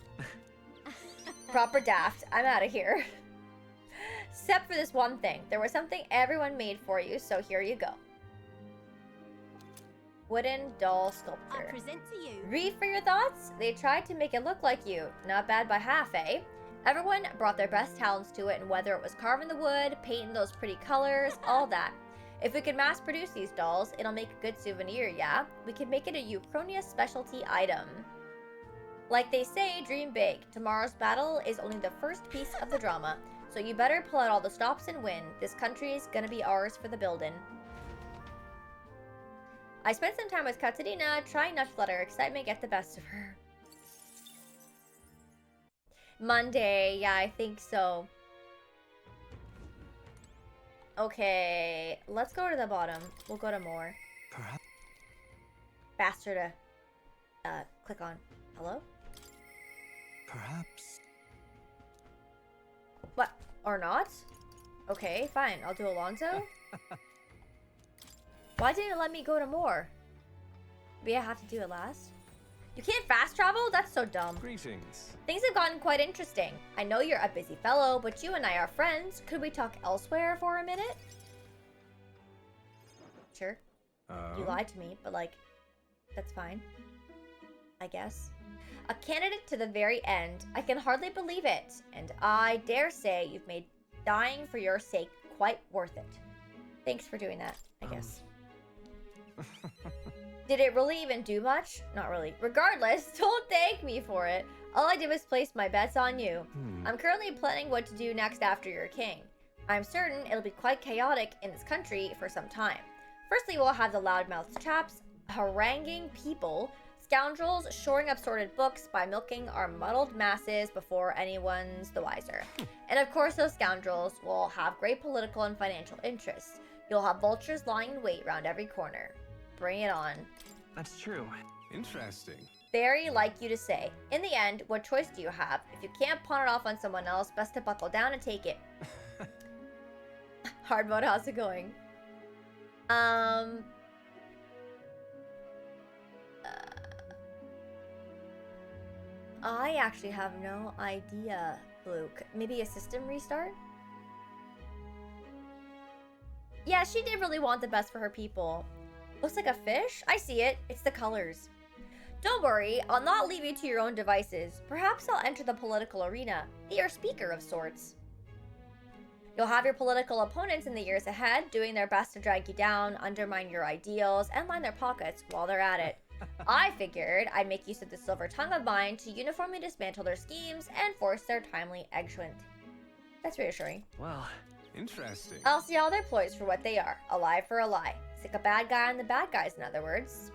Proper daft. I'm out of here. Except for this one thing. There was something everyone made for you, so here you go. Wooden doll sculpture. I present to you. Read for your thoughts? They tried to make it look like you. Not bad by half, eh? Everyone brought their best talents to it, and whether it was carving the wood, painting those pretty colors, all that. If we could mass produce these dolls, it'll make a good souvenir, yeah? We could make it a Euchronia specialty item. Like they say, dream big. Tomorrow's battle is only the first piece of the drama, so you better pull out all the stops and win. This country is gonna be ours for the building. I spent some time with Katarina, trying not to let her excitement get the best of her. Monday, yeah, I think so. Okay, let's go to the bottom. We'll go to more. Perhaps. Faster to click on. Hello? Perhaps. What? Or not? Okay, fine. I'll do Alonso. Why didn't it let me go to more? Maybe I have to do it last. You can't fast travel? That's so dumb. Greetings. Things have gotten quite interesting. I know you're a busy fellow, but you and I are friends. Could we talk elsewhere for a minute? Sure. You lied to me, but like, that's fine. I guess. A candidate to the very end. I can hardly believe it. And I dare say you've made dying for your sake quite worth it. Thanks for doing that, I guess. Did it really even do much? Not really. Regardless, don't thank me for it. All I did was place my bets on you. I'm currently planning what to do next after you're king. I'm certain it'll be quite chaotic in this country for some time. Firstly, we'll have the loudmouthed chaps haranguing people, scoundrels shoring up sorted books by milking our muddled masses before anyone's the wiser. And of course, those scoundrels will have great political and financial interests. You'll have vultures lying in wait round every corner. Bring it on. That's true. Interesting. Very like you to say. In the end, what choice do you have? If you can't pawn it off on someone else, best to buckle down and take it. Hard mode, how's it going? I actually have no idea, Luke. Maybe a system restart? Yeah, she did really want the best for her people. Looks like a fish? I see it. It's the colors. Don't worry, I'll not leave you to your own devices. Perhaps I'll enter the political arena, be your speaker of sorts. You'll have your political opponents in the years ahead, doing their best to drag you down, undermine your ideals, and line their pockets while they're at it. I figured I'd make use of the silver tongue of mine to uniformly dismantle their schemes and force their timely exit. That's reassuring. Well, interesting. I'll see all their ploys for what they are, a lie for a lie. Stick a bad guy on the bad guys, in other words.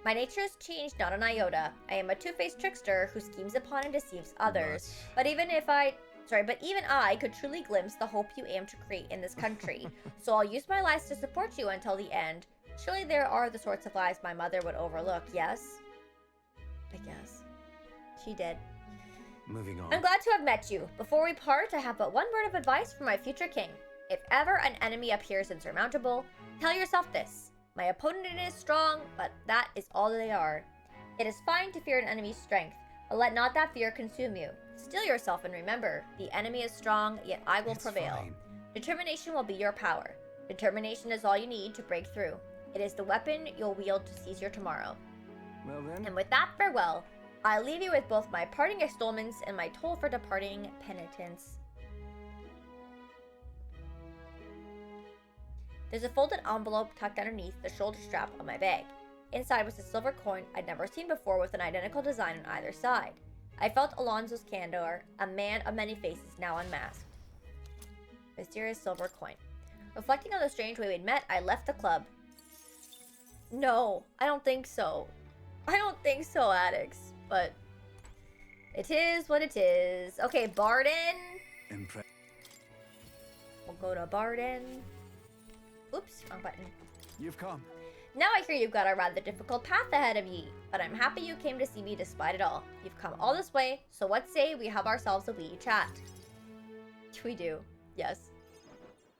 My nature has changed not an iota. I am a two-faced trickster who schemes upon and deceives others. But even I could truly glimpse the hope you aim to create in this country. So I'll use my lies to support you until the end. Surely there are the sorts of lies my mother would overlook, yes? I guess. She did. Moving on. I'm glad to have met you. Before we part, I have but one word of advice for my future king. If ever an enemy appears insurmountable, tell yourself this. My opponent is strong, but that is all they are. It is fine to fear an enemy's strength, but let not that fear consume you. Still yourself and remember, the enemy is strong, yet I will prevail. Fine. Determination will be your power. Determination is all you need to break through. It is the weapon you'll wield to seize your tomorrow. Well then. And with that farewell, I leave you with both my parting extollments and my toll for departing penitence. There's a folded envelope tucked underneath the shoulder strap on my bag. Inside was a silver coin I'd never seen before with an identical design on either side. I felt Alonso's candor, a man of many faces now unmasked. Mysterious silver coin. Reflecting on the strange way we'd met, I left the club. No, I don't think so. I don't think so, Addicts. But it is what it is. Okay, Barden. We'll go to Barden. Oops, wrong button. You've come. Now I hear you've got a rather difficult path ahead of ye, but I'm happy you came to see me despite it all. You've come all this way, so what say we have ourselves a wee chat? We do. Yes.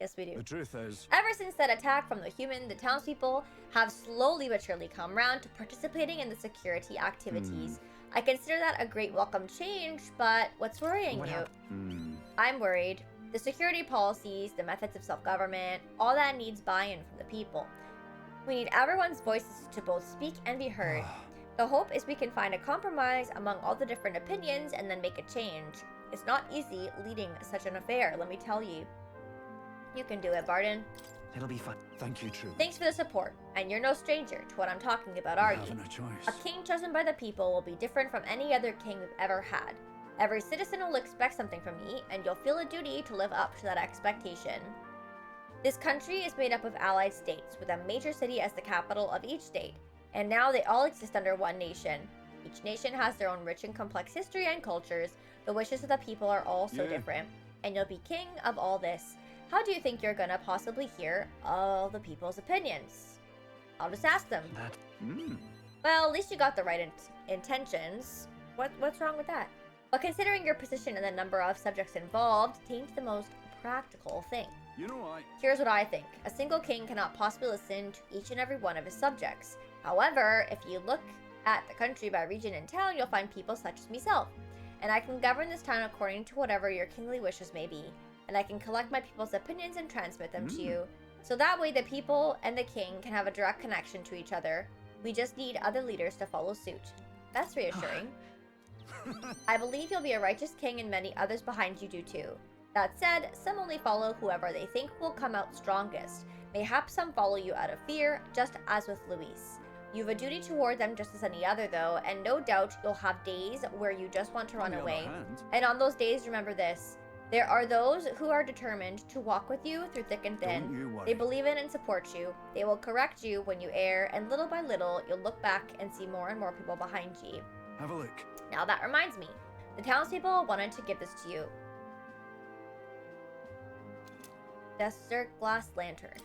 Yes, we do. The truth is, Ever since that attack from the human, the townspeople have slowly but surely come round to participating in the security activities. I consider that a great welcome change, but what's worrying you? I'm worried. The security policies, the methods of self-government, all that needs buy-in from the people. We need everyone's voices to both speak and be heard. The hope is we can find a compromise among all the different opinions and then make a change. It's not easy leading such an affair, let me tell you. You can do it, Barden. it'll be fun. Thank you, True. Thanks for the support, and you're no stranger to what I'm talking about, are you? Having a choice. A king chosen by the people will be different from any other king we've ever had. Every citizen will expect something from me, and you'll feel a duty to live up to that expectation. This country is made up of allied states, with a major city as the capital of each state, and now they all exist under one nation. Each nation has their own rich and complex history and cultures. The wishes of the people are all so different, and you'll be king of all this. How do you think you're gonna possibly hear all the people's opinions? I'll just ask them. Well, at least you got the right intentions. What's wrong with that? But considering your position and the number of subjects involved, tain't the most practical thing. You know, Here's what I think. A single king cannot possibly listen to each and every one of his subjects. However, if you look at the country by region and town, you'll find people such as myself. And I can govern this town according to whatever your kingly wishes may be. And I can collect my people's opinions and transmit them to you. So that way the people and the king can have a direct connection to each other. We just need other leaders to follow suit. That's reassuring. I believe you'll be a righteous king and many others behind you do too. That said, some only follow whoever they think will come out strongest. Mayhap some follow you out of fear, just as with Luis. You've a duty toward them just as any other though, and no doubt you'll have days where you just want to run away. And on those days, remember this. There are those who are determined to walk with you through thick and thin. They believe in and support you. They will correct you when you err, and little by little, you'll look back and see more and more people behind you. Have a look. Now that reminds me. The townspeople wanted to give this to you. Desert glass lantern.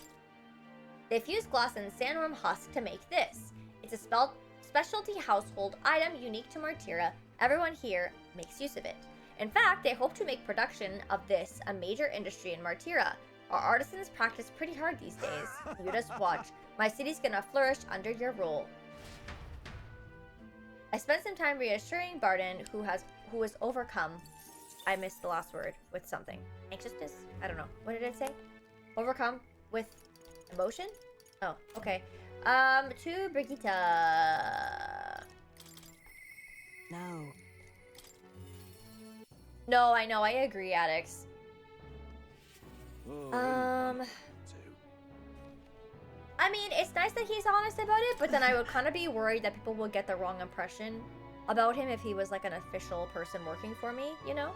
They fused glass and sandworm husk to make this. It's a specialty household item unique to Martira. Everyone here makes use of it. In fact, they hope to make production of this a major industry in Martira. Our artisans practice pretty hard these days. You just watch. My city's gonna flourish under your rule. I spent some time reassuring Barden, who was overcome. I missed the last word with something. Anxiousness? I don't know. What did it say? Overcome with emotion? Oh, okay. To Brigitte. No. No, I know. I agree, Addicts. I mean, it's nice that he's honest about it, but then I would kind of be worried that people would get the wrong impression about him if he was like an official person working for me, you know?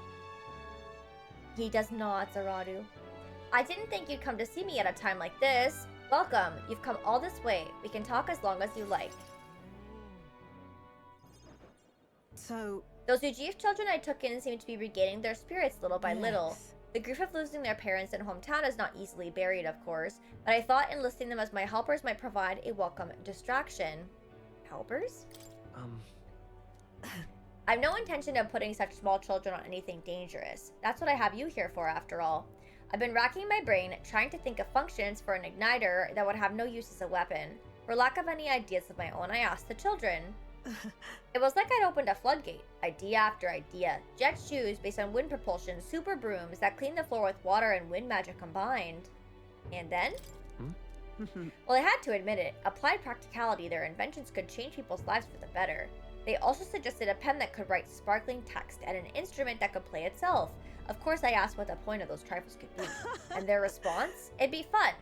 He does not, Zaradu. I didn't think you'd come to see me at a time like this. Welcome. You've come all this way. We can talk as long as you like. So... Those Ujif children I took in seem to be regaining their spirits little by little. The grief of losing their parents and hometown is not easily buried, of course, but I thought enlisting them as my helpers might provide a welcome distraction. Helpers? I've no intention of putting such small children on anything dangerous. That's what I have you here for, after all. I've been racking my brain trying to think of functions for an igniter that would have no use as a weapon. For lack of any ideas of my own, I asked the children. It was like I'd opened a floodgate. Idea after idea. Jet shoes based on wind propulsion, super brooms that clean the floor with water and wind magic combined. And then? Well, I had to admit it. Applied practicality, their inventions could change people's lives for the better. They also suggested a pen that could write sparkling text and an instrument that could play itself. Of course, I asked what the point of those trifles could be. And their response? It'd be fun.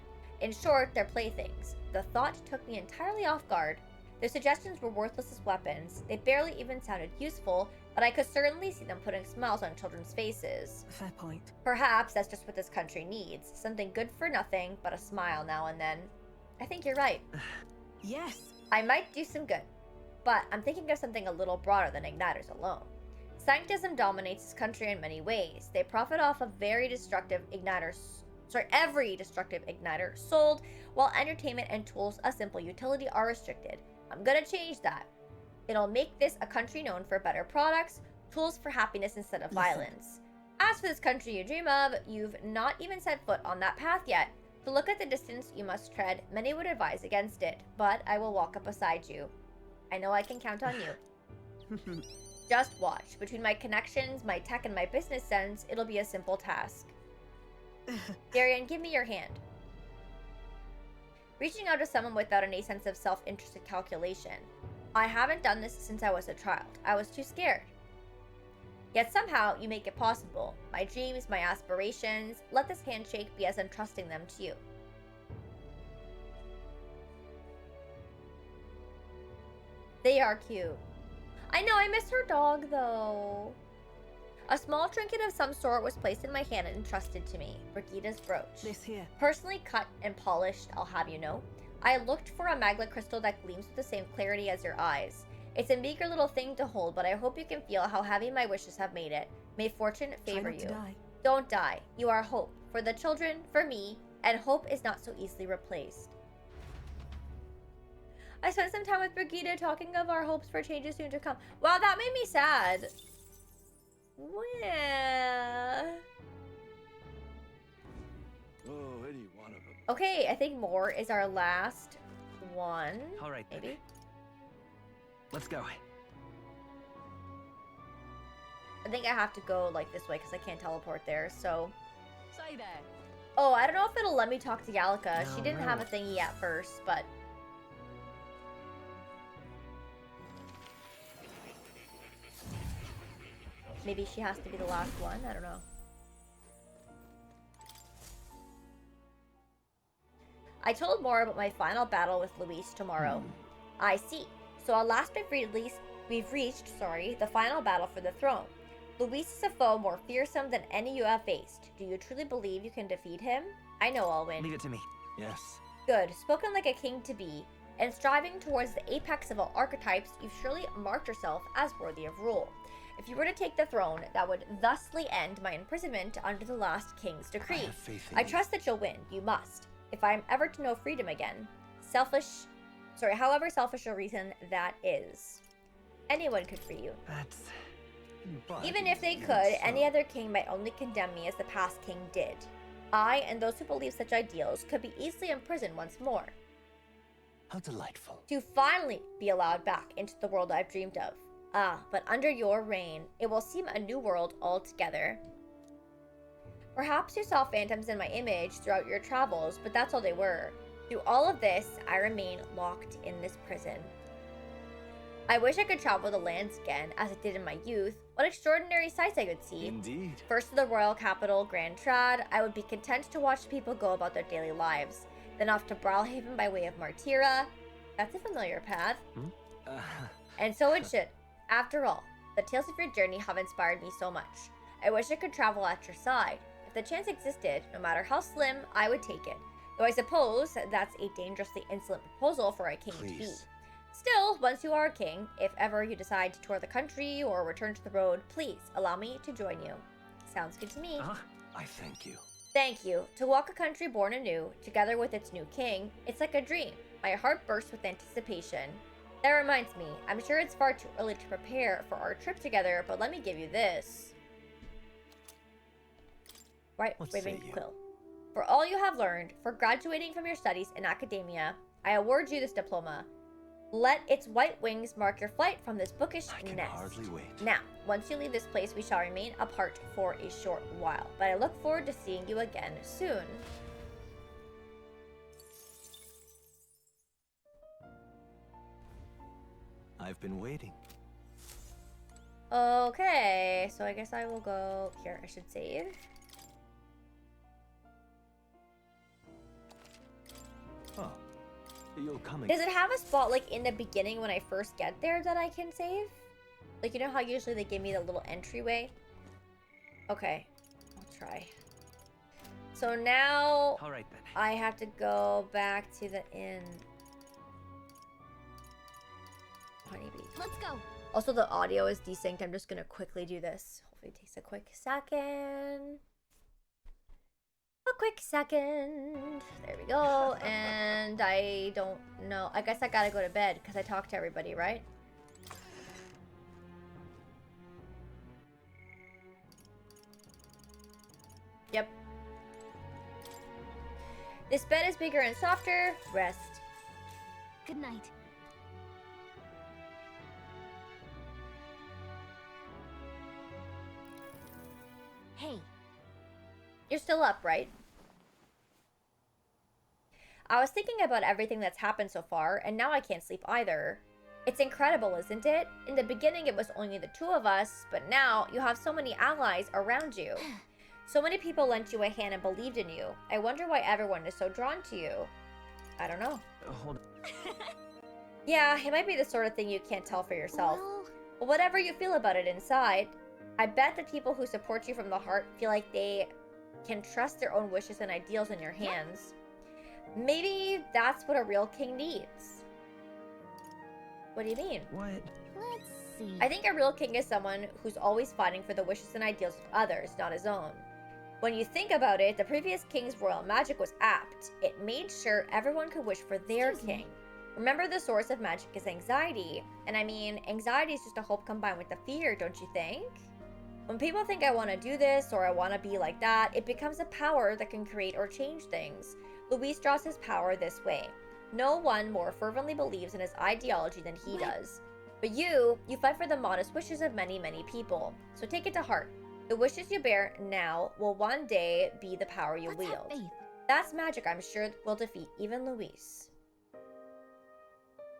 In short, they're playthings. The thought took me entirely off guard. Their suggestions were worthless as weapons. They barely even sounded useful, but I could certainly see them putting smiles on children's faces. Fair point. Perhaps that's just what this country needs. Something good for nothing, but a smile now and then. I think you're right. Yes. I might do some good, but I'm thinking of something a little broader than igniters alone. Sanctism dominates this country in many ways. They profit off of every destructive igniter sold, while entertainment and tools, a simple utility, are restricted. I'm gonna change that. It'll make this a country known for better products, tools for happiness instead of violence. As for this country you dream of, you've not even set foot on that path yet. To look at the distance you must tread, many would advise against it, but I will walk up beside you. I know I can count on you. Just watch. Between my connections, my tech, and my business sense, it'll be a simple task. Darian, give me your hand. Reaching out to someone without any sense of self-interested calculation. I haven't done this since I was a child. I was too scared. Yet somehow, you make it possible. My dreams, my aspirations, let this handshake be as entrusting them to you. They are cute. I know, I miss her dog, though. A small trinket of some sort was placed in my hand and entrusted to me. Brigida's brooch. This here. Personally cut and polished, I'll have you know. I looked for a maglet crystal that gleams with the same clarity as your eyes. It's a meager little thing to hold, but I hope you can feel how heavy my wishes have made it. May fortune favor you. Don't die. You are hope. For the children, for me, and hope is not so easily replaced. I spent some time with Brigida talking of our hopes for changes soon to come. Wow, that made me sad. Well... Oh, any one of them. Okay, I think more is our last one. All right, maybe. then. Let's go. I think I have to go like this way because I can't teleport there, so... Say there. Oh, I don't know if it'll let me talk to Gallica. No, She didn't have a thingy at first, but... Maybe she has to be the last one. I don't know. I told more about my final battle with Luis tomorrow. I see. So at last we've reached the final battle for the throne. Luis is a foe more fearsome than any you have faced. Do you truly believe you can defeat him? I know I'll win. Leave it to me. Yes. Good. Spoken like a king to be. And striving towards the apex of all archetypes, you've surely marked yourself as worthy of rule. If you were to take the throne, that would thusly end my imprisonment under the last king's decree. I trust that you'll win. You must. If I am ever to know freedom again. However selfish a reason that is. Anyone could free you. Even if they could, any other king might only condemn me as the past king did. I, and those who believe such ideals, could be easily imprisoned once more. How delightful. To finally be allowed back into the world I've dreamed of. Ah, but under your reign, it will seem a new world altogether. Perhaps you saw phantoms in my image throughout your travels, but that's all they were. Through all of this, I remain locked in this prison. I wish I could travel the lands again, as I did in my youth. What extraordinary sights I could see. Indeed. First to the royal capital, Grand Trad, I would be content to watch people go about their daily lives. Then off to Brawlhaven by way of Martira. That's a familiar path. And so it should. After all, the tales of your journey have inspired me so much. I wish I could travel at your side. If the chance existed, no matter how slim, I would take it. Though I suppose that's a dangerously insolent proposal for a king to be. Still, once you are a king, if ever you decide to tour the country or return to the road, please allow me to join you. Sounds good to me. I thank you. Thank you. To walk a country born anew, together with its new king, it's like a dream. My heart bursts with anticipation. That reminds me, I'm sure it's far too early to prepare for our trip together, but let me give you this. Right, What say Ravenquill. For all you have learned, for graduating from your studies in academia, I award you this diploma. Let its white wings mark your flight from this bookish I can nest. hardly wait. Now, once you leave this place, we shall remain apart for a short while, but I look forward to seeing you again soon. I've been waiting. Okay, so I guess I will go here. I should save. Oh, you'll come Does again. it have a spot like in the beginning when I first get there that I can save? Like, you know how usually they give me the little entryway? Okay, I'll try. So now All right then. I have to go back to the inn. Honeybee. Let's go. Also, the audio is desynced. I'm just gonna quickly do this. Hopefully it takes a quick second. A quick second. There we go. And I don't know. I guess I gotta go to bed because I talked to everybody, right? Yep. This bed is bigger and softer. Rest. Good night. Hey. You're still up, right? I was thinking about everything that's happened so far, and now I can't sleep either. It's incredible, isn't it? In the beginning, it was only the two of us, but now you have so many allies around you. So many people lent you a hand and believed in you. I wonder why everyone is so drawn to you. I don't know. Hold Yeah, it might be the sort of thing you can't tell for yourself. Well, But whatever you feel about it inside, I bet the people who support you from the heart feel like they can trust their own wishes and ideals in your hands. Maybe that's what a real king needs. What do you mean? What? let's see. I think a real king is someone who's always fighting for the wishes and ideals of others, not his own. When you think about it, the previous king's royal magic was apt. It made sure everyone could wish for their king. Remember, the source of magic is anxiety. And I mean, anxiety is just a hope combined with the fear, don't you think? When people think I want to do this or I want to be like that, it becomes a power that can create or change things. Louis draws his power this way. No one more fervently believes in his ideology than he does. But you fight for the modest wishes of many, many people. So take it to heart. The wishes you bear now will one day be the power you wield. That's magic I'm sure will defeat even Louis.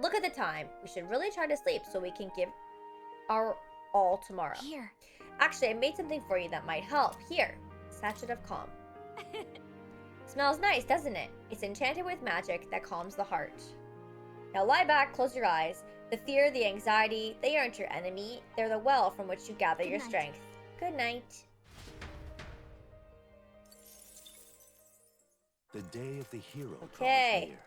Look at the time. We should really try to sleep so we can give our all tomorrow. Here. Actually, I made something for you that might help. Here, sachet of calm. Smells nice, doesn't it? It's enchanted with magic that calms the heart. Now lie back, close your eyes. The fear, the anxiety, they aren't your enemy. They're the well from which you gather your strength. Good night. The day of the hero Okay. draws near,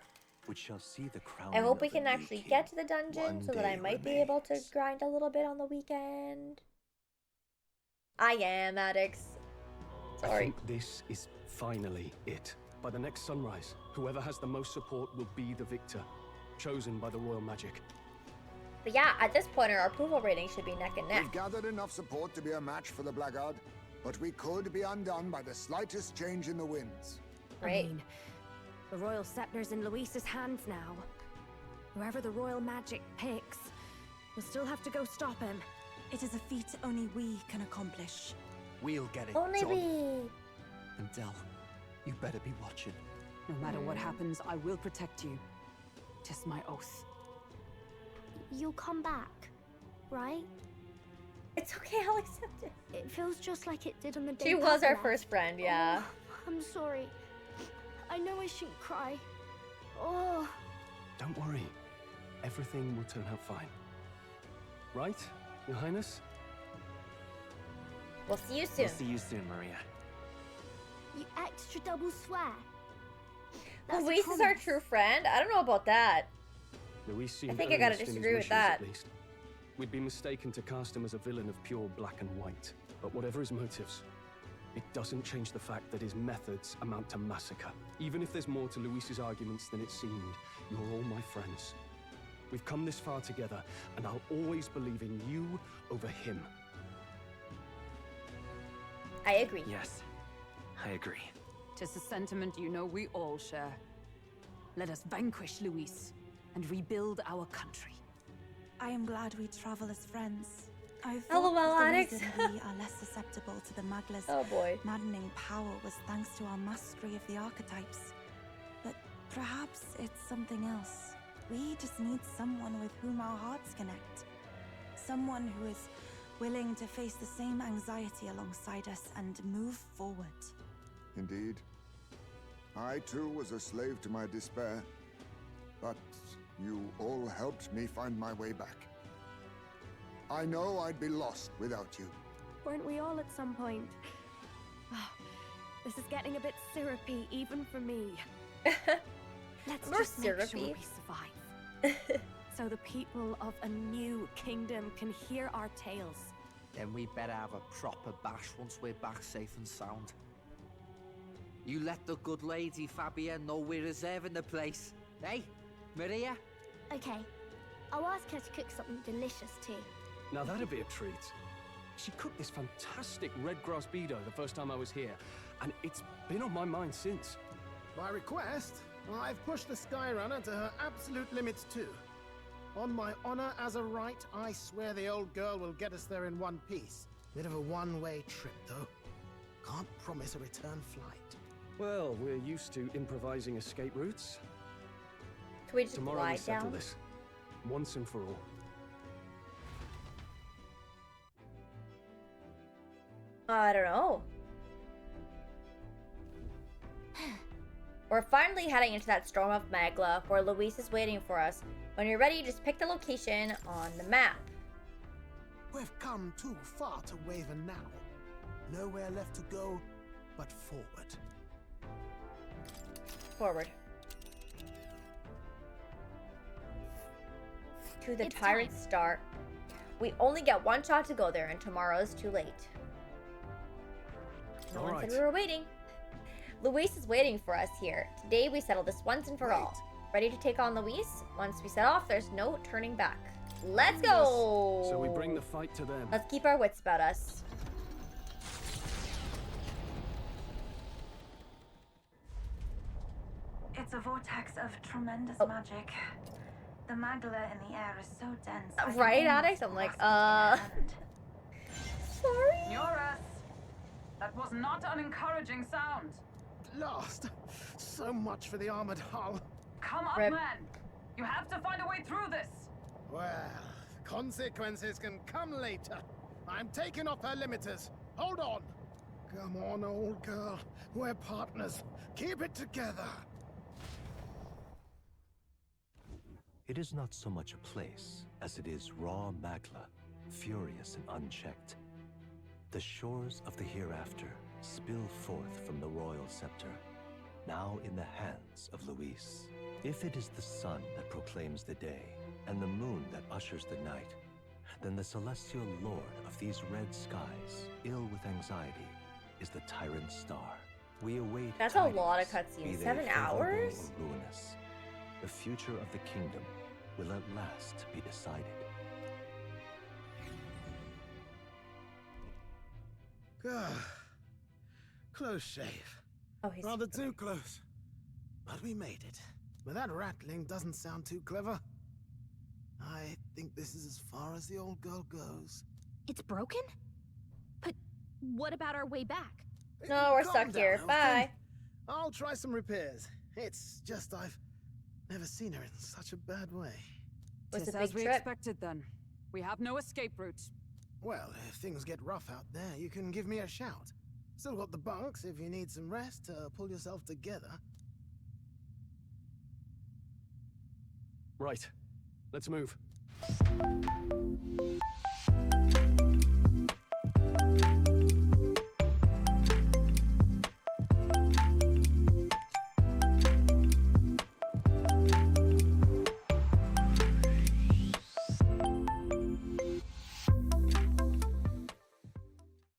which shall see the crown. I hope we can actually get to the dungeon so that I might be able to grind a little bit on the weekend. I am, Addicts. I Sorry. think this is finally it. By the next sunrise, whoever has the most support will be the victor, chosen by the royal magic. But yeah, at this point, our approval rating should be neck and neck. We've gathered enough support to be a match for the Blackguard, but we could be undone by the slightest change in the winds. Right. I mean, the royal scepter's in Luis's hands now. Whoever the royal magic picks, we'll still have to go stop him. It is a feat only we can accomplish. We'll get it Only done. we. And Del, you better be watching. No matter what happens, I will protect you. 'Tis my oath. You'll come back, right? It's okay, I'll accept it. It feels just like it did on the day She was Papa our left. first friend, yeah. Oh, I'm sorry. I know I shouldn't cry. Oh. Don't worry. Everything will turn out fine. Right, Your Highness? We'll see you soon. We'll see you soon, Maria. You extra double swear. That's a Luis is our promise. true friend? I don't know about that. Luis seemed think I gotta earnest in his disagree with wishes, that. at least. We'd be mistaken to cast him as a villain of pure black and white. But whatever his motives, it doesn't change the fact that his methods amount to massacre. Even if there's more to Luis's arguments than it seemed, you're all my friends. We've come this far together, and I'll always believe in you over him. I agree. Yes. I agree. 'Tis a sentiment you know we all share. Let us vanquish Luis and rebuild our country. I am glad we travel as friends. I LOL, thought the Alex. reason we are less susceptible to the Magla's Oh boy. maddening power was thanks to our mastery of the archetypes. But perhaps it's something else. We just need someone with whom our hearts connect. Someone who is willing to face the same anxiety alongside us and move forward. Indeed. I too was a slave to my despair, but you all helped me find my way back. I know I'd be lost without you. Weren't we all at some point? Oh, this is getting a bit syrupy, even for me. Let's More just make sure syrupy. we survive. So the people of a new kingdom can hear our tales. Then we better have a proper bash once we're back safe and sound. You let the good lady Fabia know we're reserving the place. Hey, Maria? Okay. I'll ask her to cook something delicious too. Now that'd be a treat. She cooked this fantastic red grass bedo the first time I was here, and it's been on my mind since. By request, I've pushed the Skyrunner to her absolute limits too. On my honor as a right, I swear the old girl will get us there in one piece. Bit of a one-way trip, though. Can't promise a return flight. Well, we're used to improvising escape routes. Can we just Tomorrow lie we settle down? this, once and for all. I don't know. We're finally heading into that storm of Magla, where Luis is waiting for us. When you're ready, just pick the location on the map. We've come too far to waver now. Nowhere left to go but forward. Forward. To the It's Tyrant time. Star. We only get one shot to go there, and tomorrow's too late. No one said we were waiting. Luis is waiting for us here. Today we settle this once and for all. Ready to take on Luis? Once we set off, there's no turning back. Let's go! So we bring the fight to them. Let's keep our wits about us. It's a vortex of tremendous magic. The Magla in the air is so dense. I can Right, almost Alex? I'm like, grasp it in hand. Sorry? Eurus! That was not an encouraging sound. Lost. So much for the armored hull. Come up, Rip. man! You have to find a way through this! Well, consequences can come later. I'm taking off her limiters. Hold on. Come on, old girl. We're partners. Keep it together. It is not so much a place as it is raw Magla, furious and unchecked. The shores of the hereafter spill forth from the royal scepter, now in the hands of Luis. If it is the sun that proclaims the day, and the moon that ushers the night, then the celestial lord of these red skies, ill with anxiety, is the Tyrant Star. We await That's a lot of tidings, be cutscenes. they 7 favorable hours? or ruinous. The future of the kingdom will at last be decided. Close shave. Oh, he's rather too close. But we made it. But that rattling doesn't sound too clever. I think this is as far as the old girl goes. It's broken? But what about our way back? No, we're Calm stuck down, here. Elton. Bye. I'll try some repairs. It's just I've never seen her in such a bad way. Was Tis a as big we trip. expected then. We have no escape route. Well, if things get rough out there, you can give me a shout. Still got the bunks if you need some rest to pull yourself together. Right. Let's move.